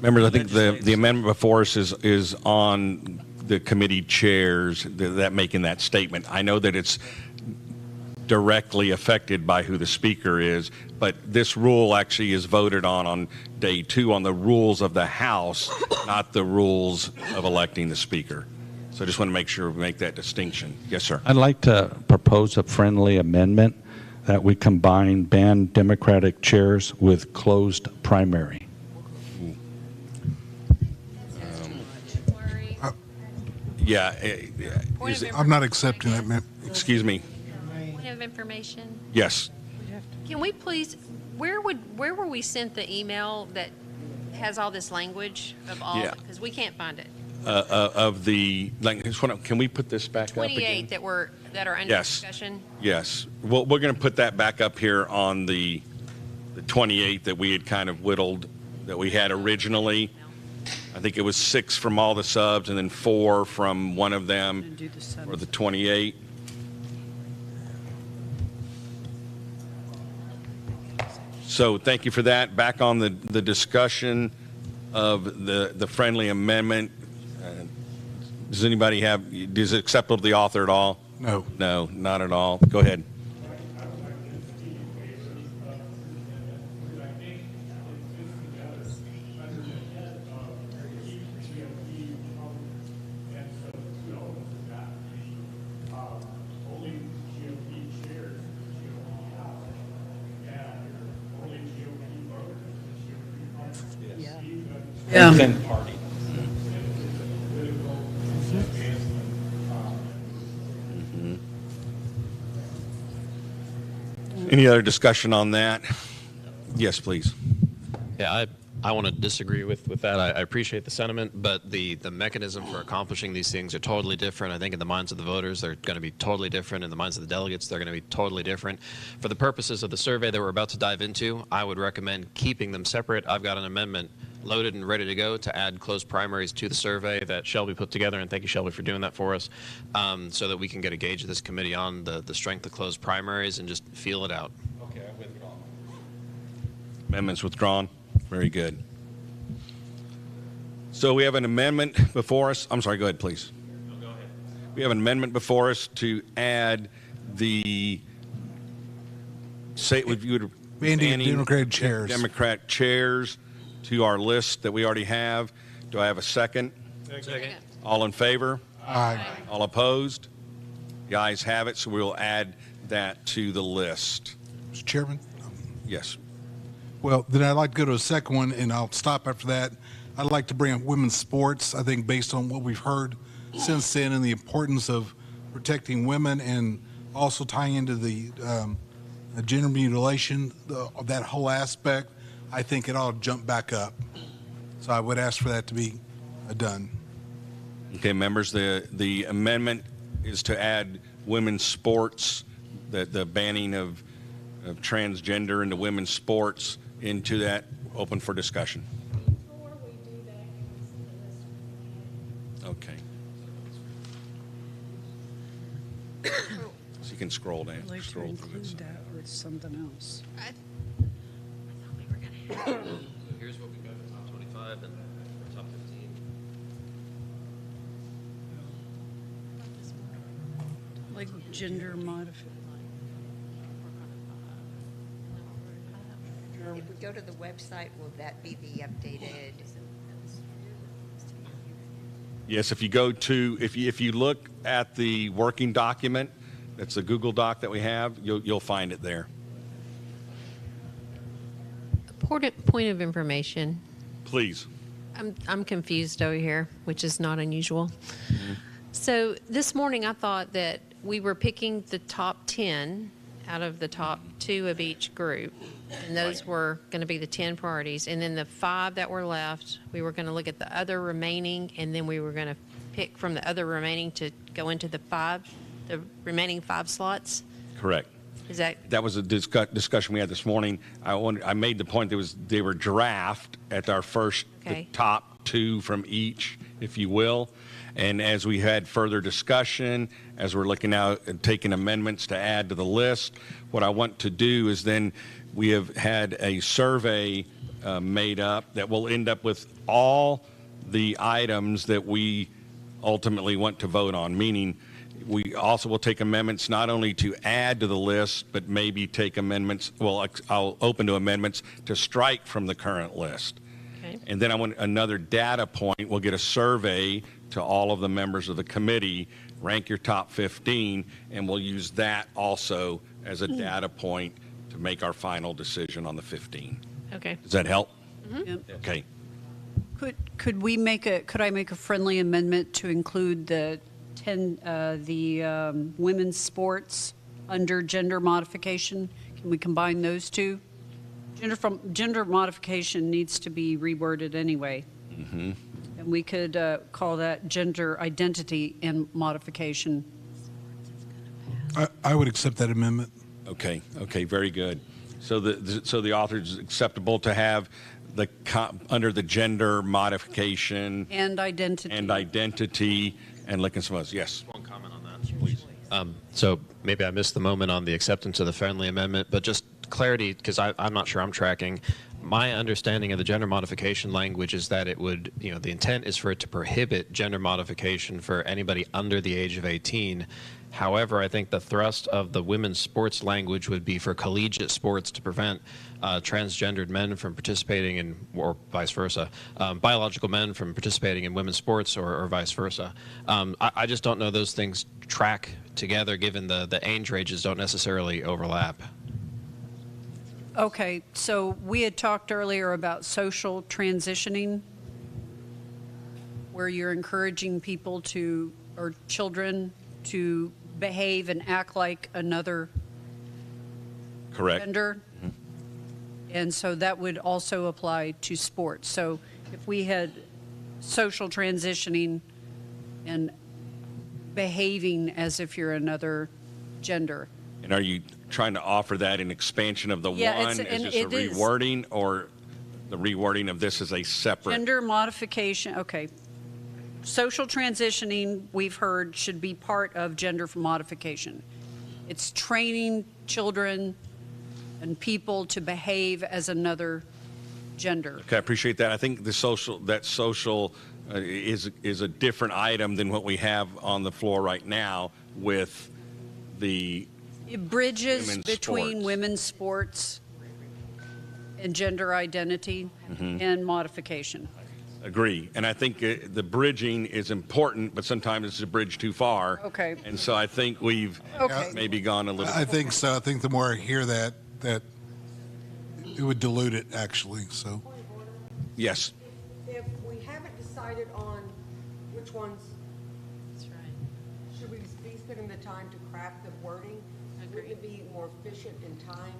Members, I think the amendment before us is on the committee chairs that making that statement. I know that it's directly affected by who the speaker is, but this rule actually is voted on day 2 on the rules of the House, not the rules of electing the speaker. So I just want to make sure we make that distinction. Yes, sir. I'd like to propose a friendly amendment that we combine ban Democratic chairs with closed primary. Yeah. I'm not accepting that, ma'am. Excuse me. Point of information. Yes. Can we please, where were we sent the email that has all this language of all? Yeah. Because we can't find it. Of the, can we put this back up again? 28 that are under Yes. discussion. Yes. Well, we're going to put that back up here on the 28 that we had kind of whittled, that we had originally. I think it was 6 from all the subs and then 4 from one of them, or the 28. So thank you for that. Back on the discussion of the friendly amendment. Does anybody is it acceptable to the author at all? No. No, not at all. Go ahead. Yeah. Within party. Any other discussion on that? Yes, please. Yeah, I want to disagree with that. I appreciate the sentiment, but the mechanism for accomplishing these things are totally different. I think in the minds of the voters, they're going to be totally different. In the minds of the delegates, they're going to be totally different. For the purposes of the survey that we're about to dive into, I would recommend keeping them separate. I've got an amendment loaded and ready to go to add closed primaries to the survey that Shelby put together, and thank you, Shelby, for doing that for us, so that we can get a gauge of this committee on the strength of closed primaries and just feel it out. Okay, I withdraw. Amendments withdrawn. Very good. So we have an amendment before us. I'm sorry, go ahead, please. No, go ahead. We have an amendment before us to add the Banning Democratic chairs. Democrat chairs to our list that we already have. Do I have a second? Second. All in favor? Aye. All opposed? The ayes have it, so we will add that to the list. Mr. Chairman? Yes. Well, then I'd like to go to a second one, and I'll stop after that. I'd like to bring up women's sports. I think based on what we've heard since then and the importance of protecting women and also tying into the gender mutilation, that whole aspect, I think it ought to jump back up. So I would ask for that to be done. Okay, members, the amendment is to add women's sports, the banning of transgender into women's sports into that, open for discussion. Okay. So you can scroll down. I'd like to Scroll through include this. that with something else. Here's what we've got for top 25 and for top 15. Like gender modification. If we go to the website, will that be the updated? Yes, if you go to, if you look at the working document, that's the Google Doc that we have, you'll find it there. Important point of information. Please. I'm confused over here, which is not unusual. So this morning I thought that we were picking the top 10 out of the top 2 of each group, and those were going to be the 10 priorities. And then the 5 that were left, we were going to look at the other remaining, and then we were going to pick from the other remaining to go into the remaining 5 slots. Correct. Is that That was a discussion we had this morning. I made the point they were draft at our first, Okay. the top 2 from each, if you will. And as we had further discussion, as we're looking out and taking amendments to add to the list, what I want to do is then we have had a survey made up that will end up with all the items that we ultimately want to vote on, meaning we also will take amendments not only to add to the list, but maybe take amendments, well, I'll open to amendments to strike from the current list. Okay. And then I want another data point. We'll get a survey to all of the members of the committee, rank your top 15, and we'll use that also as a data point to make our final decision on the 15. okay? Does that help? Yep. Okay. Could I make a friendly amendment to include the women's sports under gender modification? Can we combine those two? Gender modification needs to be reworded anyway. Mm-hmm. And we could call that gender identity and modification. I would accept that amendment. Okay, very good. So the author's acceptable to have under the gender modification And identity. And Lincoln Smothers. Yes. One comment on that, please. So maybe I missed the moment on the acceptance of the friendly amendment, but just clarity, because I'm not sure I'm tracking. My understanding of the gender modification language is that it would, the intent is for it to prohibit gender modification for anybody under the age of 18. However, I think the thrust of the women's sports language would be for collegiate sports to prevent transgendered men from participating in, or vice versa, biological men from participating in women's sports or vice versa. I just don't know those things track together given the age ranges don't necessarily overlap. Okay, so we had talked earlier about social transitioning. where you're encouraging people to, or children to behave and act like another Correct. gender. And so that would also apply to sports. So if we had social transitioning and behaving as if you're another gender. And are you trying to offer that an expansion of the Yeah, one? it's- Is and this a it is. rewording, or the rewording of this is a separate? Gender modification, okay. Social transitioning, we've heard, should be part of gender modification. It's training children and people to behave as another gender. Okay, I appreciate that. I think the social is a different item than what we have on the floor right now with the It bridges women's between sports. women's sports and gender identity Mhm. and modification. Agree. And I think the bridging is important, but sometimes it's a bridge too far. Okay. And so I think we've Okay. maybe gone a little. I think so. I think the more I hear that it would dilute it, actually, so. Yes. If we haven't decided on which ones. That's right. Should we be spending the time to craft the wording? Wouldn't it be more efficient in time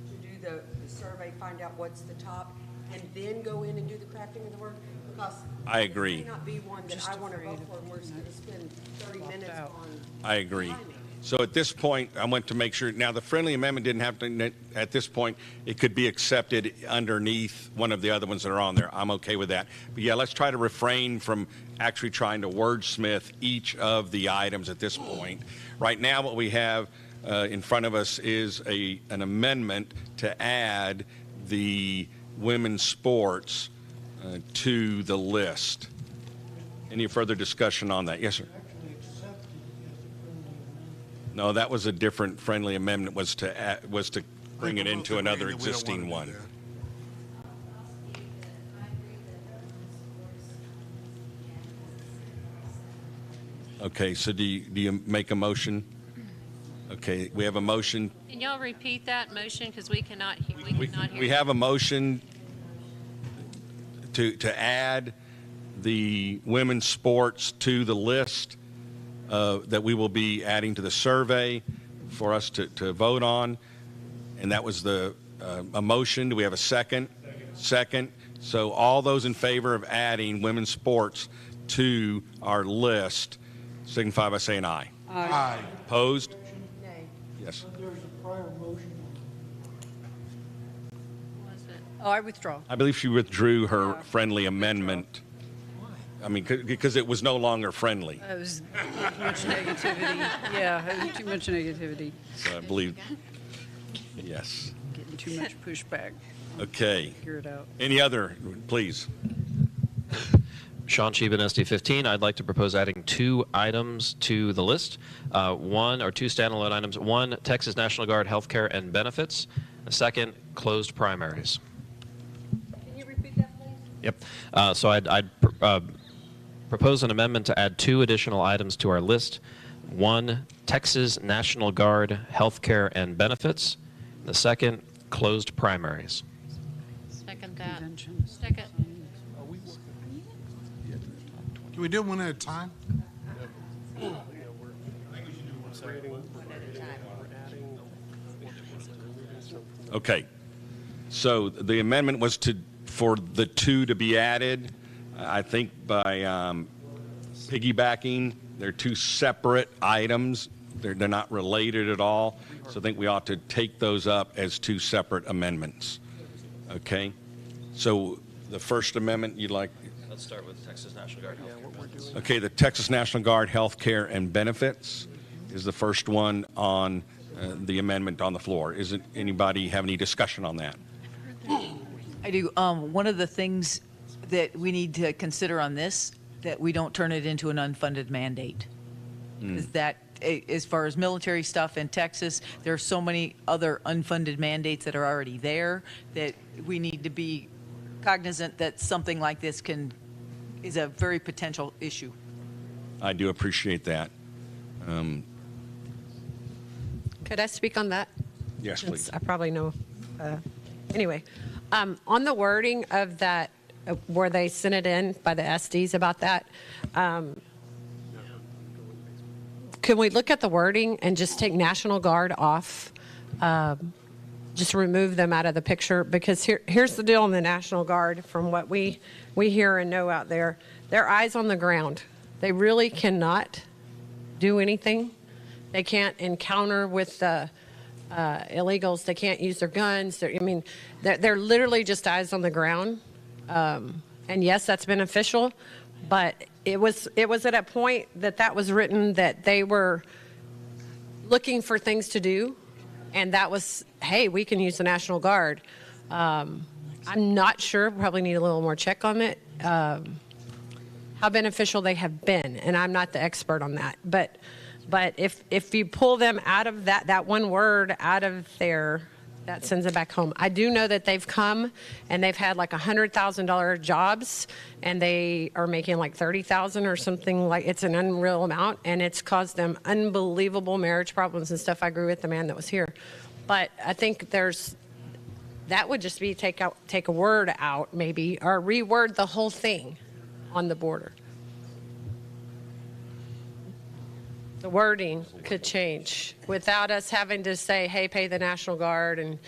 to do the survey, find out what's the top, and then go in and do the crafting of the word? Because I agree. it may not be one that I want to vote for, and we're just going to spend 30 minutes on. I agree. So at this point, I want to make sure, now the friendly amendment didn't have to, at this point, it could be accepted underneath one of the other ones that are on there. I'm okay with that. But yeah, let's try to refrain from actually trying to wordsmith each of the items at this point. Right now, what we have in front of us is an amendment to add the women's sports to the list. Any further discussion on that? Yes, sir. No, that was a different friendly amendment, was to bring it into another existing one. Okay, so do you make a motion? Okay, we have a motion. Can y'all repeat that motion, because we cannot hear. We have a motion to add the women's sports to the list that we will be adding to the survey for us to vote on. And that was a motion. Do we have a second? Second. So all those in favor of adding women's sports to our list signify by saying aye. Aye. Opposed? Nay. Yes. There's a prior motion. Oh, I withdraw. I believe she withdrew her friendly amendment. I mean, because it was no longer friendly. It was too much negativity. Yeah, it was too much negativity. So I believe, yes. Getting too much pushback. Okay. Figure it out. Any other, please? Sean Sheehan, SD15. I'd like to propose adding 2 items to the list. One or 2 standalone items. One, Texas National Guard healthcare and benefits. The second, closed primaries. Can you repeat that, please? Yep. So I'd propose an amendment to add 2 additional items to our list. One, Texas National Guard healthcare and benefits. The second, closed primaries. Second that. Second. Can we do one at a time? Okay. So the amendment was for the 2 to be added. I think by piggybacking, they're 2 separate items. They're not related at all. So I think we ought to take those up as 2 separate amendments. Okay? So the first amendment you'd like? Let's start with Texas National Guard healthcare and benefits. Okay, the Texas National Guard health care and benefits is the first one on the amendment on the floor. Isn't anybody have any discussion on that? I do. One of the things that we need to consider on this, that we don't turn it into an unfunded mandate. Is that, as far as military stuff in Texas, there are so many other unfunded mandates that are already there that we need to be cognizant that something like this is a very potential issue. I do appreciate that. Could I speak on that? Yes, Since please. I probably know. Anyway, on the wording of that where they sent it in by the SDs about that. Can we look at the wording and just take National Guard off? Just remove them out of the picture, because here's the deal on the National Guard from what we hear and know out there. They're eyes on the ground. They really cannot do anything. They can't encounter with the illegals. They can't use their guns. They're literally just eyes on the ground. And yes, that's beneficial, but it was at a point that was written that they were looking for things to do, and that was, hey, we can use the National Guard. I'm not sure. Probably need a little more check on it. How beneficial they have been, and I'm not the expert on that. But if you pull them out of that one word out of there, that sends it back home. I do know that they've come and they've had like $100,000 jobs, and they are making like $30,000 or something. Like, it's an unreal amount, and it's caused them unbelievable marriage problems and stuff. I agree with the man that was here, but I think that would just be take a word out maybe, or reword the whole thing on the border. The wording could change without us having to say, hey, pay the National Guard. And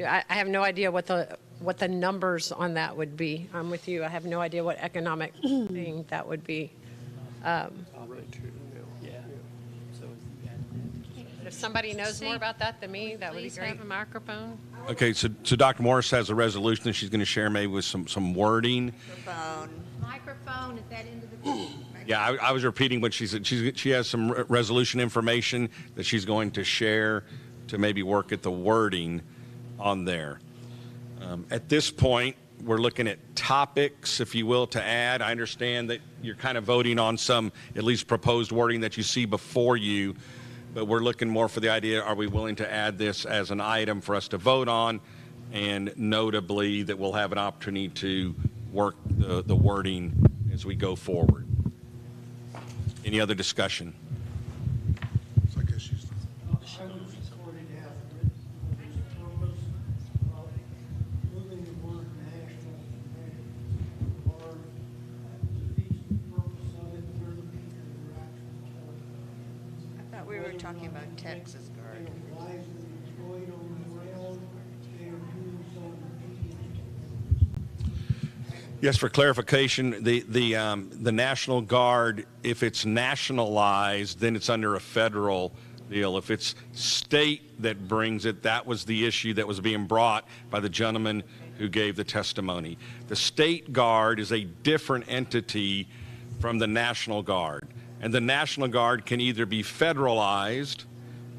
I have no idea what the numbers on that would be. I'm with you. I have no idea what economic thing that would be. But if somebody knows more about that than me, that would be great. Please have a microphone. Okay, so Dr. Morris has a resolution that she's going to share maybe with some wording. Microphone at that end of the Yeah, I was repeating what she said. She has some resolution information that she's going to share to maybe work at the wording on there. At this point, we're looking at topics, if you will, to add. I understand that you're kind of voting on some at least proposed wording that you see before you, but we're looking more for the idea, are we willing to add this as an item for us to vote on, and notably that we'll have an opportunity to work the wording as we go forward. Any other discussion? So I guess she's I thought we were talking about Texas Guard. Yes, for clarification, the National Guard, if it's nationalized, then it's under a federal deal. If it's state that brings it, that was the issue that was being brought by the gentleman who gave the testimony. The State Guard is a different entity from the National Guard, and the National Guard can either be federalized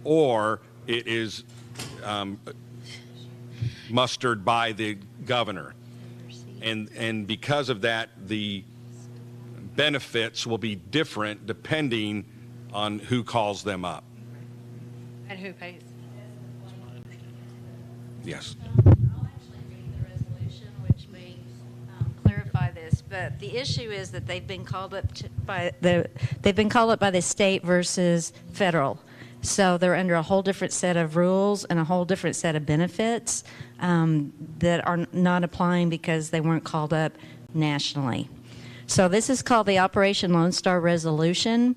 or it is mustered by the governor. And because of that, the benefits will be different depending on who calls them up. And who pays? Yes. I'll actually read the resolution, which may clarify this. But the issue is that they've been called up by the state versus federal. So they're under a whole different set of rules and a whole different set of benefits that are not applying because they weren't called up nationally. So this is called the Operation Lone Star Resolution.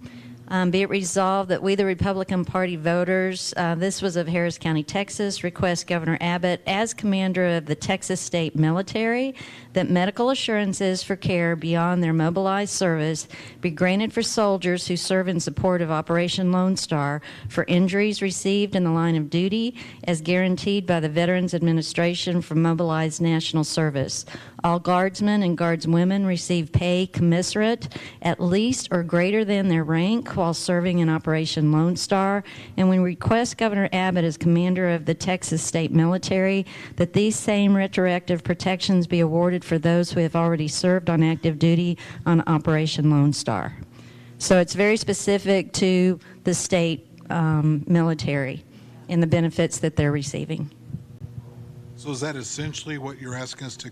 Be it resolved that we, the Republican Party voters, this was of Harris County, Texas, request Governor Abbott, as commander of the Texas State Military, that medical assurances for care beyond their mobilized service be granted for soldiers who serve in support of Operation Lone Star for injuries received in the line of duty as guaranteed by the Veterans Administration for mobilized national service. All guardsmen and guardswomen receive pay commensurate, at least or greater than their rank while serving in Operation Lone Star, and we request Governor Abbott as commander of the Texas State Military that these same retroactive protections be awarded for those who have already served on active duty on Operation Lone Star. So it's very specific to the state military and the benefits that they're receiving. So is that essentially what you're asking us to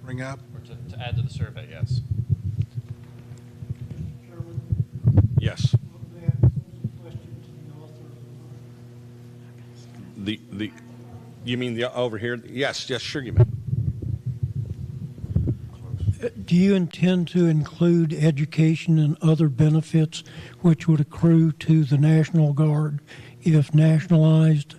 bring up? Or to add to the survey, yes. Yes. You mean the over here? Yes, sure you may. Do you intend to include education and other benefits which would accrue to the National Guard if nationalized?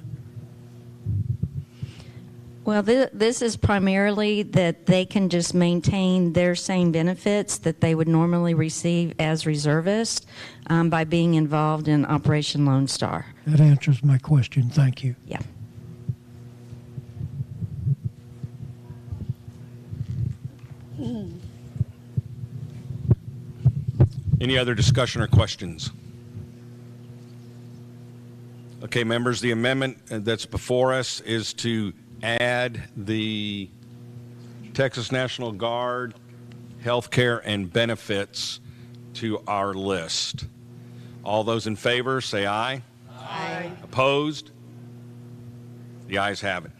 Well, this is primarily that they can just maintain their same benefits that they would normally receive as reservists by being involved in Operation Lone Star. That answers my question. Thank you. Yeah. Any other discussion or questions? Okay, members, the amendment that's before us is to add the Texas National Guard healthcare and benefits to our list. All those in favor, say aye. Aye. Opposed? The ayes have it.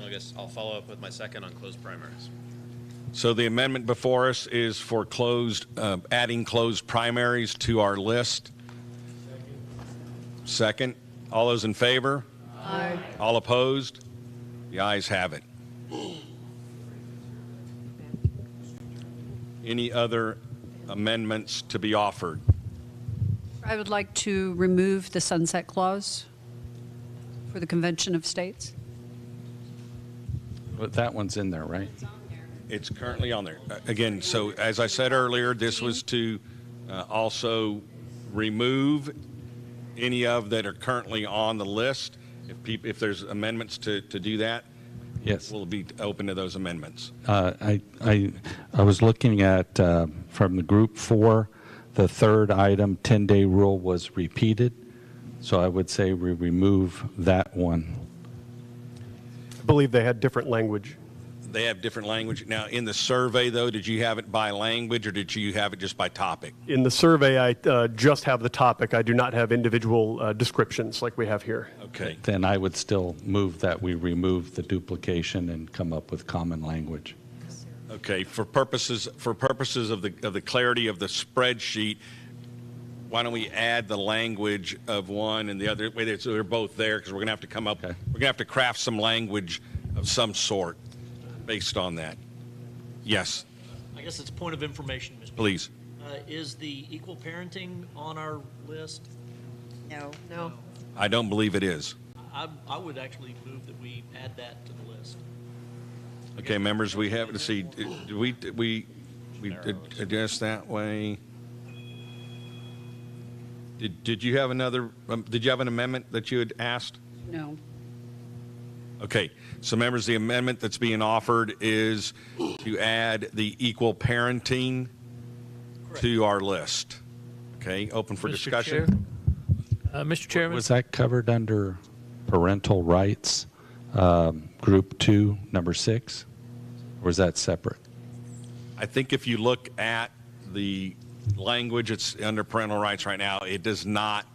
I guess I'll follow up with my second on closed primaries. So the amendment before us is for adding closed primaries to our list. Second. All those in favor? Aye. All opposed? The ayes have it. Any other amendments to be offered? I would like to remove the sunset clause for the Convention of States. But that one's in there, right? It's currently on there. Again, so as I said earlier, this was to also remove any of that are currently on the list. If there's amendments to do that, yes, we'll be open to those amendments. I was looking at from the group 4, the third item, 10-day rule was repeated. So I would say we remove that one. I believe they had different language. They have different language. Now, in the survey, though, did you have it by language or did you have it just by topic? In the survey, I just have the topic. I do not have individual descriptions like we have here. Okay. Then I would still move that we remove the duplication and come up with common language. Okay. For purposes of the clarity of the spreadsheet, why don't we add the language of one and the other? So they're both there because we're going to have to come up. Okay. We're going to have to craft some language of some sort based on that. Yes. I guess it's a point of information, Mr. Please. Is the equal parenting on our list? No. No. I don't believe it is. I would actually move that we add that to the list. Okay, members, we have to see. Do we address that way? Did you have another? Did you have an amendment that you had asked? No. Okay, so members, the amendment that's being offered is to add the equal parenting to our list. Okay, open for discussion. Mr. Chairman. Was that covered under parental rights, group 2, number 6? Or is that separate? I think if you look at the language, it's under parental rights right now. It does not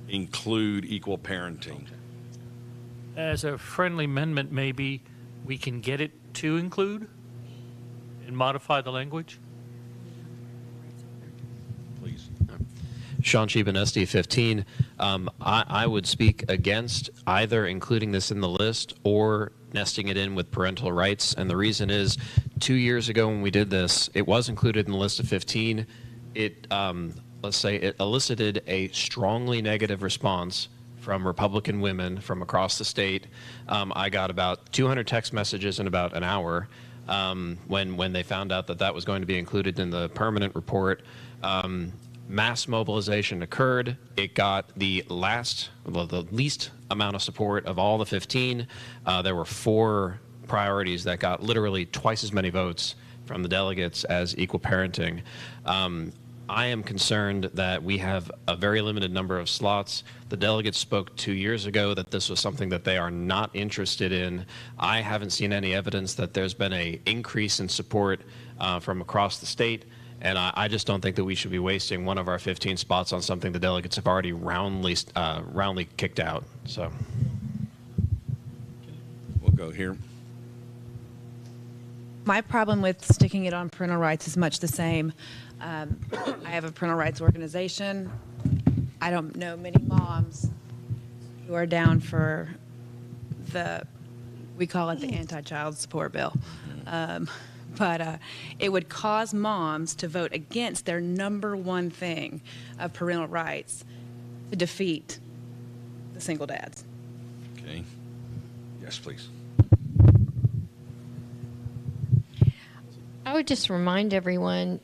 include equal parenting. As a friendly amendment, maybe we can get it to include and modify the language? Please. Sean Sheehan, SD 15. I would speak against either including this in the list or nesting it in with parental rights. And the reason is 2 years ago when we did this, it was included in the list of 15. It, let's say, it elicited a strongly negative response from Republican women from across the state. I got about 200 text messages in about an hour when they found out that that was going to be included in the permanent report. Mass mobilization occurred. It got the least amount of support of all the 15. There were 4 priorities that got literally twice as many votes from the delegates as equal parenting. I am concerned that we have a very limited number of slots. The delegates spoke 2 years ago that this was something that they are not interested in. I haven't seen any evidence that there's been an increase in support from across the state, and I just don't think that we should be wasting one of our 15 spots on something the delegates have already roundly kicked out. So we'll go here. My problem with sticking it on parental rights is much the same. I have a parental rights organization. I don't know many moms who are down for the We call it the anti-child support bill. But it would cause moms to vote against their number one thing of parental rights to defeat the single dads. Okay. Yes, please. I would just remind everyone,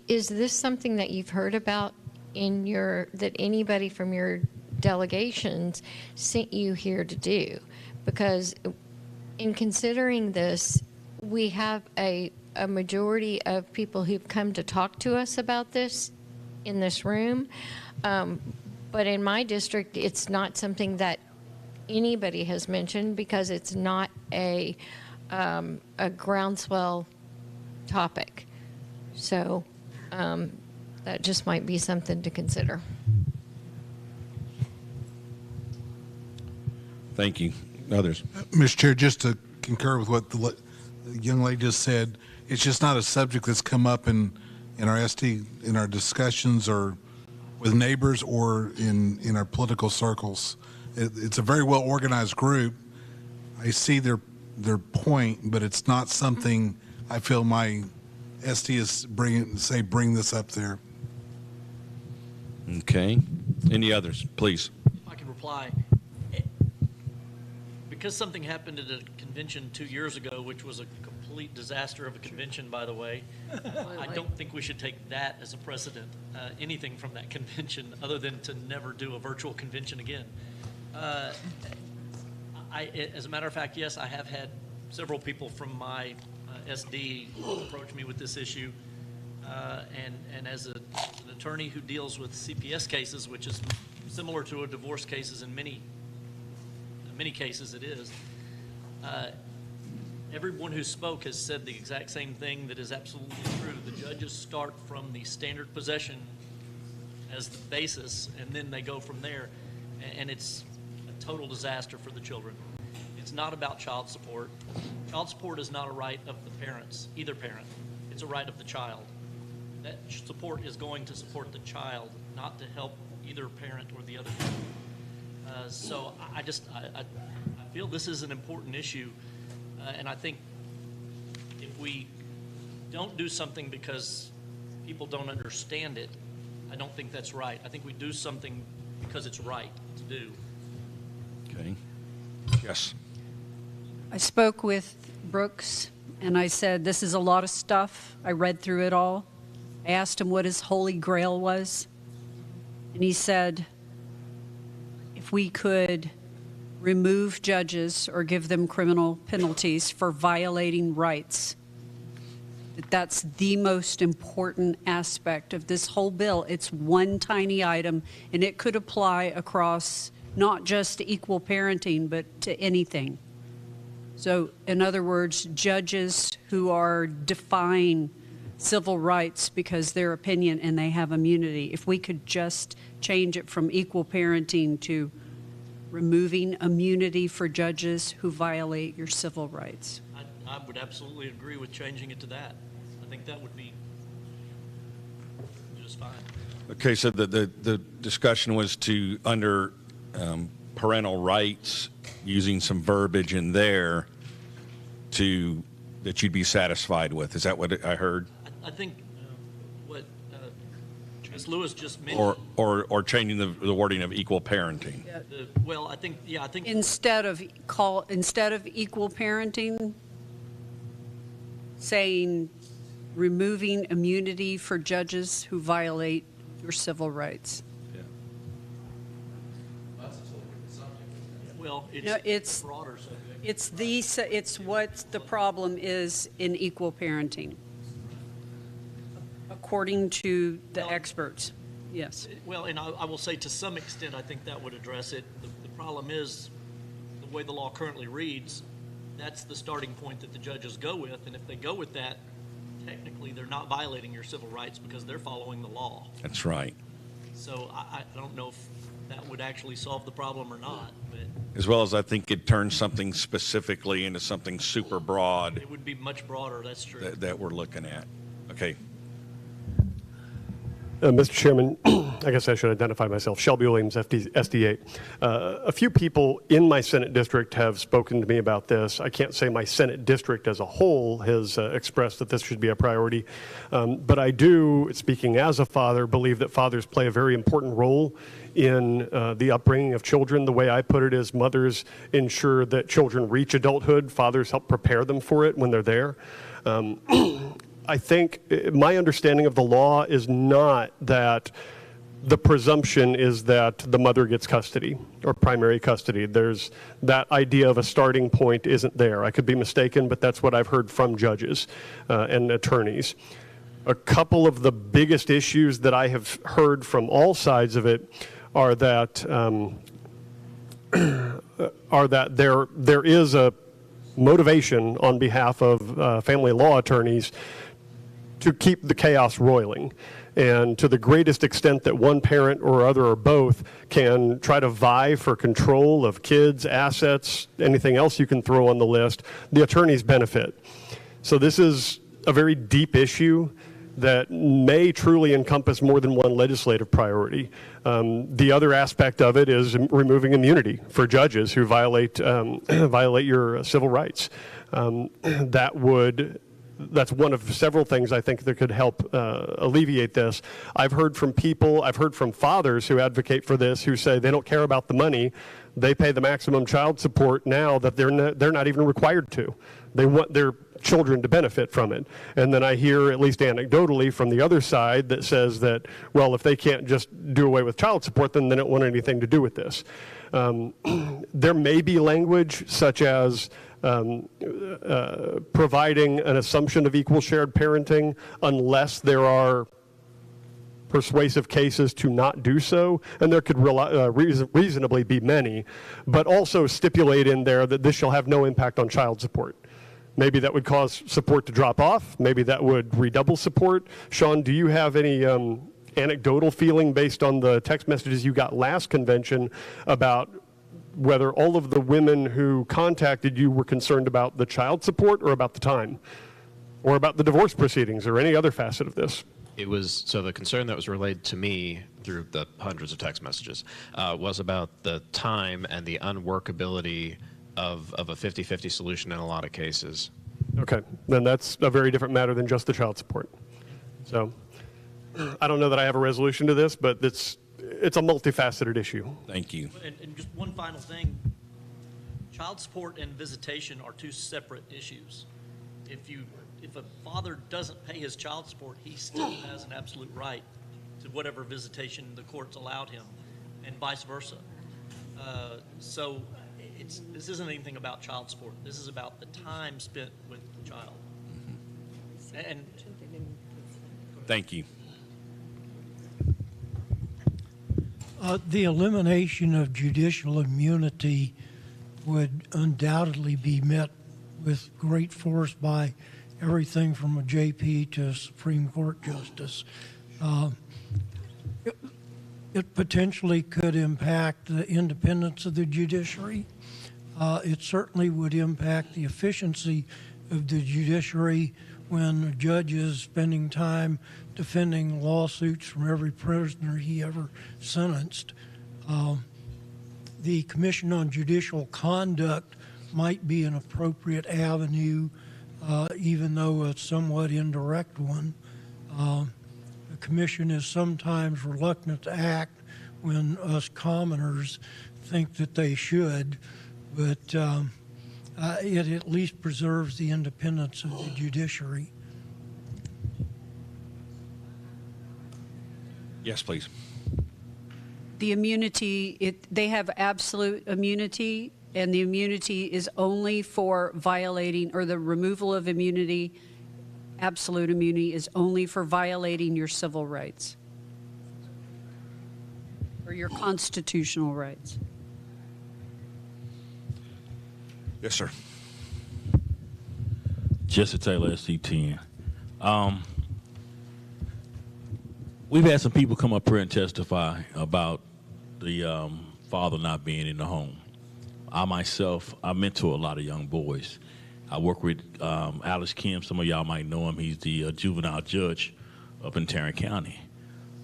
is this something that you've heard about that anybody from your delegations sent you here to do? Because in considering this, we have a majority of people who've come to talk to us about this in this room. But in my district, it's not something that anybody has mentioned because it's not a groundswell topic. So that just might be something to consider. Thank you. Others? Mr. Chair, just to concur with what the young lady just said, it's just not a subject that's come up in our in our discussions or with neighbors or in our political circles. It's a very well organized group. I see their point, but it's not something I feel my SD is bring this up there. Okay. Any others, please? If I can reply. Because something happened at a convention 2 years ago, which was a complete disaster of a convention, by the way, I don't think we should take that as a precedent, anything from that convention, other than to never do a virtual convention again. As a matter of fact, yes, I have had several people from my SD approach me with this issue, and as an attorney who deals with CPS cases, which is similar to a divorce cases in many cases it is. Everyone who spoke has said the exact same thing that is absolutely true. The judges start from the standard possession as the basis, and then they go from there, and it's a total disaster for the children. It's not about child support. Child support is not a right of the parents, either parent. It's a right of the child. That support is going to support the child, not to help either parent or the other parent. So I feel this is an important issue, and I think if we don't do something because people don't understand it, I don't think that's right. I think we do something because it's right to do. Okay. Yes. I spoke with Brooks and I said, this is a lot of stuff. I read through it all. I asked him what his holy grail was. And he said, if we could remove judges or give them criminal penalties for violating rights, that's the most important aspect of this whole bill. It's one tiny item, and it could apply across not just equal parenting, but to anything. So, in other words, judges who are defying civil rights because their opinion and they have immunity, if we could just change it from equal parenting to removing immunity for judges who violate your civil rights. I would absolutely agree with changing it to that. I think that would be just fine. Okay, so the discussion was to, under parental rights, using some verbiage in there that you'd be satisfied with. Is that what I heard? I think what Ms. Lewis just mentioned. Or changing the wording of equal parenting. Well, I think Instead of equal parenting, saying removing immunity for judges who violate your civil rights. Well, it's a broader subject. It's what the problem is in equal parenting, according to the experts. Yes. Well, and I will say to some extent, I think that would address it. The problem is the way the law currently reads, that's the starting point that the judges go with. And if they go with that, technically they're not violating your civil rights because they're following the law. That's right. So I don't know if that would actually solve the problem or not. But As well as I think it turns something specifically into something super broad. It would be much broader, that's true. That we're looking at. Okay. Mr. Chairman, I guess I should identify myself. Shelby Williams, SD8. A few people in my Senate district have spoken to me about this. I can't say my Senate district as a whole has expressed that this should be a priority. But I do, speaking as a father, believe that fathers play a very important role in the upbringing of children. The way I put it is mothers ensure that children reach adulthood. Fathers help prepare them for it when they're there. I think my understanding of the law is not that the presumption is that the mother gets custody or primary custody. There's that idea of a starting point isn't there. I could be mistaken, but that's what I've heard from judges and attorneys. A couple of the biggest issues that I have heard from all sides of it are that there is a motivation on behalf of family law attorneys to keep the chaos roiling. And to the greatest extent that one parent or other or both can try to vie for control of kids, assets, anything else you can throw on the list, the attorneys benefit. So this is a very deep issue that may truly encompass more than one legislative priority. The other aspect of it is removing immunity for judges who violate your civil rights. That's one of several things I think that could help alleviate this. I've heard from fathers who advocate for this who say they don't care about the money. They pay the maximum child support now that they're not even required to. They want their children to benefit from it. And then I hear, at least anecdotally, from the other side that says that, well, if they can't just do away with child support, then they don't want anything to do with this. There may be language such as providing an assumption of equal shared parenting unless there are persuasive cases to not do so, and there could reasonably be many, but also stipulate in there that this shall have no impact on child support. Maybe that would cause support to drop off. Maybe that would redouble support. Sean, do you have any anecdotal feeling based on the text messages you got last convention about whether all of the women who contacted you were concerned about the child support or about the time or about the divorce proceedings or any other facet of this? It was, so the concern that was relayed to me through the hundreds of text messages was about the time and the unworkability of a 50-50 solution in a lot of cases. Okay, then that's a very different matter than just the child support. So I don't know that I have a resolution to this, but it's a multifaceted issue. Thank you. And just one final thing, child support and visitation are two separate issues. If a father doesn't pay his child support, he still has an absolute right to whatever visitation the courts allowed him, and vice versa. So this isn't anything about child support. This is about the time spent with the child. And thank you. The elimination of judicial immunity would undoubtedly be met with great force by everything from a JP to a Supreme Court justice. It potentially could impact the independence of the judiciary. It certainly would impact the efficiency of the judiciary when a judge is spending time defending lawsuits from every prisoner he ever sentenced. The Commission on Judicial Conduct might be an appropriate avenue, even though a somewhat indirect one. The Commission is sometimes reluctant to act when us commoners think that they should, but it at least preserves the independence of the judiciary. Yes, please. The immunity, they have absolute immunity, and the immunity is only for violating, or the removal of immunity, absolute immunity is only for violating your civil rights or your constitutional rights. Yes, sir. Jesse Taylor, SC10. We've had some people come up here and testify about the father not being in the home. I myself, I mentor a lot of young boys. I work with Alex Kim. Some of y'all might know him. He's the juvenile judge up in Tarrant County.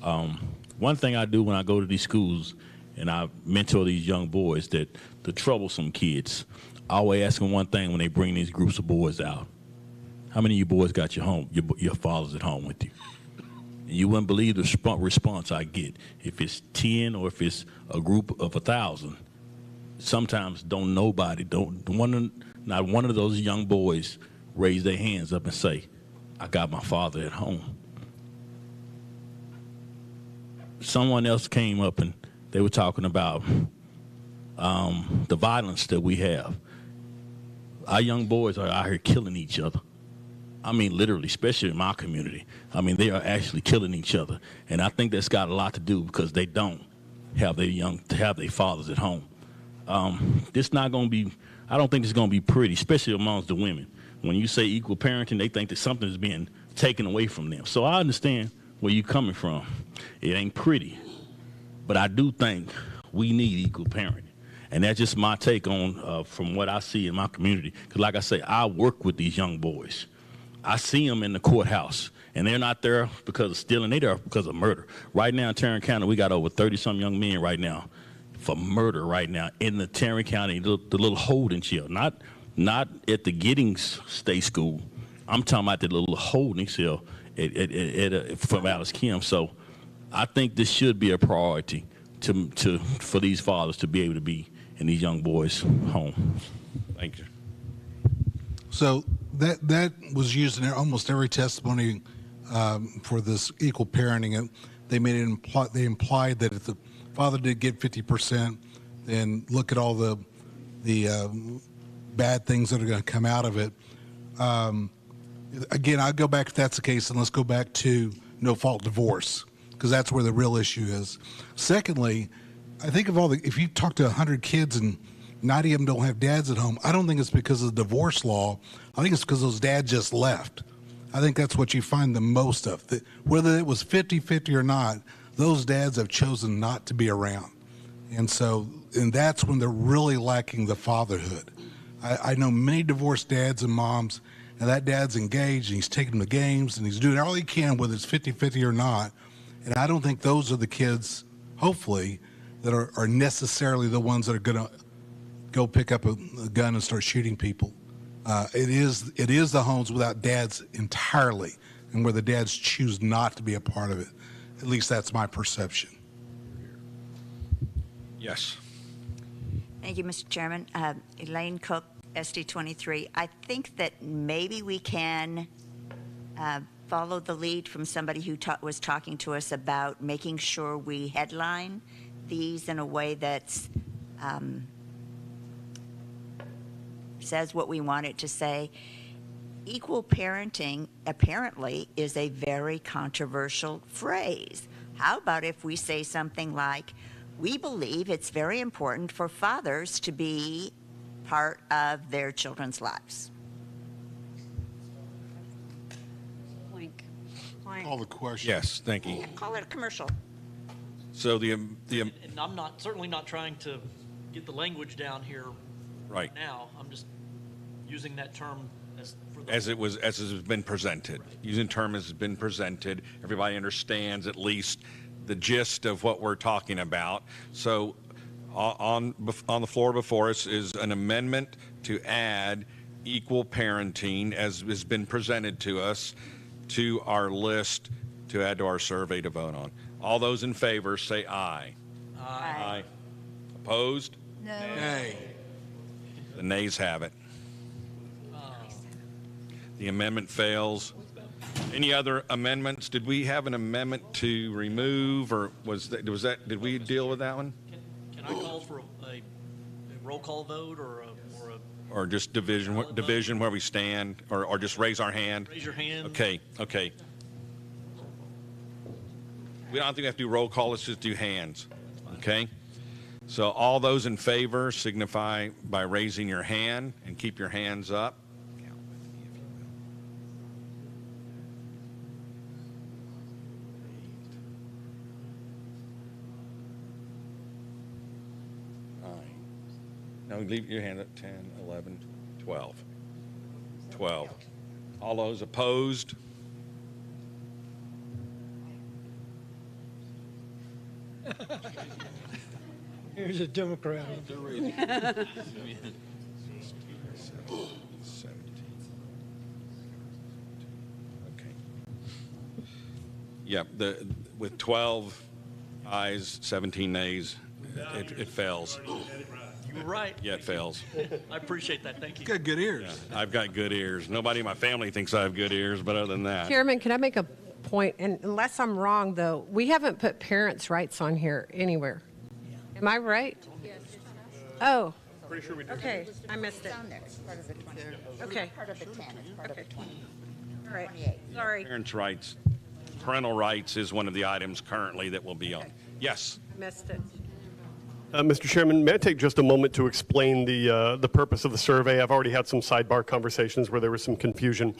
One thing I do when I go to these schools and I mentor these young boys, that the troublesome kids, I always ask them one thing when they bring these groups of boys out. How many of you boys got your fathers at home with you? And you wouldn't believe the response I get. If it's 10 or if it's a group of 1,000, sometimes not one of those young boys raise their hands up and say, I got my father at home. Someone else came up and they were talking about the violence that we have. Our young boys are out here killing each other. I mean, literally, especially in my community. I mean, they are actually killing each other. And I think that's got a lot to do because they don't have their fathers at home. This not going to be, I don't think it's going to be pretty, especially amongst the women. When you say equal parenting, they think that something is being taken away from them. So I understand where you're coming from. It ain't pretty. But I do think we need equal parenting. And that's just my take on from what I see in my community. Because like I say, I work with these young boys. I see them in the courthouse, and they're not there because of stealing. They're there because of murder. Right now in Tarrant County, we got over 30-some young men right now for murder right now in the Tarrant County, the little holding cell. Not at the Giddings State School. I'm talking about the little holding cell from Alice Kim. So I think this should be a priority for these fathers to be able to be in these young boys' home. Thank you. So that was used in almost every testimony for this equal parenting. And they made it they implied that if the father did get 50%, then look at all the bad things that are going to come out of it. Again, I'll go back if that's the case, and let's go back to no-fault divorce, because that's where the real issue is. Secondly, I think if you talk to 100 kids and 90 of them don't have dads at home, I don't think it's because of the divorce law. I think it's because those dads just left. I think that's what you find the most of. Whether it was 50-50 or not, those dads have chosen not to be around. And that's when they're really lacking the fatherhood. I know many divorced dads and moms, and that dad's engaged, and he's taking them to games, and he's doing all he can, whether it's 50-50 or not. And I don't think those are the kids, hopefully, that are necessarily the ones that are going to go pick up a gun and start shooting people. It is the homes without dads entirely, and where the dads choose not to be a part of it. At least that's my perception. Yes. Thank you, Mr. Chairman. Elaine Cook, SD 23. I think that maybe we can follow the lead from somebody who was talking to us about making sure we headline these in a way that's says what we want it to say. Equal parenting apparently is a very controversial phrase. How about if we say something like, we believe it's very important for fathers to be part of their children's lives? Call the question. Yes, thank you. Yeah, call it a commercial. So And I'm certainly not trying to get the language down here right now. I'm just using that term as it has been presented. Using term as it's been presented, everybody understands at least the gist of what we're talking about. So on the floor before us is an amendment to add equal parenting, as has been presented to us, to our list to add to our survey to vote on. All those in favor say aye. Aye. Opposed? No. Nay. The nays have it. The amendment fails. Any other amendments? Did we have an amendment to remove, or did we deal with that one? Can I call for a roll call vote or just division where we stand, or just raise our hand? Raise your hand. Okay. We don't think we have to do roll call. Let's just do hands. Okay. So all those in favor signify by raising your hand and keep your hands up. Now leave your hand at 10, 11, 12. 12. All those opposed? Here's a Democrat. Yeah, with 12 ayes, 17 nays, it fails. You were right. Yeah, it fails. I appreciate that. Thank you. Got good ears. Yeah, I've got good ears. Nobody in my family thinks I have good ears, but other than that. Chairman, can I make a point? And unless I'm wrong, though, we haven't put parents' rights on here anywhere. Am I right? Yes. Oh. Pretty sure we do. Okay, I missed it. It's on there. It's part of the 20. Okay. Part of the 10. It's part of the 20. All right. 28. Sorry. Parents' rights, parental rights is one of the items currently that will be on. Yes. I missed it. Mr. Chairman, may I take just a moment to explain the purpose of the survey? I've already had some sidebar conversations where there was some confusion.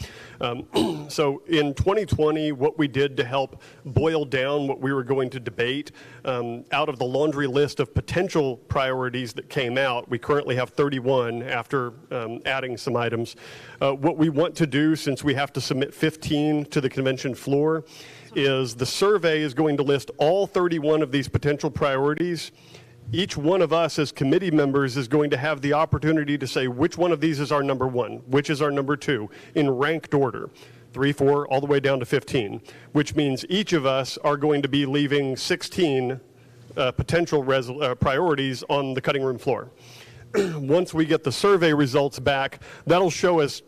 So in 2020, what we did to help boil down what we were going to debate, out of the laundry list of potential priorities that came out, we currently have 31 after adding some items. What we want to do, since we have to submit 15 to the convention floor, is the survey is going to list all 31 of these potential priorities. Each one of us as committee members is going to have the opportunity to say which one of these is our number one, which is our number two, in ranked order, 3, 4, all the way down to 15, which means each of us are going to be leaving 16 potential priorities on the cutting room floor. Once we get the survey results back, that'll show us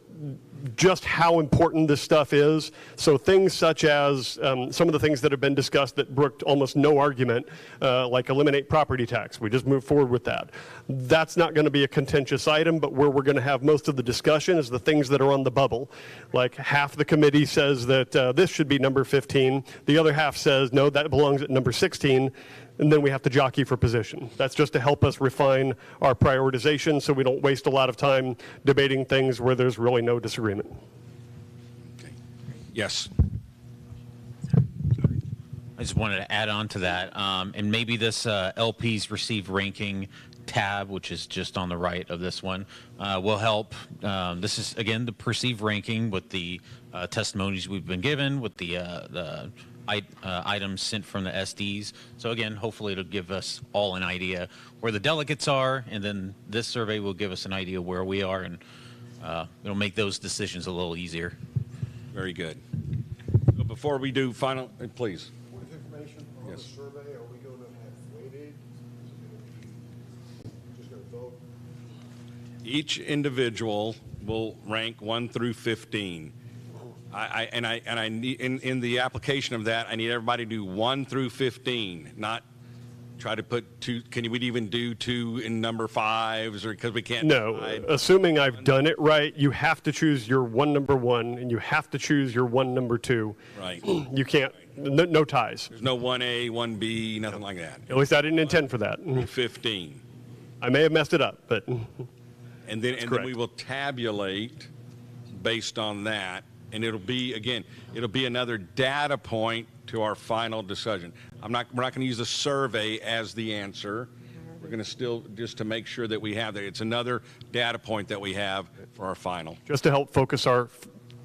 just how important this stuff is. So things such as some of the things that have been discussed that brooked almost no argument, like eliminate property tax. We just moved forward with that. That's not going to be a contentious item, but where we're going to have most of the discussion is the things that are on the bubble. Like half the committee says that this should be number 15. The other half says, no, that belongs at number 16. And then we have to jockey for position. That's just to help us refine our prioritization so we don't waste a lot of time debating things where there's really no disagreement. Okay. Yes. I just wanted to add on to that, and maybe this LP's received ranking tab, which is just on the right of this one, will help. This is, again, the perceived ranking with the testimonies we've been given, with the items sent from the SDs. So again, hopefully it'll give us all an idea where the delegates are, and then this survey will give us an idea where we are, and it'll make those decisions a little easier. Very good. So before we do final, please. Point of information on the survey, are we going to have weighted? Is it going to be just going to vote? Each individual will rank 1 through 15. I need in the application of that, I need everybody to do 1 through 15, not try to put 2. Can we even do 2 in number 5s, or because we can't? No, decide? assuming I've done it right, you have to choose your one number 1, and you have to choose your one number 2. Right. You can't. No ties. There's no 1A, 1B, nothing like that. At least I didn't intend for that. 15. I may have messed it up, but. And then we will tabulate based on that. And it'll be, again, it'll be another data point to our final decision. We're not going to use a survey as the answer. We're going to still, just to make sure that we have that. It's another data point that we have for our final. Just to help focus our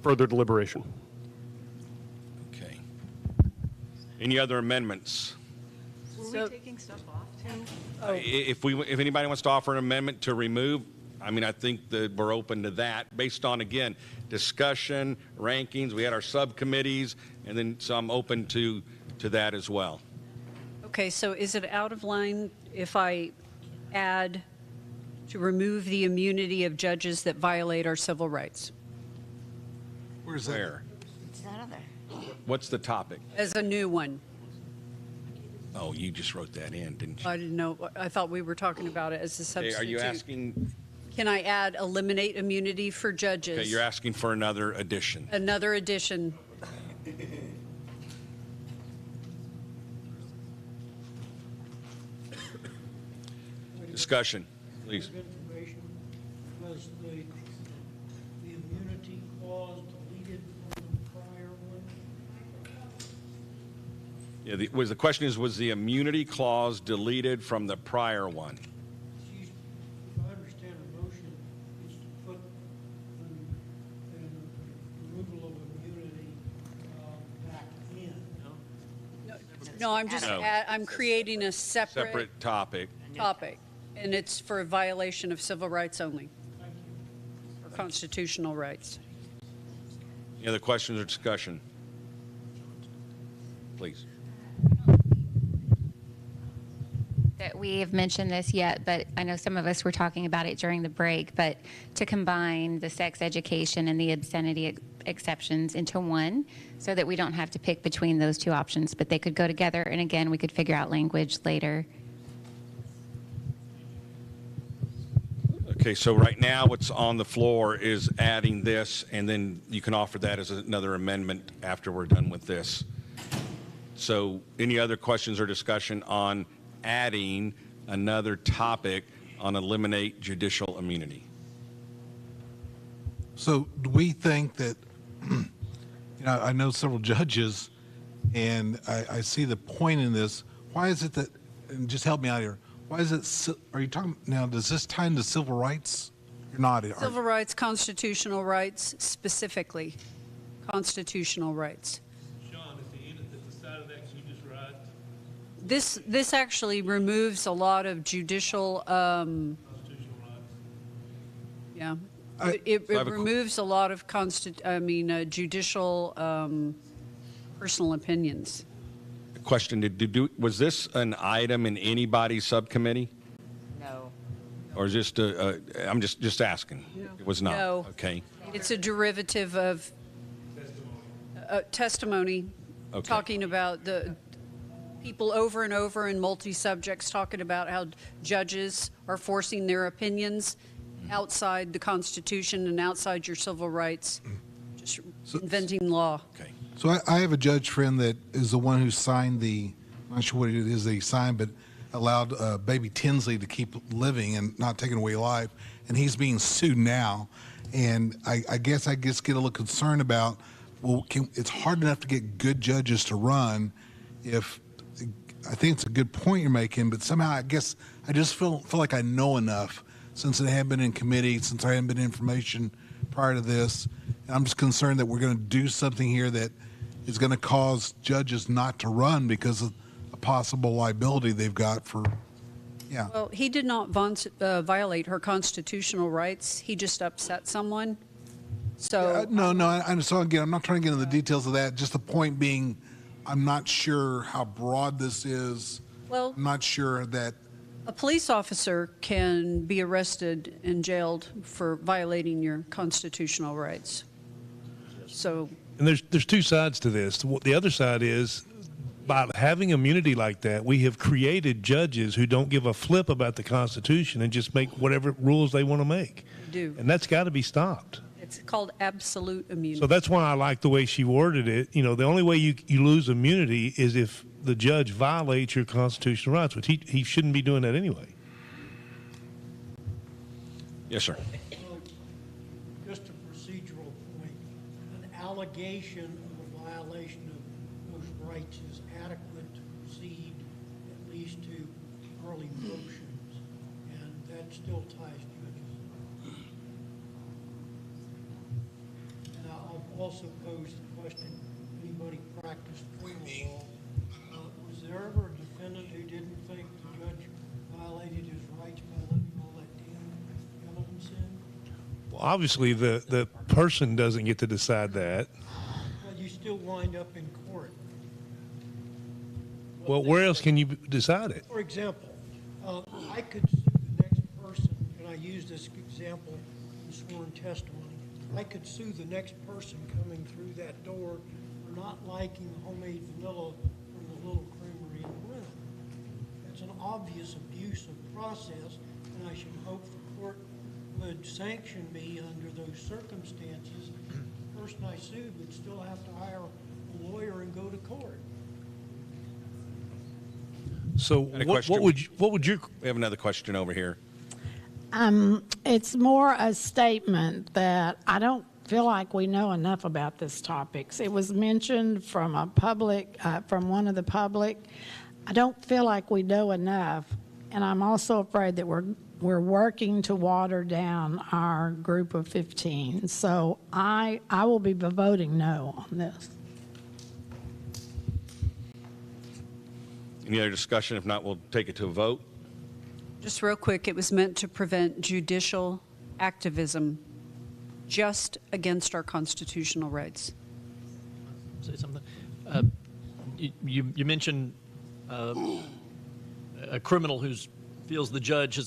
further deliberation. Okay. Any other amendments? Were we taking stuff off too? If anybody wants to offer an amendment to remove, I mean, I think that we're open to that based on, again, discussion, rankings. We had our subcommittees, and then some open to that as well. Okay, so is it out of line if I add to remove the immunity of judges that violate our civil rights? Where's that? Where? It's not on there. What's the topic? As a new one. Oh, you just wrote that in, didn't you? I didn't know. I thought we were talking about it as a substitute. Are you asking? Can I add eliminate immunity for judges? Okay, you're asking for another addition. Another addition. Discussion, please. Information, was the immunity clause deleted from the prior one? Yeah, the question is, was the immunity clause deleted from the prior one? If I understand the motion, is to put the removal of immunity back in. No, I'm just, No. I'm creating a Separate topic. topic, and it's for a violation of civil rights only, or constitutional rights. Any other questions or discussion? Please. That we have mentioned this yet, but I know some of us were talking about it during the break, but to combine the sex education and the obscenity exceptions into one so that we don't have to pick between those two options, but they could go together, and again, we could figure out language later. Okay, so right now what's on the floor is adding this, and then you can offer that as another amendment after we're done with this. So any other questions or discussion on adding another topic on eliminate judicial immunity? So do we think that, I know several judges, and I see the point in this. Why is it that, and just help me out here, why is it, are you talking, now, does this tie into civil rights? You're not. Civil rights, constitutional rights, specifically, constitutional rights. Sean, is the unit that decided that you just write? This actually removes a lot of judicial, yeah. It removes a lot of judicial personal opinions. Question, was this an item in anybody's subcommittee? No. Or is just I'm just asking. It was not. No. Okay. It's a derivative of testimony, Okay. talking about the people over and over in multi-subjects, talking about how judges are forcing their opinions outside the Constitution and outside your civil rights, just inventing law. Okay. So I have a judge friend that is the one who signed I'm not sure what it is that he signed, but allowed baby Tinsley to keep living and not taking away life, and he's being sued now. And I guess get a little concerned about, well, it's hard enough to get good judges to run. If I think it's a good point you're making, but somehow I guess I just feel like I know enough since it hadn't been in committee, since I hadn't been information prior to this. And I'm just concerned that we're going to do something here that is going to cause judges not to run because of a possible liability they've got for, yeah. Well, he did not violate her constitutional rights. He just upset someone. So So again, I'm not trying to get into the details of that. Just the point being, I'm not sure how broad this is. Well, I'm not sure that a police officer can be arrested and jailed for violating your constitutional rights. So, And there's two sides to this. The other side is, by having immunity like that, we have created judges who don't give a flip about the Constitution and just make whatever rules they want to make. do. And that's got to be stopped. It's called absolute immunity. So that's why I like the way she worded it. The only way you lose immunity is if the judge violates your constitutional rights, which he shouldn't be doing that anyway. Yes, sir. Just a procedural point, an allegation of a violation of those rights is adequate to proceed at least to early motions, and that still ties judges. And I'll also pose the question, anybody practiced criminal law? Was there ever a defendant who didn't think the judge violated his rights by letting all that damn evidence in? Well, obviously, the person doesn't get to decide that. But you still wind up in court. Well, where else can you decide it? For example, I could sue the next person, and I use this example in sworn testimony. I could sue the next person coming through that door for not liking homemade vanilla from the little creamery in Brenham. It's an obvious abuse of process, and I should hope the court would sanction me under those circumstances. The person I sued would still have to hire a lawyer and go to court. So what would your? We have another question over here. It's more a statement that I don't feel like we know enough about this topic. It was mentioned from a public, from one of the public. I don't feel like we know enough, and I'm also afraid that we're working to water down our group of 15. So I will be voting no on this. Any other discussion? If not, we'll take it to a vote. Just real quick, it was meant to prevent judicial activism just against our constitutional rights. Say something. You mentioned a criminal who feels the judge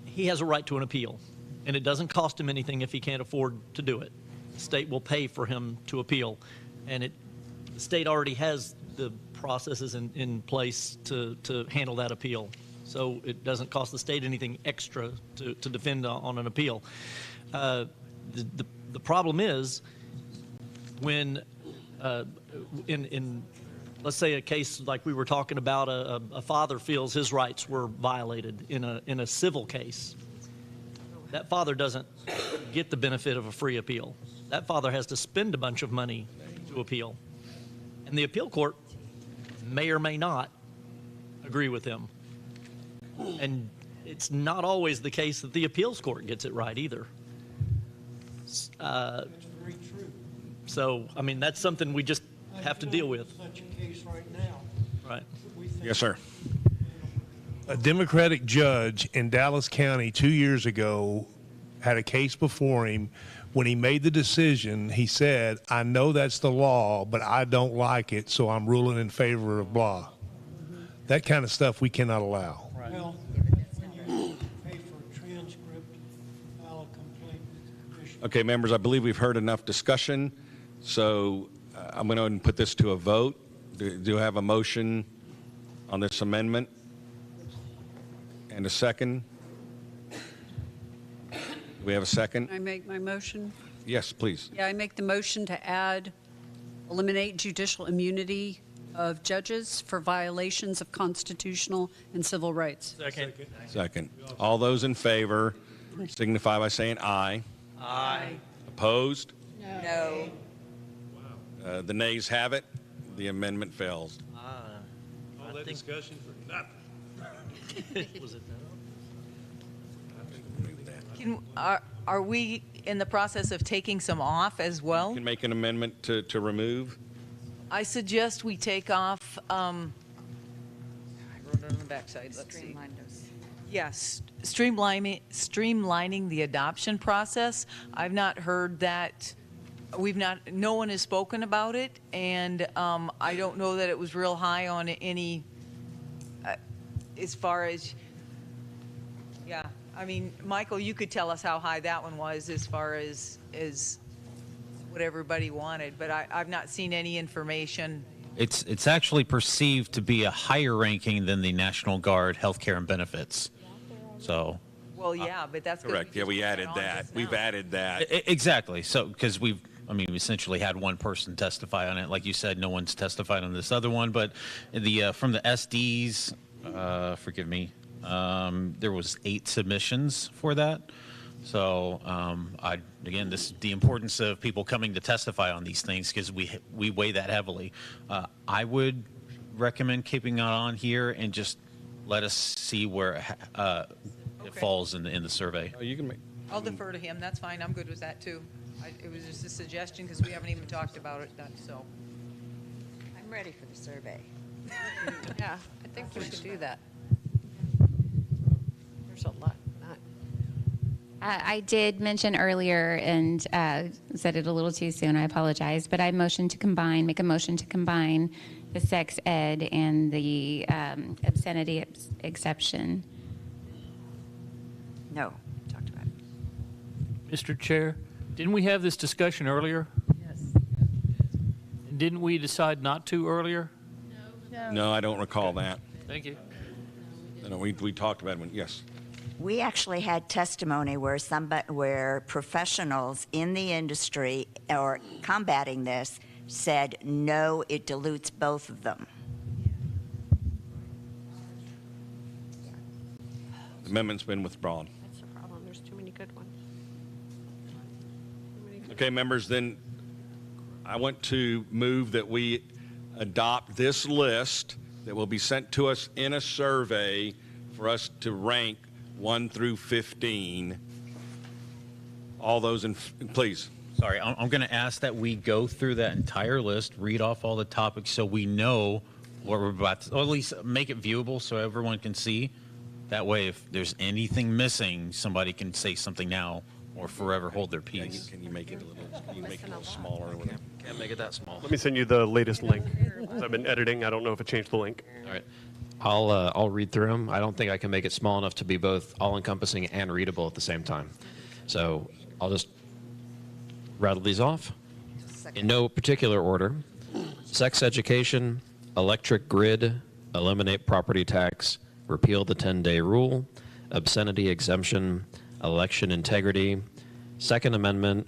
he has a right to an appeal, and it doesn't cost him anything if he can't afford to do it. The state will pay for him to appeal, and the state already has the processes in place to handle that appeal. So it doesn't cost the state anything extra to defend on an appeal. The problem is when in let's say a case like we were talking about, a father feels his rights were violated in a civil case. That father doesn't get the benefit of a free appeal. That father has to spend a bunch of money to appeal. And the appeal court may or may not agree with him. And it's not always the case that the appeals court gets it right either. So, I mean, that's something we just have to deal with. Such a case right now. Right. Yes, sir. A Democratic judge in Dallas County 2 years ago had a case before him. When he made the decision, he said, I know that's the law, but I don't like it, so I'm ruling in favor of blah. That kind of stuff we cannot allow. Well, when you pay for a transcript, file a complaint with the commission. Okay, members, I believe we've heard enough discussion, so I'm going to go ahead and put this to a vote. Do I have a motion on this amendment? And a second? Do we have a second? Can I make my motion? Yes, please. Yeah, I make the motion to eliminate judicial immunity of judges for violations of constitutional and civil rights. Second. All those in favor signify by saying aye. Aye. Opposed? No. The nays have it. The amendment fails. All that discussion for nothing. Was it Are we in the process of taking some off as well? You can make an amendment to remove. I suggest we take off, I wrote it on the backside, let's see. Yes, streamlining the adoption process. I've not heard that, no one has spoken about it, and I don't know that it was real high on any, as far as, yeah. I mean, Michael, you could tell us how high that one was as far as what everybody wanted, but I've not seen any information. It's actually perceived to be a higher ranking than the National Guard healthcare and benefits. So. Well, yeah, but that's correct. Yeah, we added that. We've added that. Exactly. So because we essentially had one person testify on it. Like you said, no one's testified on this other one, but from the SDs, forgive me. There was 8 submissions for that. So again, this is the importance of people coming to testify on these things because we weigh that heavily. I would recommend keeping it on here and just let us see where it falls in the survey. Oh, you can make. I'll defer to him. That's fine. I'm good with that too. It was just a suggestion because we haven't even talked about it. So I'm ready for the survey. Yeah, I think we should do that. There's a lot. I did mention earlier and said it a little too soon. I apologize, but I make a motion to combine the sex ed and the obscenity exception. No, talked about it. Mr. Chair, didn't we have this discussion earlier? Yes. And didn't we decide not to earlier? No, I don't recall that. Thank you. No, we talked about it. Yes. We actually had testimony where professionals in the industry or combating this said, no, it dilutes both of them. The amendment's been withdrawn. That's the problem. There's too many good ones. Okay, members, then I want to move that we adopt this list that will be sent to us in a survey for us to rank 1 through 15. All those please. Sorry, I'm going to ask that we go through that entire list, read off all the topics so we know what we're about to, or at least make it viewable so everyone can see. That way, if there's anything missing, somebody can say something now or forever hold their peace. Can you make it a little? Can you make it a little smaller? Can't make it that small. Let me send you the latest link. I've been editing. I don't know if it changed the link. All right. I'll read through them. I don't think I can make it small enough to be both all-encompassing and readable at the same time. So I'll just rattle these off in no particular order. Sex education, electric grid, eliminate property tax, repeal the 10-day rule, obscenity exemption, election integrity, Second Amendment,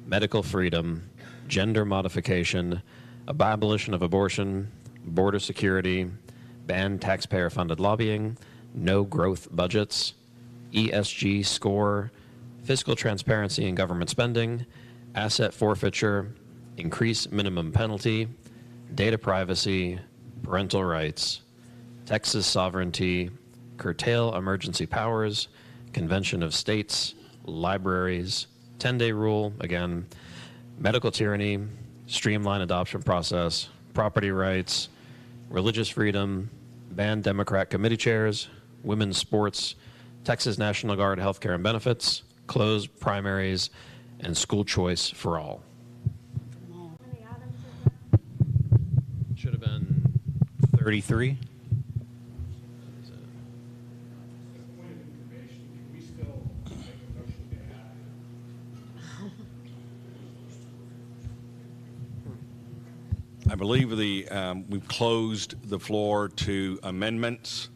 medical freedom, gender modification, abolition of abortion, border security, ban taxpayer-funded lobbying, no growth budgets, ESG score, fiscal transparency in government spending, asset forfeiture, increase minimum penalty, data privacy, parental rights, Texas sovereignty, curtail emergency powers, convention of states, libraries, 10-day rule, again, medical tyranny, streamline adoption process, property rights, religious freedom, ban Democrat committee chairs, women's sports, Texas National Guard healthcare and benefits, close primaries, and school choice for all. Should have been 33. I believe we've closed the floor to amendments.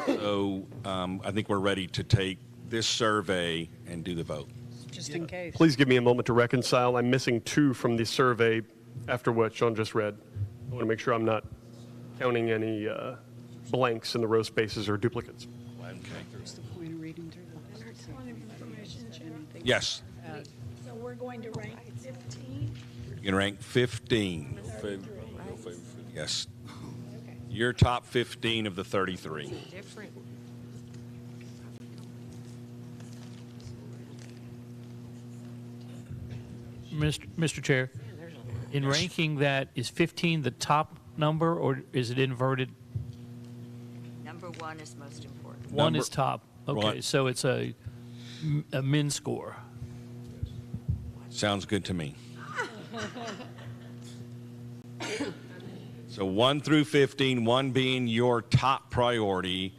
So I think we're ready to take this survey and do the vote. Just in case. Please give me a moment to reconcile. I'm missing 2 from the survey after what Sean just read. I want to make sure I'm not counting any blanks in the row spaces or duplicates. Yes. So we're going to rank 15? You're going to rank 15. Yes. Your top 15 of the 33. Different. Mr. Chair, in ranking that, is 15 the top number, or is it inverted? Number 1 is most important. One is top. Okay, so it's a min score. Sounds good to me. So 1 through 15, 1 being your top priority,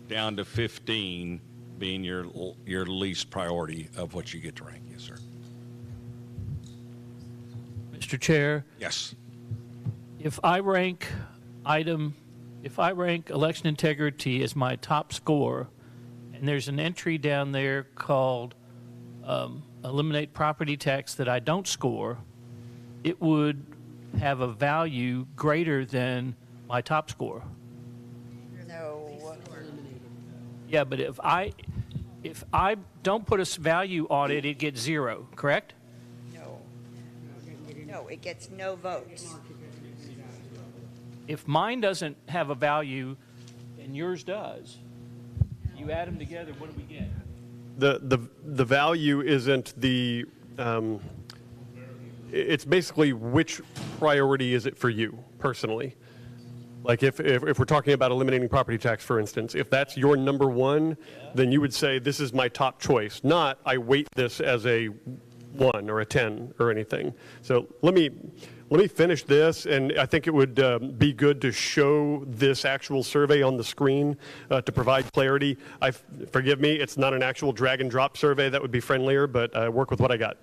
down to 15 being your least priority of what you get to rank. Yes, sir. Mr. Chair? Yes. If I rank election integrity as my top score, and there's an entry down there called eliminate property tax that I don't score, it would have a value greater than my top score. No. Yeah, but if I don't put a value on it, it gets 0, correct? No. No, it gets no votes. If mine doesn't have a value and yours does, you add them together, what do we get? The value isn't the it's basically which priority is it for you personally. Like if we're talking about eliminating property tax, for instance, if that's your number 1, then you would say this is my top choice, not I weight this as a 1 or a 10 or anything. So let me finish this, and I think it would be good to show this actual survey on the screen to provide clarity. Forgive me, it's not an actual drag and drop survey. That would be friendlier, but I work with what I got.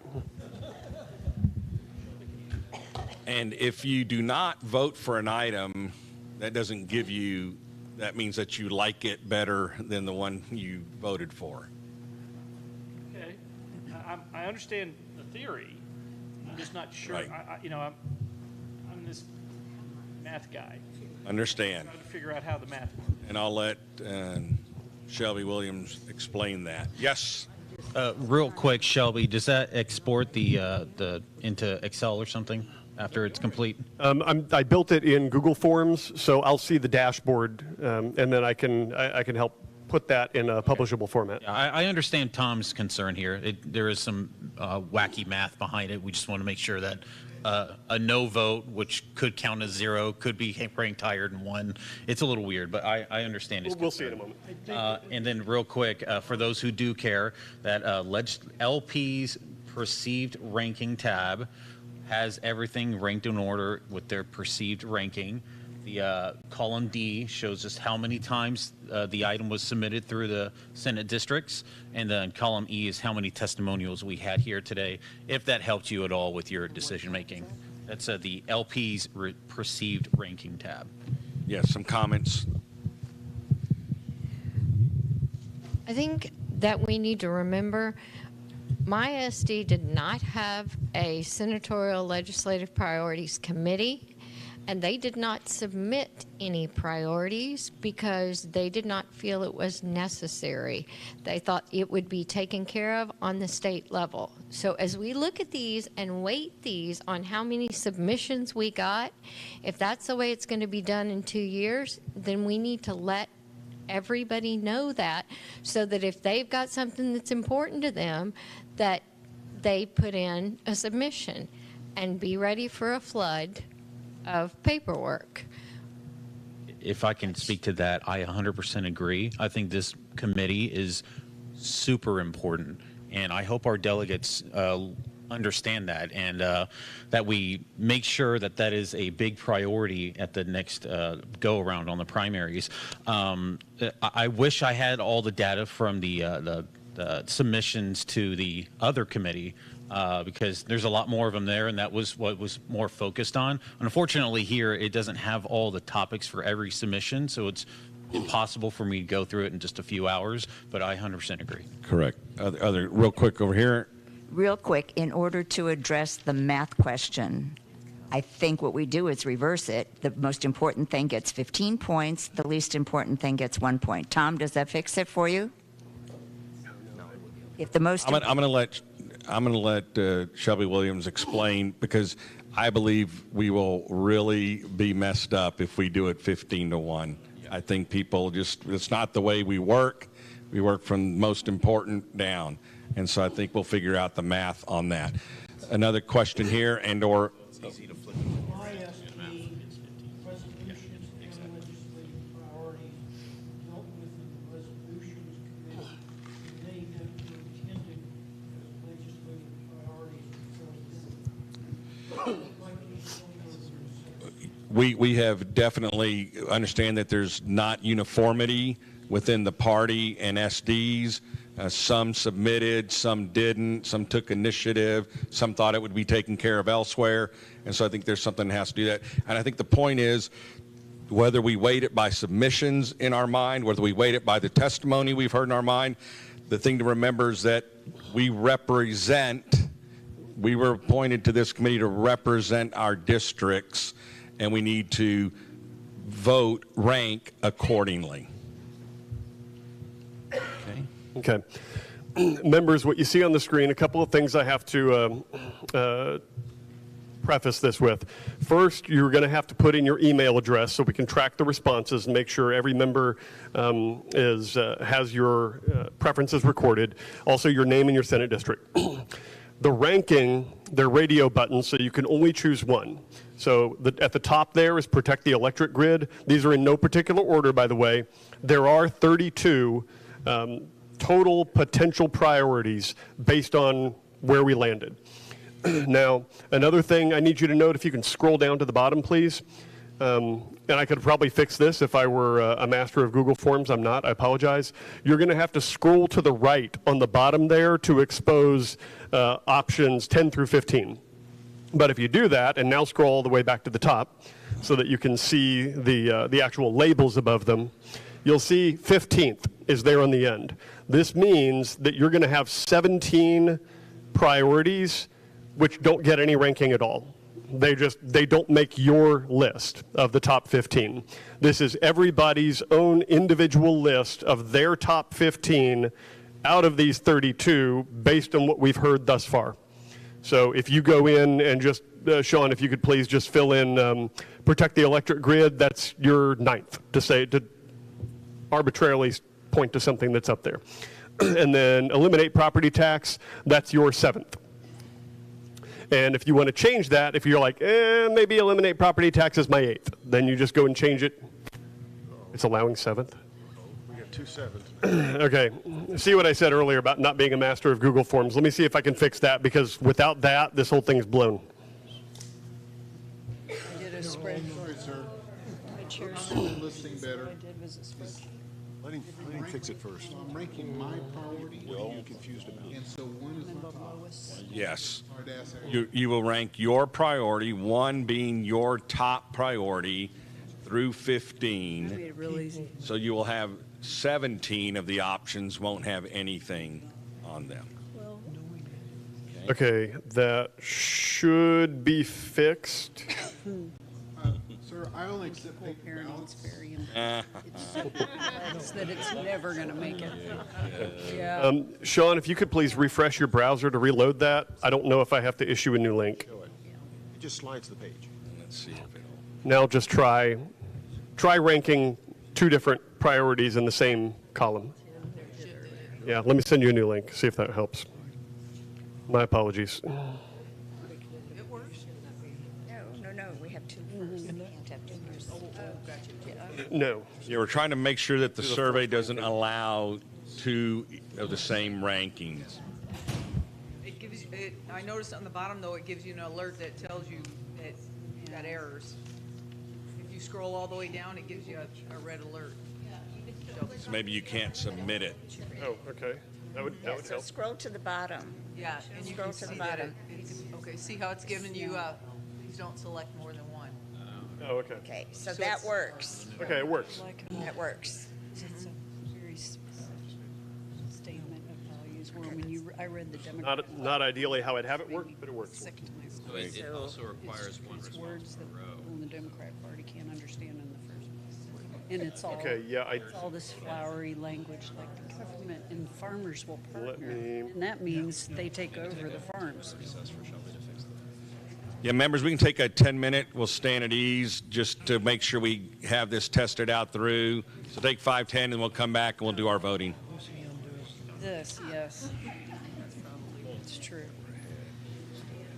And if you do not vote for an item, that doesn't give you, that means that you like it better than the one you voted for. Okay, I understand the theory. I'm just not sure. Right. I'm this math guy. Understand. Trying to figure out how the math works. And I'll let Shelby Williams explain that. Yes. Real quick, Shelby, does that export the into Excel or something after it's complete? I built it in Google Forms, so I'll see the dashboard, and then I can help put that in a publishable format. Yeah, I understand Tom's concern here. There is some wacky math behind it. We just want to make sure that a no vote, which could count as 0, could be ranked higher than 1. It's a little weird, but I understand his We'll see in a concern. moment. And then real quick, for those who do care, that LP's perceived ranking tab has everything ranked in order with their perceived ranking. The column D shows us how many times the item was submitted through the Senate districts, and then column E is how many testimonials we had here today, if that helped you at all with your decision making. That's the LP's perceived ranking tab. Yes, some comments. I think that we need to remember my SD did not have a senatorial legislative priorities committee, and they did not submit any priorities because they did not feel it was necessary. They thought it would be taken care of on the state level. So as we look at these and weight these on how many submissions we got, if that's the way it's going to be done in 2 years, then we need to let everybody know that, so that if they've got something that's important to them, that they put in a submission and be ready for a flood of paperwork. If I can speak to that, I 100% agree. I think this committee is super important, and I hope our delegates understand that, and that we make sure that that is a big priority at the next go-around on the primaries. I wish I had all the data from the submissions to the other committee, because there's a lot more of them there, and that was what was more focused on. Unfortunately, here it doesn't have all the topics for every submission, so it's impossible for me to go through it in just a few hours, but I 100% agree. Correct. Other real quick over here. Real quick, in order to address the math question, I think what we do is reverse it. The most important thing gets 15 points. The least important thing gets 1 point. Tom, does that fix it for you? If the most I'm going to let Shelby Williams explain, because I believe we will really be messed up if we do it 15-1. I think people it's not the way we work. We work from most important down. And so I think we'll figure out the math on that. Another question here, and or we have definitely understand that there's not uniformity within the party and SDs. Some submitted, some didn't, some took initiative, some thought it would be taken care of elsewhere. And so I think there's something that has to do that. And I think the point is, whether we weight it by submissions in our mind, whether we weight it by the testimony we've heard in our mind, the thing to remember is that we were appointed to this committee to represent our districts, and we need to rank accordingly. Okay. Members, what you see on the screen, a couple of things I have to preface this with. First, you're going to have to put in your email address so we can track the responses and make sure every member has your preferences recorded. Also, your name and your Senate district. The ranking, they're radio buttons, so you can only choose one. So at the top there is protect the electric grid. These are in no particular order, by the way. There are 32 total potential priorities based on where we landed. Now, another thing I need you to note, if you can scroll down to the bottom, please. And I could probably fix this if I were a master of Google Forms. I'm not. I apologize. You're going to have to scroll to the right on the bottom there to expose options 10 through 15. But if you do that, and now scroll all the way back to the top so that you can see the actual labels above them, you'll see 15th is there on the end. This means that you're going to have 17 priorities which don't get any ranking at all. They don't make your list of the top 15. This is everybody's own individual list of their top 15 out of these 32 based on what we've heard thus far. So if you go in and just, Sean, if you could please just fill in protect the electric grid, that's your 9th to arbitrarily point to something that's up there. And then eliminate property tax, that's your 7th. And if you want to change that, if you're like, maybe eliminate property tax as my 8th, then you just go and change it. It's allowing 7th. We got 2 sevens. Okay, see what I said earlier about not being a master of Google Forms. Let me see if I can fix that, because without that, this whole thing's blown. I did a spread. Sorry, sir. My chair I'm listening better. What I did was a spreadsheet. Let him fix it first. I'm ranking my priority. What are you confused about? And so 1 is the top. Yes. Hard to ask. You will rank your priority, 1 being your top priority, through 15. Made it real easy. So you will have 17 of the options won't have anything on them. Okay, that should be fixed. Sir, I only accept paper ballots. Very it's that it's never going to make it. Yeah. Sean, if you could please refresh your browser to reload that. I don't know if I have to issue a new link. It just slides the page. Let's see if it'll. Now just try ranking 2 different priorities in the same column. Yeah, let me send you a new link, see if that helps. My apologies. It works. No, we have 2 first. We can't have 2 first. No. Yeah, we're trying to make sure that the survey doesn't allow 2 of the same rankings. It gives it. I noticed on the bottom though, it gives you an alert that tells you that you got errors. If you scroll all the way down, it gives you a red alert. So maybe you can't submit it. Oh, okay. That would So help. scroll to the bottom. Yeah, and you Scroll can to the see that bottom. okay, see how it's giving you, please don't select more than 1. Oh, okay. Okay, so that works. Okay, it works. That works. It's a very specific statement of values. Where when I read the Democrat. Not ideally how I'd have it work, but it works. So it also requires one It's response words per that row. people in the Democrat Party can't understand in the first place. And it's all, Okay, yeah, it's all this flowery language like the government and farmers will Let partner. me- And that means they take over the farms. Yeah, members, we can take a 10-minute. We'll stand at ease just to make sure we have this tested out through. So take 5, 10, and we'll come back and we'll do our voting. This, yes. It's true.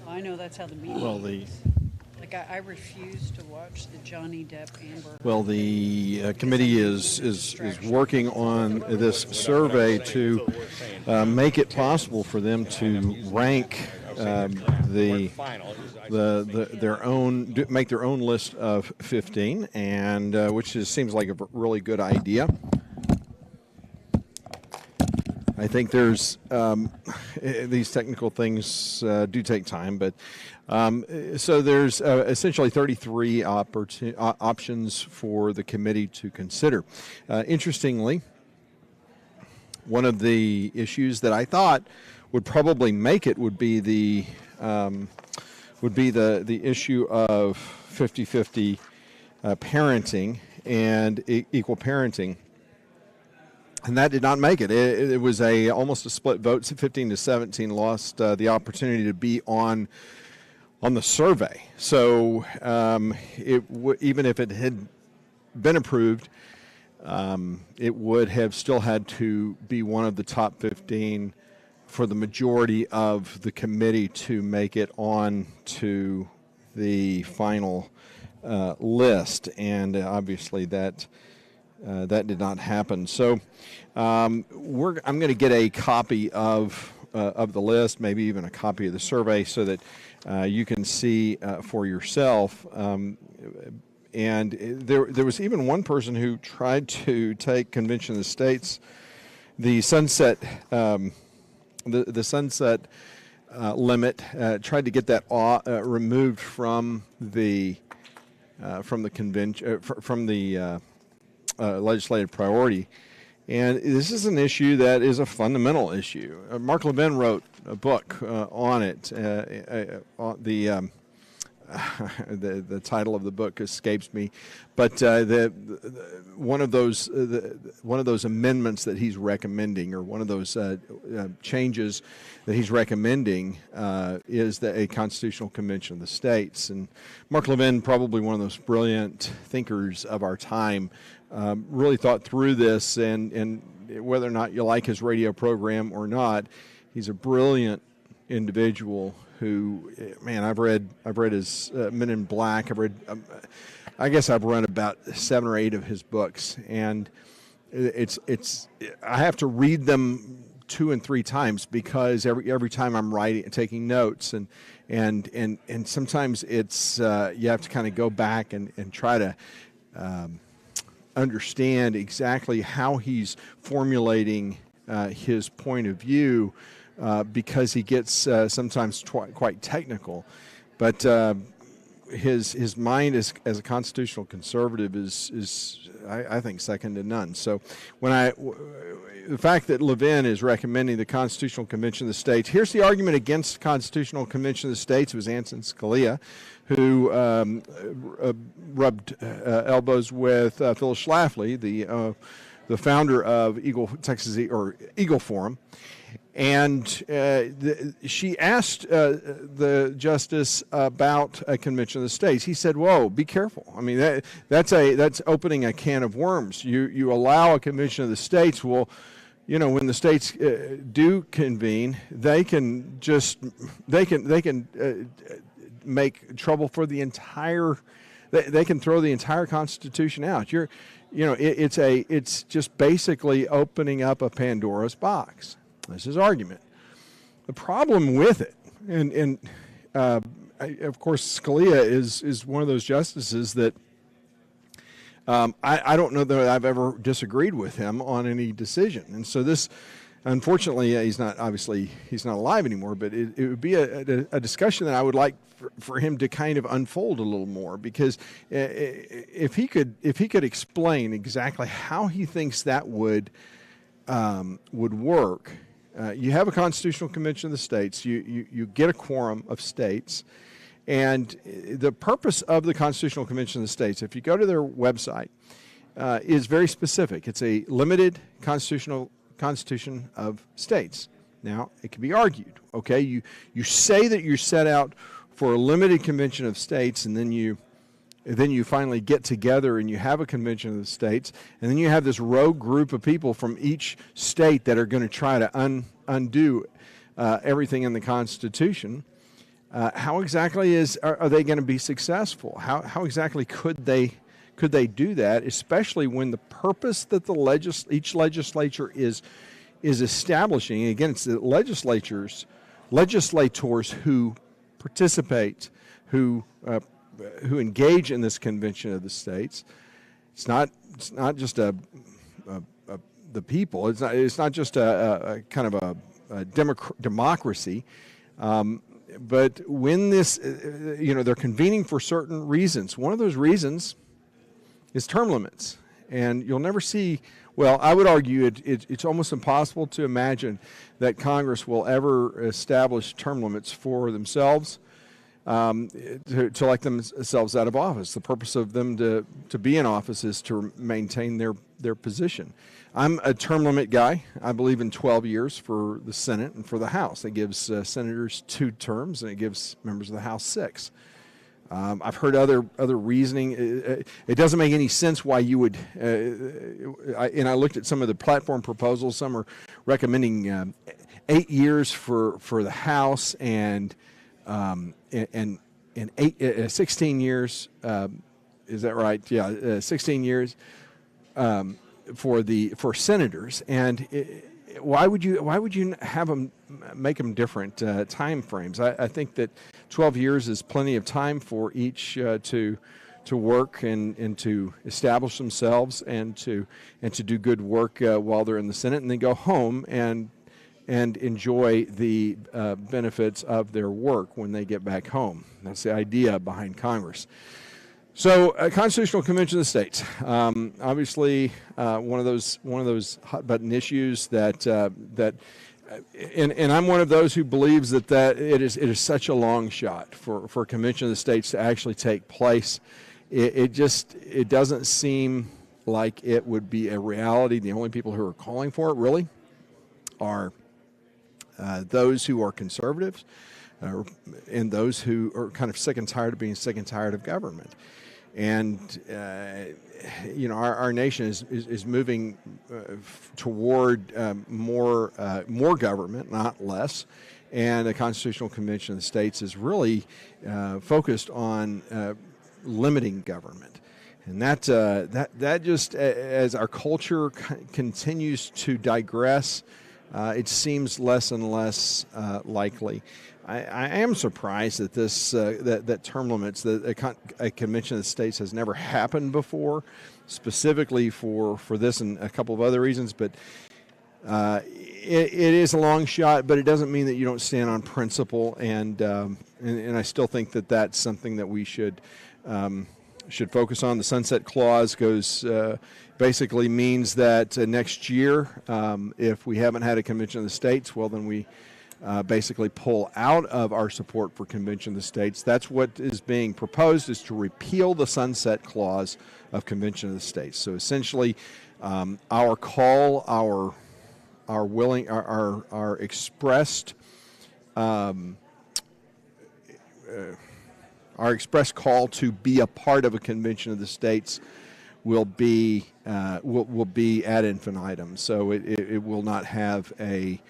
I know that's how the media. Well, the Like I refuse to watch the Johnny Depp Amber. well, the committee is working on this survey to make it possible for them to rank their own, make their own list of 15, and which seems like a really good idea. I think there's these technical things do take time, but so there's essentially 33 options for the committee to consider. Interestingly, one of the issues that I thought would probably make it would be the issue of 50-50 parenting and equal parenting. And that did not make it. It was almost a split vote. 15-17 lost the opportunity to be on the survey. So even if it had been approved, it would have still had to be one of the top 15 for the majority of the committee to make it on to the final list. And obviously that did not happen. So I'm going to get a copy of the list, maybe even a copy of the survey, so that you can see for yourself. And there was even one person who tried to take Convention of the States, the sunset limit, tried to get that removed from the convention, from the legislative priority. And this is an issue that is a fundamental issue. Mark Levin wrote a book on it. The title of the book escapes me, but one of those amendments that he's recommending, or one of those changes that he's recommending, is a constitutional convention of the states. And Mark Levin, probably one of those brilliant thinkers of our time, really thought through this, and whether or not you like his radio program or not, he's a brilliant individual who, man, I've read his Men in Black. I guess I've read about 7 or 8 of his books, and I have to read them 2 and 3 times because every time I'm taking notes, and sometimes it's you have to kind of go back and try to understand exactly how he's formulating his point of view, because he gets sometimes quite technical, but his mind as a constitutional conservative is I think second to none. So the fact that Levin is recommending the Constitutional Convention of the States, here's the argument against the Constitutional Convention of the States. It was Anson Scalia who rubbed elbows with Phyllis Schlafly, the founder of Eagle Forum. And she asked the justice about a convention of the states. He said, "Whoa, be careful. I mean, that's opening a can of worms. You allow a convention of the states. Well, you know, when the states do convene, they can make trouble for the entire. They can throw the entire Constitution out. It's just basically opening up a Pandora's box." That's his argument. The problem with it, and of course Scalia is one of those justices that I don't know that I've ever disagreed with him on any decision. And so this, unfortunately, he's not alive anymore, but it would be a discussion that I would like for him to kind of unfold a little more, because if he could explain exactly how he thinks that would work. You have a Constitutional Convention of the States. You get a quorum of states, and the purpose of the Constitutional Convention of the States, if you go to their website, is very specific. It's a limited constitution of states. Now, it can be argued. Okay, you say that you're set out for a limited convention of states, and then you finally get together and you have a convention of the states, and then you have this rogue group of people from each state that are going to try to undo everything in the Constitution. How exactly are they going to be successful? How exactly could they do that, especially when the purpose that each legislature is establishing, again, it's the legislators who participate, who engage in this convention of the states. It's not just the people. It's not just a kind of a democracy. But when this, they're convening for certain reasons. One of those reasons is term limits, and you'll never see. Well, I would argue it's almost impossible to imagine that Congress will ever establish term limits for themselves. To elect themselves out of office. The purpose of them to be in office is to maintain their position. I'm a term limit guy. I believe in 12 years for the Senate and for the House. It gives senators 2 terms, and it gives members of the House 6. I've heard other reasoning. It doesn't make any sense why you would. And I looked at some of the platform proposals. Some are recommending 8 years for the House and 16 years, is that right? Yeah, 16 years for senators. And why would you have them make them different time frames? I think that 12 years is plenty of time for each to work and to establish themselves and to do good work while they're in the Senate, and then go home and enjoy the benefits of their work when they get back home. That's the idea behind Congress. So, a Constitutional Convention of the States, obviously one of those hot button issues that and I'm one of those who believes that it is such a long shot for a Convention of the States to actually take place. It doesn't seem like it would be a reality. The only people who are calling for it really are those who are conservatives and those who are kind of sick and tired of being sick and tired of government. And our nation is moving toward more government, not less. and the Constitutional Convention of the States is really focused on limiting government. And that just, as our culture continues to digress, it seems less and less likely. I am surprised that that term limits, that a convention of the states has never happened before, specifically for this and a couple of other reasons. But it is a long shot, but it doesn't mean that you don't stand on principle. And I still think that that's something that we should focus on. The sunset clause basically means that next year, if we haven't had a convention of the states, well, then we basically pull out of our support for Convention of the States. That's what is being proposed, is to repeal the sunset clause of Convention of the States. So essentially, our call, our expressed call to be a part of a Convention of the States will be ad infinitum. So it will not have a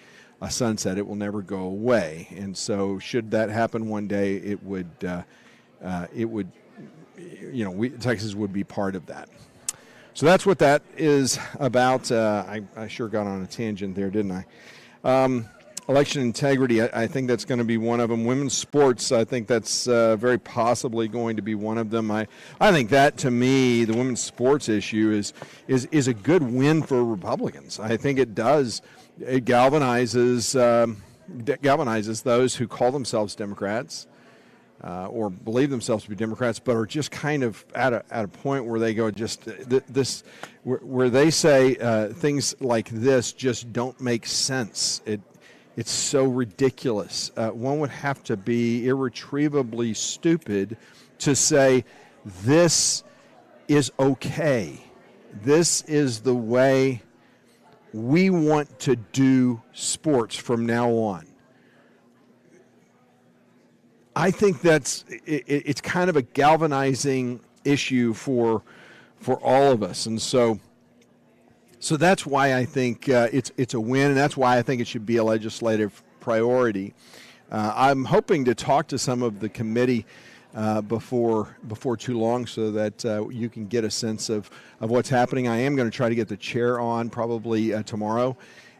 sunset. It will never go away. And so should that happen one day, it would Texas would be part of that. So that's what that is about. I sure got on a tangent there, didn't I? Election integrity, I think that's going to be one of them. Women's sports, I think that's very possibly going to be one of them. I think that, to me, the women's sports issue is a good win for Republicans. I think it does. It galvanizes those who call themselves Democrats or believe themselves to be Democrats, but are just kind of at a point where they go where they say things like this just don't make sense. It's so ridiculous. One would have to be irretrievably stupid to say this is okay. This is the way we want to do sports from now on. I think it's kind of a galvanizing issue for all of us, and so that's why I think it's a win, and that's why I think it should be a legislative priority. I'm hoping to talk to some of the committee before too long, so that you can get a sense of what's happening. I am going to try to get the chair on probably tomorrow,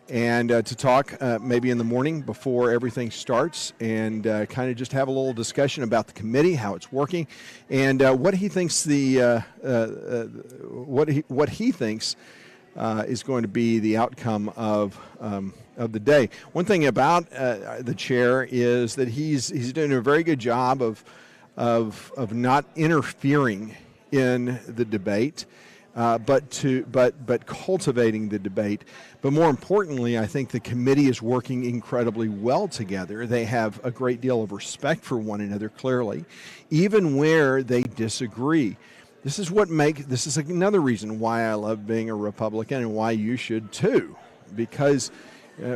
and to talk maybe in the morning before everything starts, and kind of just have a little discussion about the committee, how it's working, and what he thinks what he thinks is going to be the outcome of the day. One thing about the chair is that he's doing a very good job of not interfering in the debate, but cultivating the debate. But more importantly, I think the committee is working incredibly well together. They have a great deal of respect for one another, clearly, even where they disagree. This is another reason why I love being a Republican, and why you should too, because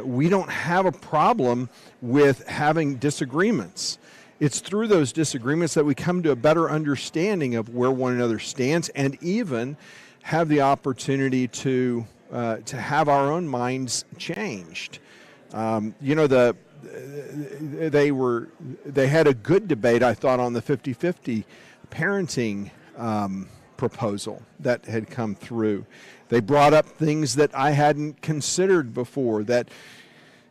we don't have a problem with having disagreements. It's through those disagreements that we come to a better understanding of where one another stands, and even have the opportunity to have our own minds changed. They had a good debate, I thought, on the 50-50 parenting proposal that had come through. They brought up things that I hadn't considered before, that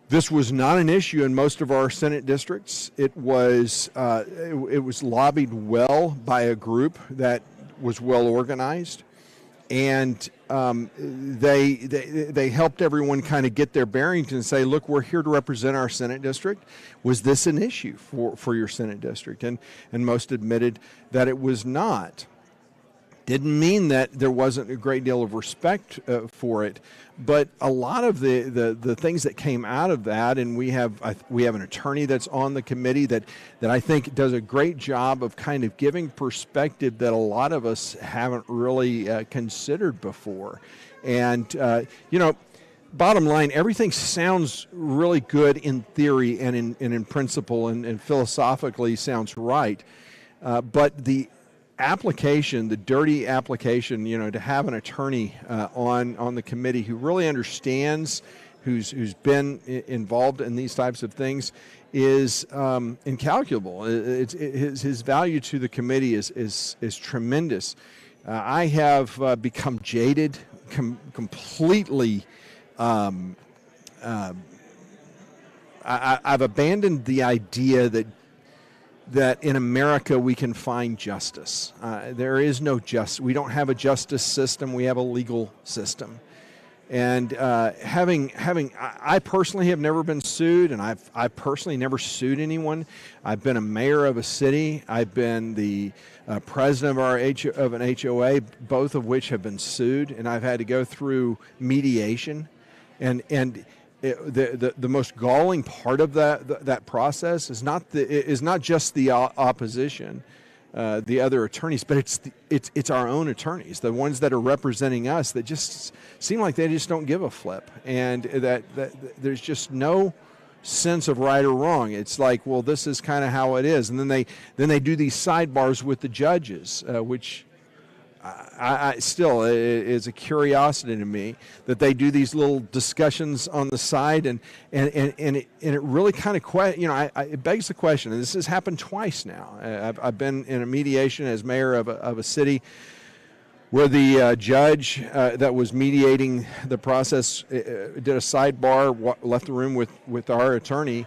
this was not an issue in most of our Senate districts. It was lobbied well by a group that was well organized, and they helped everyone kind of get their bearings and say, look, we're here to represent our Senate district. Was this an issue for your Senate district? And most admitted that it was not. Didn't mean that there wasn't a great deal of respect for it, but a lot of the things that came out of that, and we have an attorney that's on the committee that I think does a great job of kind of giving perspective that a lot of us haven't really considered before. And bottom line, everything sounds really good in theory and in principle, and philosophically sounds right, but the application, the dirty application, to have an attorney on the committee who really understands, who's been involved in these types of things is incalculable. His value to the committee is tremendous. I have become jaded, completely. I've abandoned the idea that in America we can find justice. There is no justice. We don't have a justice system. We have a legal system. And I personally have never been sued, and I've personally never sued anyone. I've been a mayor of a city. I've been the president of an HOA, both of which have been sued, and I've had to go through mediation. And the most galling part of that process is not just the opposition, the other attorneys, but it's our own attorneys, the ones that are representing us, that just seem like they just don't give a flip, and that there's just no sense of right or wrong. It's like, well, this is kind of how it is, and then they do these sidebars with the judges, which I still is a curiosity to me, that they do these little discussions on the side, and it really kind of it begs the question. And this has happened twice now. I've been in a mediation as mayor of a city where the judge that was mediating the process did a sidebar, left the room with our attorney.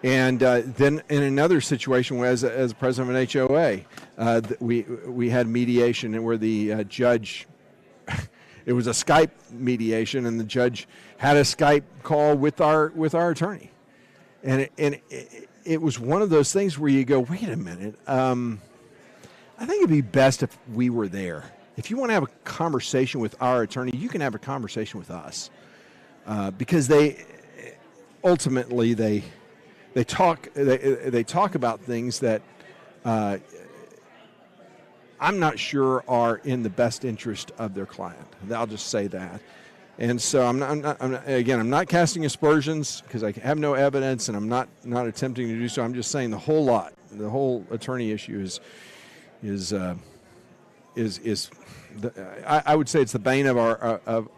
And then in another situation, as president of an HOA, we had mediation, and where the judge, it was a Skype mediation, and the judge had a Skype call with our attorney, and it was one of those things where you go, wait a minute, I think it'd be best if we were there. If you want to have a conversation with our attorney, you can have a conversation with us, because they ultimately they talk about things that I'm not sure are in the best interest of their client. I'll just say that. And so I'm not casting aspersions, because I have no evidence, and I'm not attempting to do so. I'm just saying the whole attorney issue I would say it's the bane of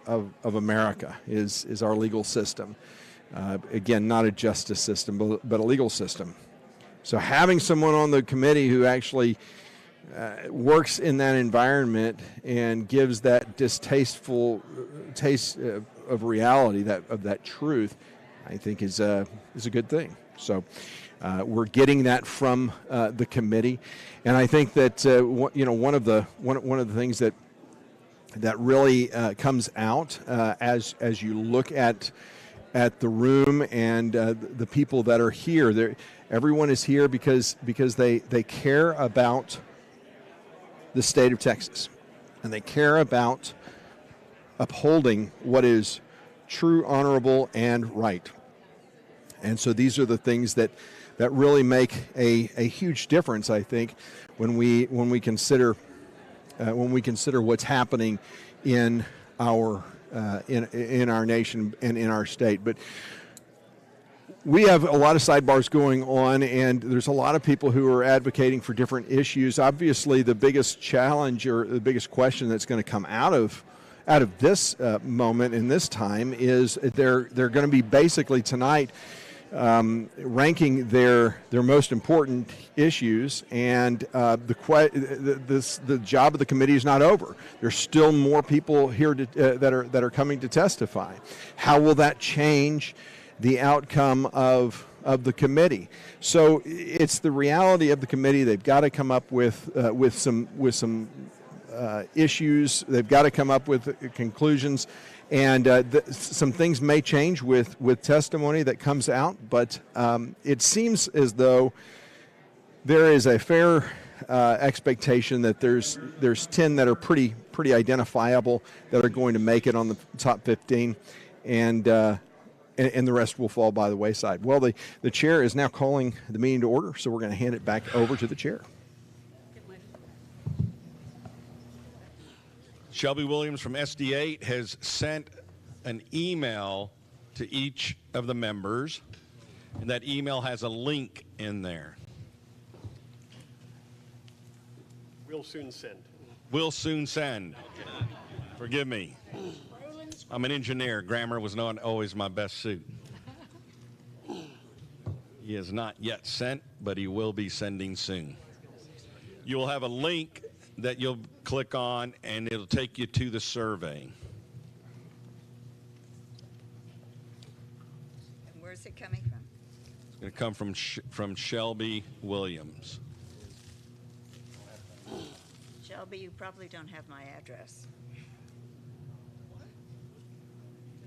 of America is our legal system. Again, not a justice system, but a legal system. So having someone on the committee who actually works in that environment and gives that distasteful taste of reality, of that truth, I think is a good thing. So we're getting that from the committee, and I think that one of the things that really comes out as you look at the room and the people that are here. Everyone is here because they care about the state of Texas, and they care about upholding what is true, honorable, and right. And so these are the things that really make a huge difference, I think, when we consider what's happening in our in our nation and in our state. But we have a lot of sidebars going on, and there's a lot of people who are advocating for different issues. Obviously, the biggest challenge or the biggest question that's going to come out of this moment in this time is they're going to be basically tonight ranking their most important issues, and the job of the committee is not over. There's still more people here that are coming to testify. How will that change the outcome of the committee? So it's the reality of the committee. They've got to come up with some issues. They've got to come up with conclusions. And some things may change with testimony that comes out, but it seems as though there is a fair expectation that there's 10 that are pretty identifiable that are going to make it on the top 15, and the rest will fall by the wayside. Well, the chair is now calling the meeting to order, so we're going to hand it back over to the chair. Shelby Williams from SD8 has sent an email to each of the members, and that email has a link in there. We'll soon send. We'll soon send. Forgive me. I'm an engineer. Grammar was not always my best suit. He has not yet sent, but he will be sending soon. You will have a link that you'll click on, and it'll take you to the survey. And where's it coming from? It's going to come from Shelby Williams. Shelby, you probably don't have my address.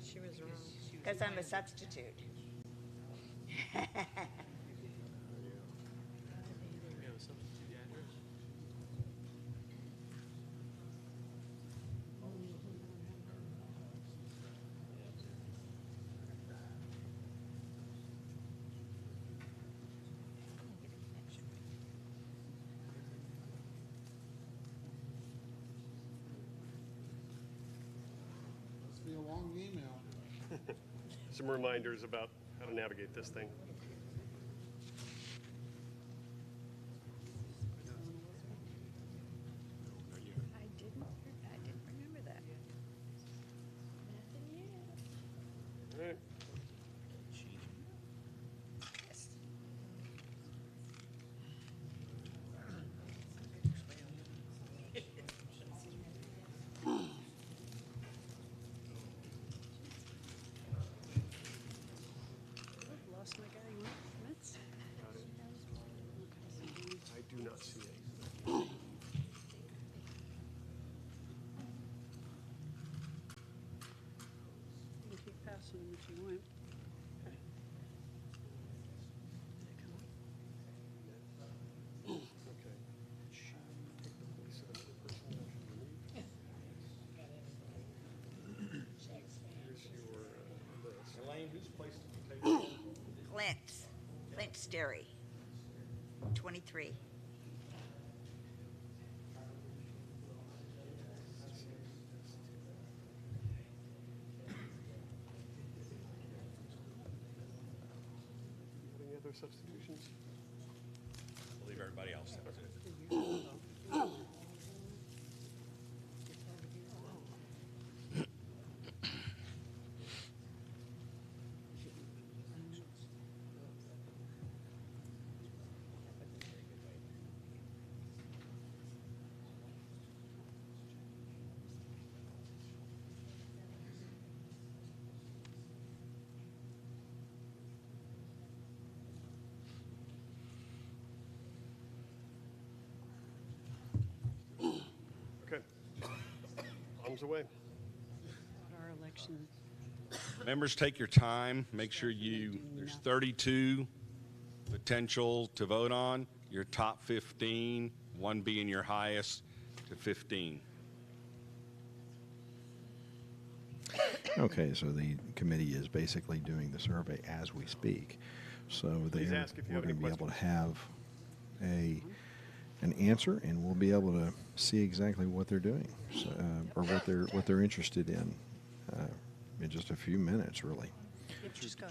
She was wrong. Because I'm a substitute. Must be a long email. Some reminders about how to navigate this thing. I didn't remember that. All right. Yes. Lost my guy. You want minutes? I do not see it. You can keep passing them if you want. Elaine, whose place did you take it? Clint's Dairy, 23. Any other substitutions? I believe everybody else has it. Okay. Arms away. Our election. Members, take your time. Make sure there's 32 potential to vote on. Your top 15, one being your highest to 15. Okay, so the committee is basically doing the survey as we speak. So Please we're ask if you going have to any be able to have an answer, and we'll be able to see exactly what they're doing, so, or what they're interested in just a few minutes, really. Yep, just go.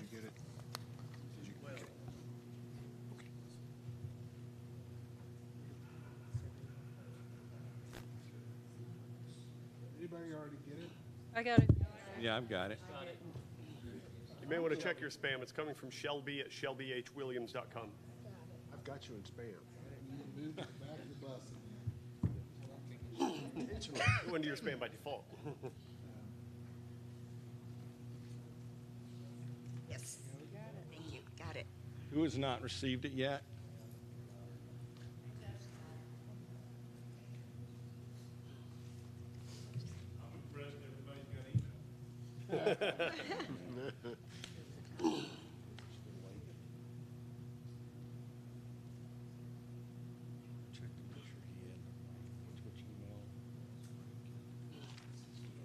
Anybody already get it? I got it. Yeah, I've got it. You may want to check your spam. It's coming from Shelby at shelbyhwilliams.com. I've got you in spam. You moved to the back of the bus. It went to your spam by default. Yes. Thank you. Got it. Who has not received it yet?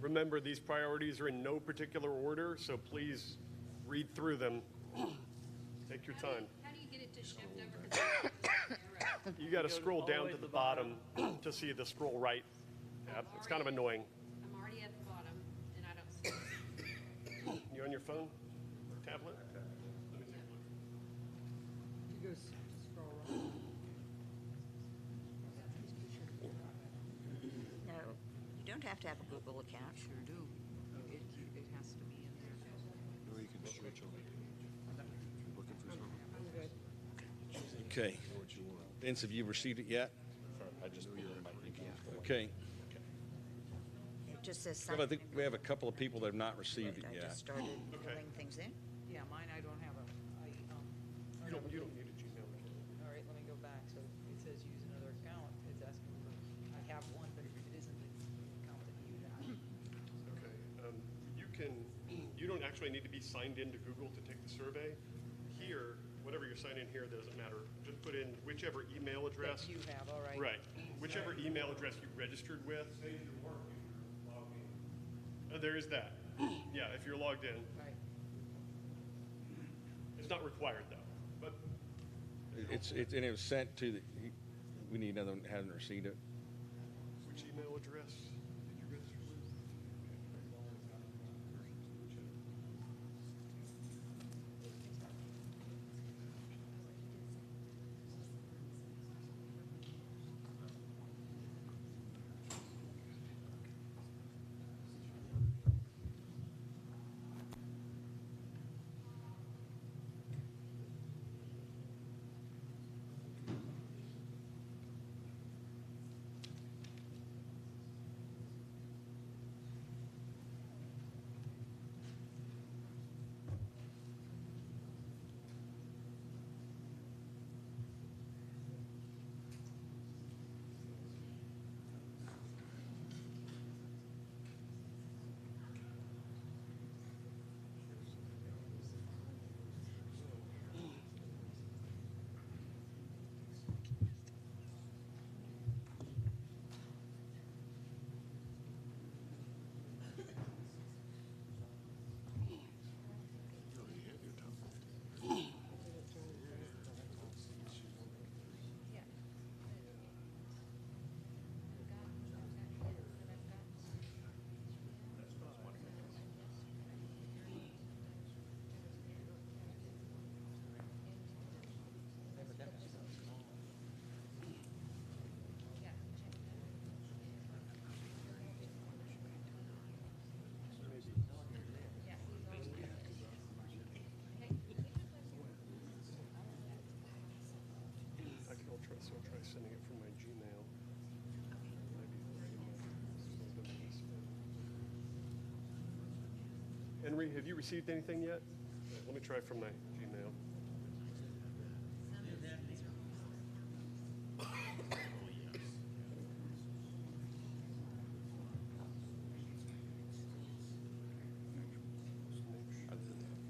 Remember, these priorities are in no particular order, so please read through them. Take your time. How do you get it to shift over? You got to scroll down to the bottom to see the scroll right tab. It's kind of annoying. I'm already at the bottom, and I don't see it. You on your phone? Tablet? You go scroll right. No, you don't have to have a Google account. Sure do. It Okay. Vince, have you received it yet? I just Okay. It just says So I think we have a couple of people that have not received it I yet. just started filling things in. Yeah, mine, I don't have a, You don't need a Gmail account. all right, let me go back. So it says use another account. It's asking for, I have one, but if it isn't the account that you have. Okay. You don't actually need to be signed into Google to take the survey. Here, whatever you're signed in here doesn't matter. Just put in whichever email address. That you have, all right. Right. Whichever email address you registered with. There is that. Yeah, if you're logged in. Right. It's not required though. But It's and it was sent to the. We need another one that hasn't received it. which email address did you register with? I'll try sending it from my Gmail. Henry, have you received anything yet? Let me try from my Gmail.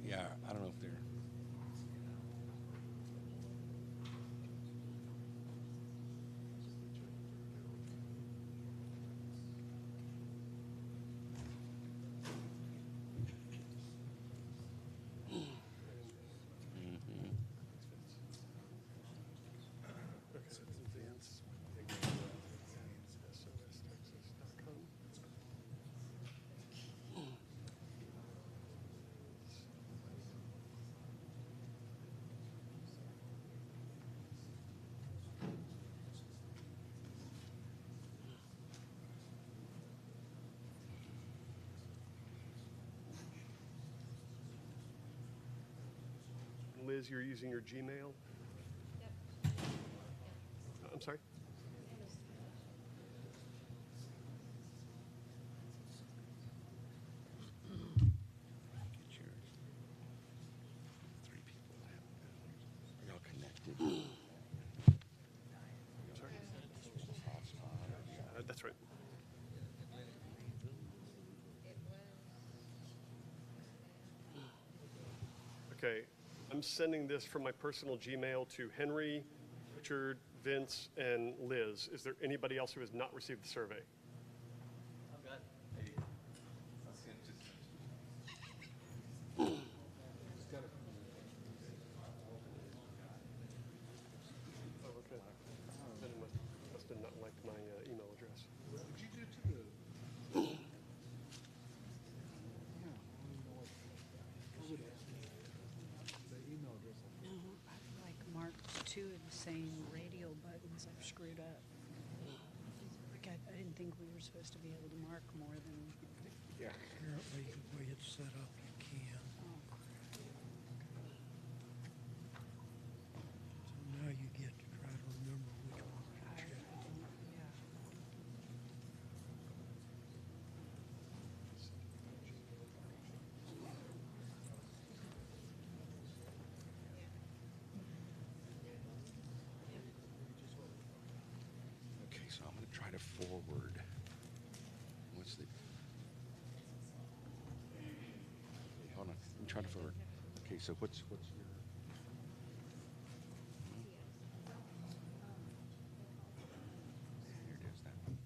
Yeah, I don't know if they're. Liz, you're using your Gmail? I'm sorry? Three people are y'all connected? Sorry? That's right. Okay, I'm sending this from my personal Gmail to Henry, Richard, Vince, and Liz. Is there anybody else who has not received the survey? I've got. Oh, okay. Then it must have not liked my email address. What did you do to the? The email address. No, I've like marked two of the same radio buttons. I've screwed up. Like I didn't think we were supposed to be able to mark more than. Yeah. Apparently, the way it's set up, you can. Oh, crap. to forward. What's the? Hold on. I'm trying to forward. Okay, so what's your? Here it is. That one.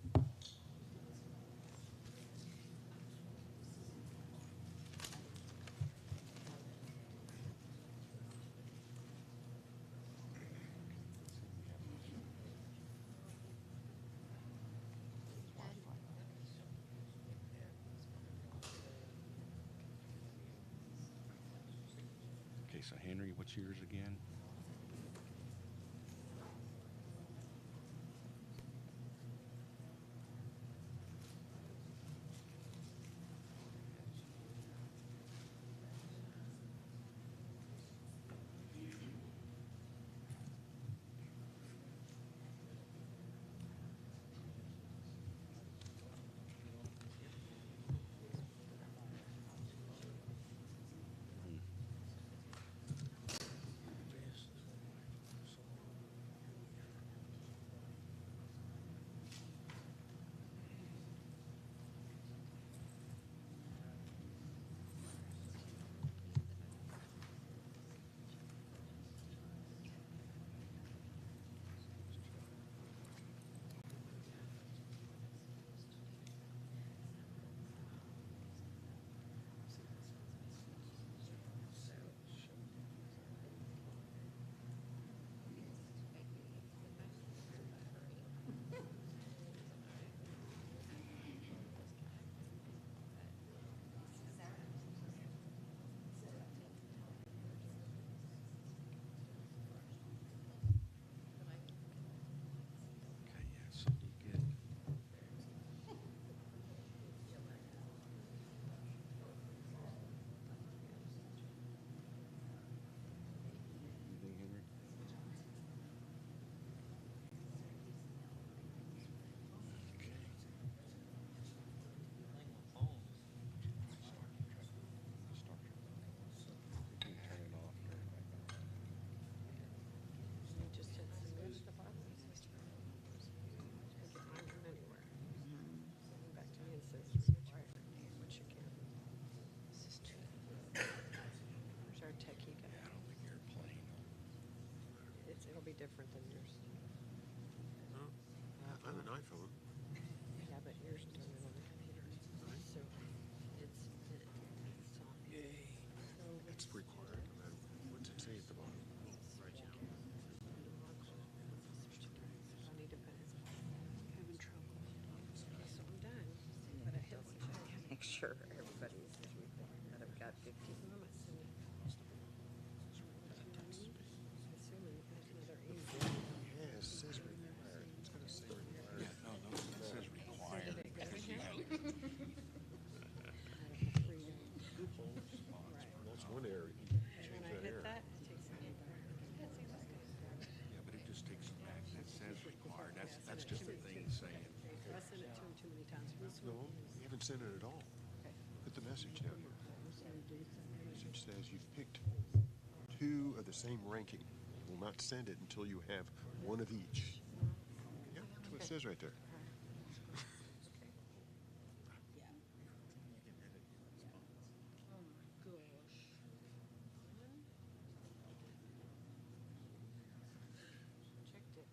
Okay, so Henry, what's yours again? Okay, yeah, so you get. Anything, Henry? Okay. You can turn it off. Just hit submit at the bottom. You can find them anywhere. Back to me and says required, which you can. This is true. There's our techie guy. I don't think you're playing. It'll be different than yours. I have an iPhone. Yeah, but yours doesn't on the computer. So it's on. Yay. It's required, no matter what's it say at the bottom. Right. I need to put it. Having trouble. Okay, so I'm done. But I hit check. Make sure everybody's that I've got 15. Assuming there's another easy. Yeah, it says required. It's going to say required. Yeah, no, it says required. That's one area. When I hit that, it takes me back. Yeah, but it just takes you back. That says required. That's just a thing saying. I sent it to him too many times. No, you haven't sent it at all. Put the message down here. The message says you've picked 2 of the same ranking. You will not send it until you have 1 of each. Yeah, that's what it says right there. Checked it.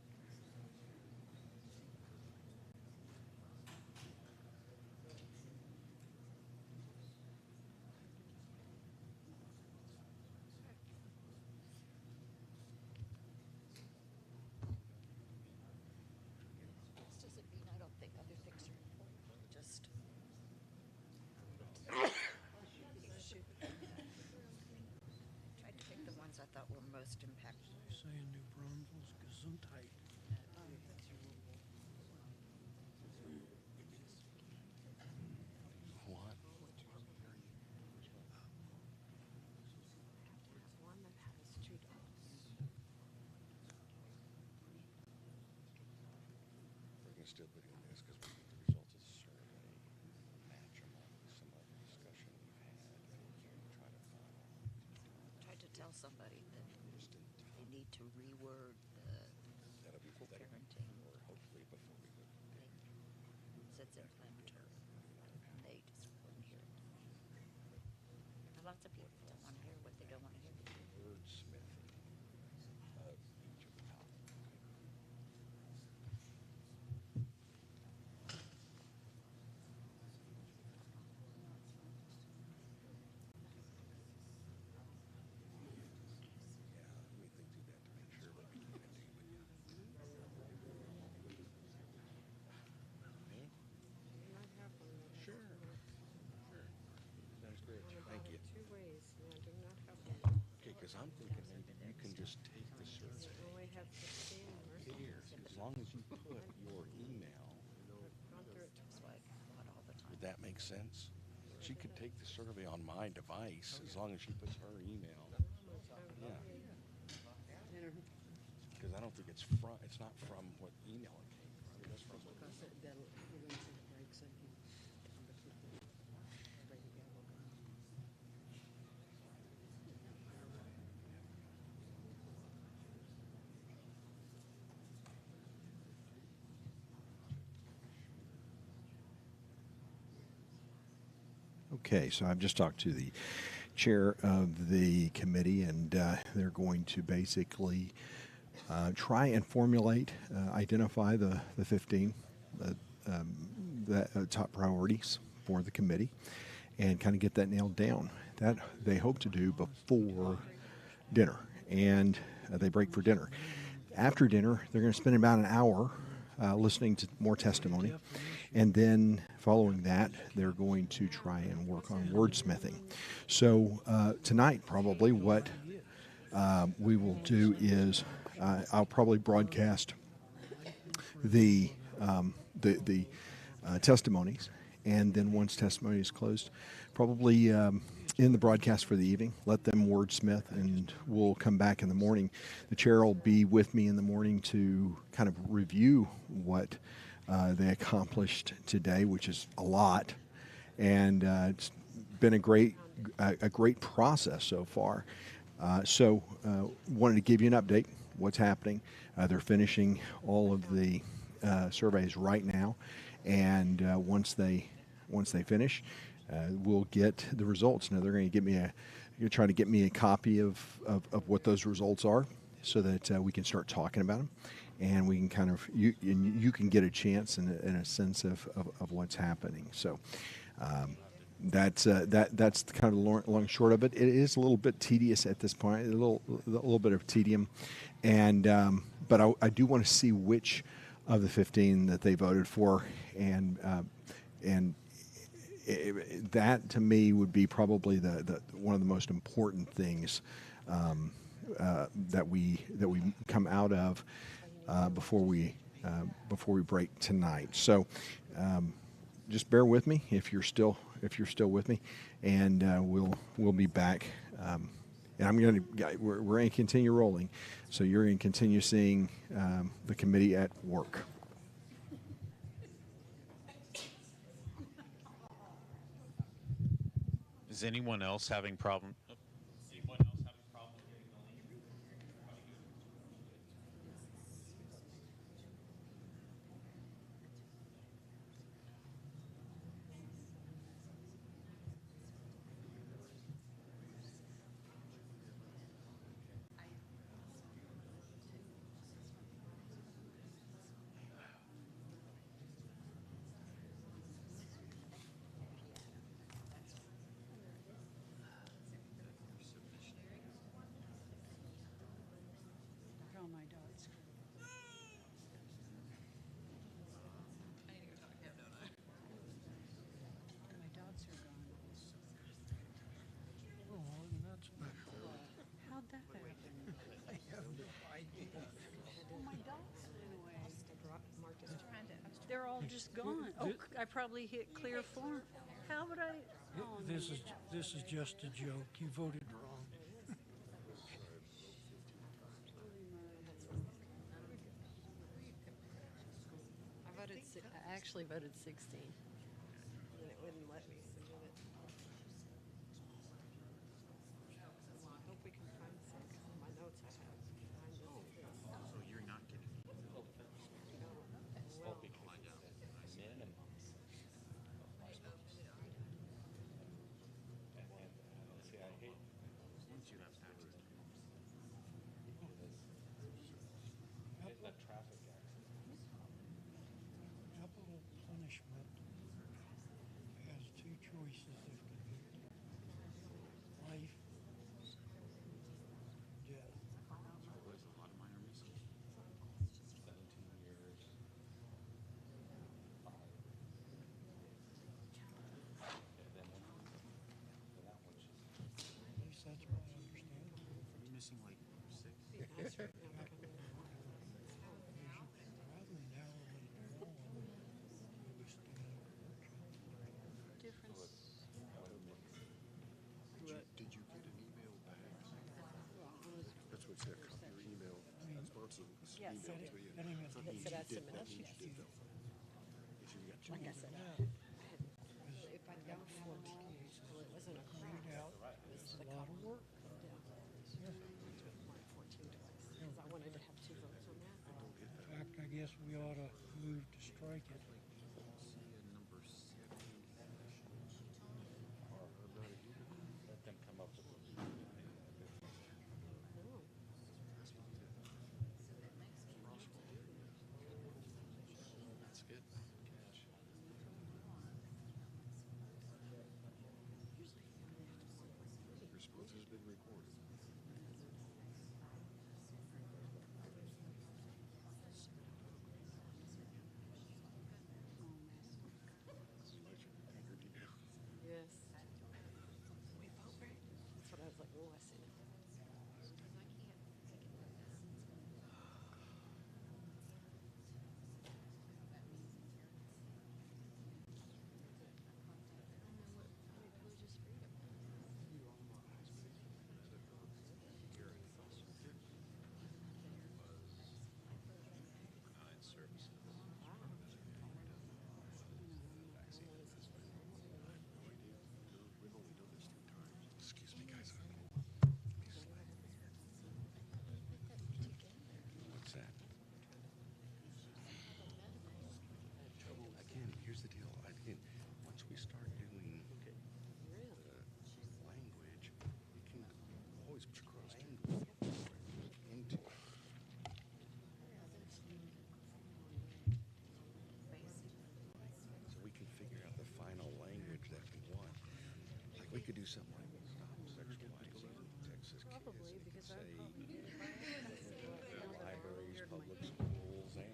This doesn't mean I don't think other things are important. Just. Tried to pick the ones I thought were most impactful. Saying New Braunfels Gesundheit. What? One that has 2 dogs. We're going to still put in this because we get the results of the survey, match them on some of the discussion we've had, and try to find. Tried to tell somebody that they need to reword the That'll be parenting. or hopefully before we go. Because I'm thinking maybe you can just take the survey here, as long as you put your email. Would that make sense? She could take the survey on my device as long as she puts her email. Yeah. Because I don't think it's not from what email it came from. It's from Okay, so I've just talked to the chair of the committee, and they're going to basically try and formulate, identify the 15 top priorities for the committee, and kind of get that nailed down. That they hope to do before dinner, and they break for dinner. After dinner, they're going to spend about an hour listening to more testimony, and then following that, they're going to try and work on wordsmithing. So tonight, probably what we will do is I'll probably broadcast the testimonies, and then once testimony is closed, probably in the broadcast for the evening, let them wordsmith, and we'll come back in the morning. The chair will be with me in the morning to kind of review what they accomplished today, which is a lot, and it's been a great process so far. So wanted to give you an update, what's happening. They're finishing all of the surveys right now, and once they finish, we'll get the results. Now they're going to try to get me a copy of what those results are, so that we can start talking about them, and we can kind of you can get a chance and a sense of what's happening. So. That's kind of the long and short of it. It is a little bit tedious at this point, a little bit of tedium, and but I do want to see which of the 15 that they voted for, and that to me would be probably the one of the most important things that we come out of before we break tonight. So. Just bear with me if you're still with me, and we'll be back. And we're going to continue rolling, so you're going to continue seeing the committee at work. Is anyone else having problem? How'd that happen? I have no idea. Oh, my dogs went away. They're all just gone. Oh, I probably hit clear form. How would I? Oh, This no. is just a joke. You voted wrong. I actually voted 16. And it wouldn't let me submit it. I hope we can find some. My notes I have. So you're not getting. Capital punishment has two choices of conviction: life, death. At least that's my understanding. Yes. So that's a minute. Like I said, if I don't have a mortgage, well, it wasn't a credit out. It's a lot of work. Because I wanted to have 2 votes on that. In fact, I guess we ought to move to strike it. Let them come up with That's good. Response has been recorded. Yes. We vote right. That's what I was like, oh, I seen it. Excuse me, guys. What's that? Again, here's the deal. Once we start doing the language, you can always put language into it. So we can figure out the final language that we want. Like we could do something like stop sexualizing Texas kids. Probably, We could because say I libraries, public schools, and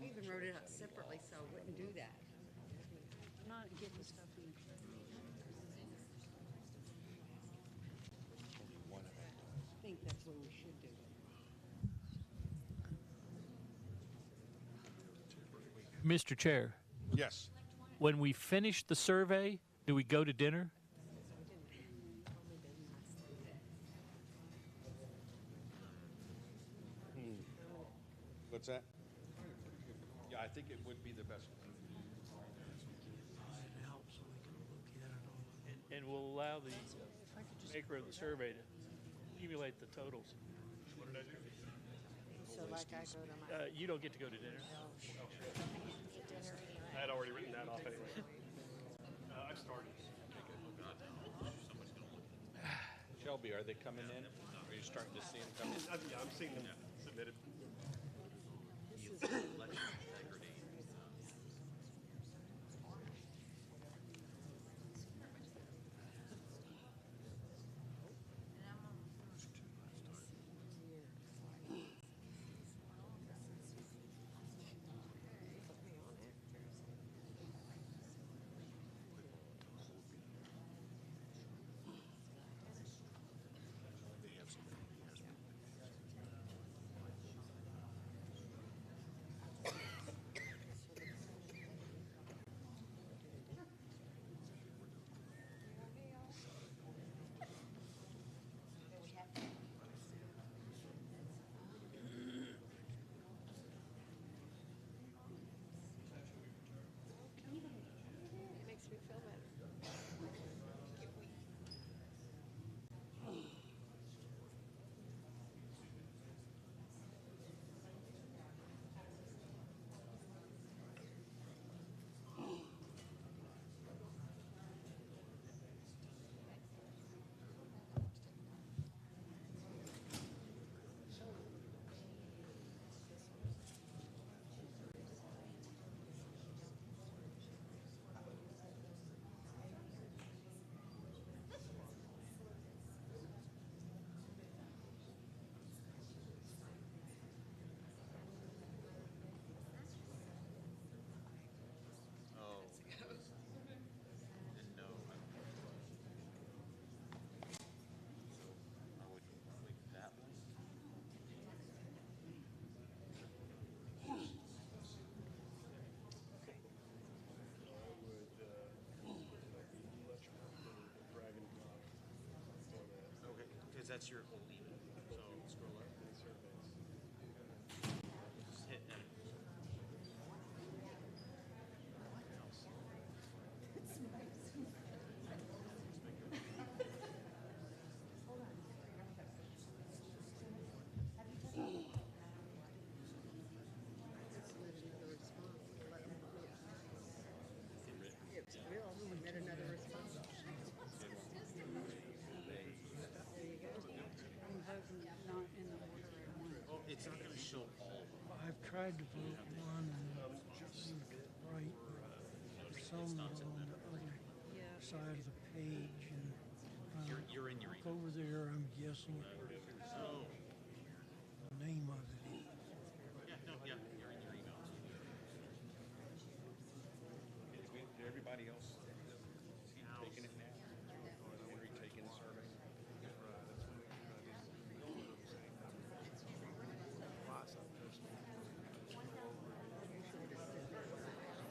I even wrote it out separately, so I wouldn't do that. I'm not getting stuff in the only one of them. I think that's when we should do it. Mr. Chair, Yes. when we finish the survey, do we go to dinner? What's that? Yeah, I think it would be the best. And we'll allow the maker of the survey to accumulate the totals. So like I go to my. You don't get to go to dinner. I had already written that off anyway. I've started. Shelby, are they coming in? Are you starting to see them come in? Yeah, I'm seeing them submitted. Election integrity. It makes me feel better. Oh. And no. I would like that one. Okay, because that's your whole email. So scroll up. tried to vote one and right, but for some that are on the other side of the page. And You're in your look over there, I'm guessing the name of it. You're in your email. Did everybody else taking it now? Henry taking the survey?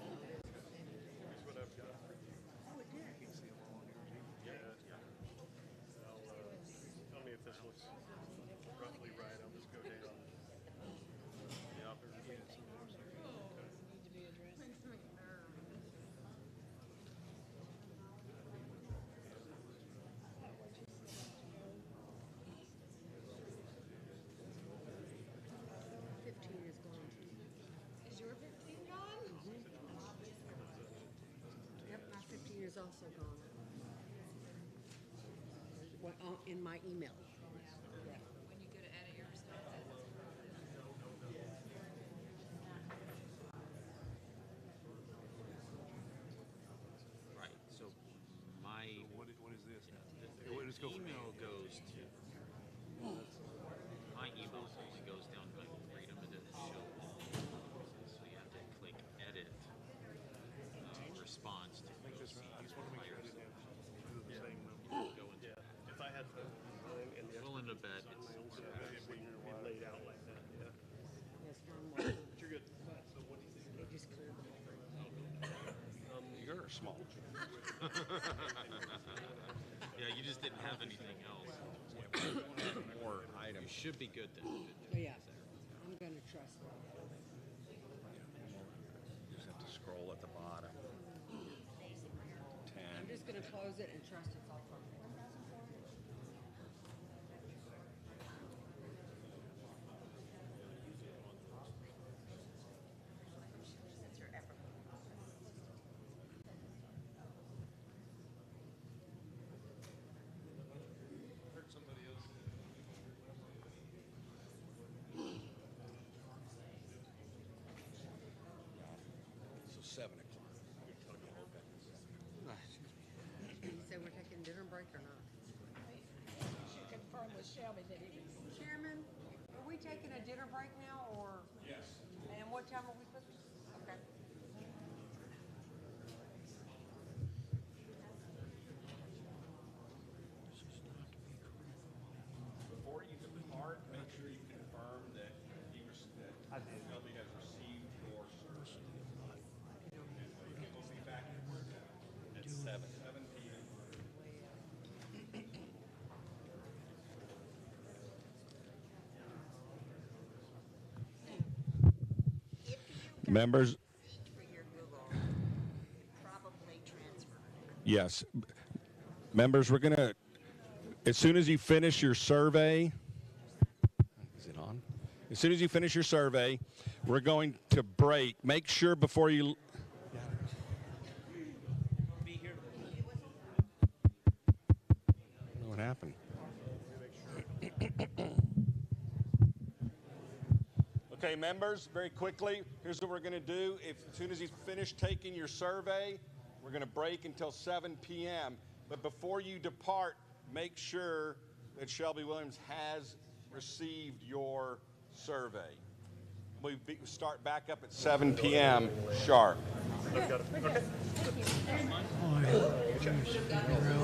Here's what I've got. Tell me if this looks roughly right. I'll just go down. Yeah, there's Is your 15 gone? Yep, my 15 is also gone. In my email. Yeah. When you go to edit your responses. Right. So my What is this now? the email goes to my email only goes down to freedom. It doesn't show all. So you have to click edit response to go see your go into if I had time and the well in the bed it'd be laid out like that. Yeah. Yes, But you're good. So what do you think? They just cleared You're small. yeah, you just didn't have anything else. More items. You should be good then. Yeah, I'm going to trust them. You just have to scroll at the bottom. 10. I'm just going to close it and trust it's all perfect. Heard somebody else. So 7 o'clock. So we're taking dinner break or not? Should confirm with Shelby that it is. Chairman, are we taking a dinner break now or? Yes. And what time are we supposed to? Okay. Before you depart, make sure you confirm that Shelby has received your service. We'll be back at 7 p.m. Members, For your Google, probably transfer. yes. Members, we're going to, as soon as you finish your survey, is it on? As soon as you finish your survey, we're going to break. Make sure before you. Be here. I don't know what happened. Okay, members, very quickly, here's what we're going to do. As soon as you finish taking your survey, we're going to break until 7 p.m. But before you depart, make sure that Shelby Williams has received your survey. We start back up at 7 p.m. sharp.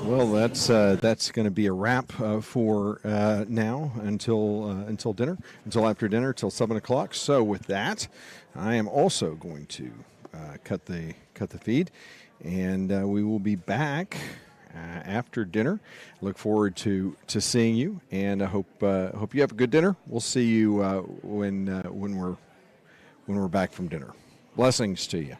Well, that's going to be a wrap for now until dinner, until after dinner, till 7 o'clock. So with that, I am also going to cut the feed, and we will be back after dinner. Look forward to seeing you, and I hope you have a good dinner. We'll see you when we're back from dinner. Blessings to you.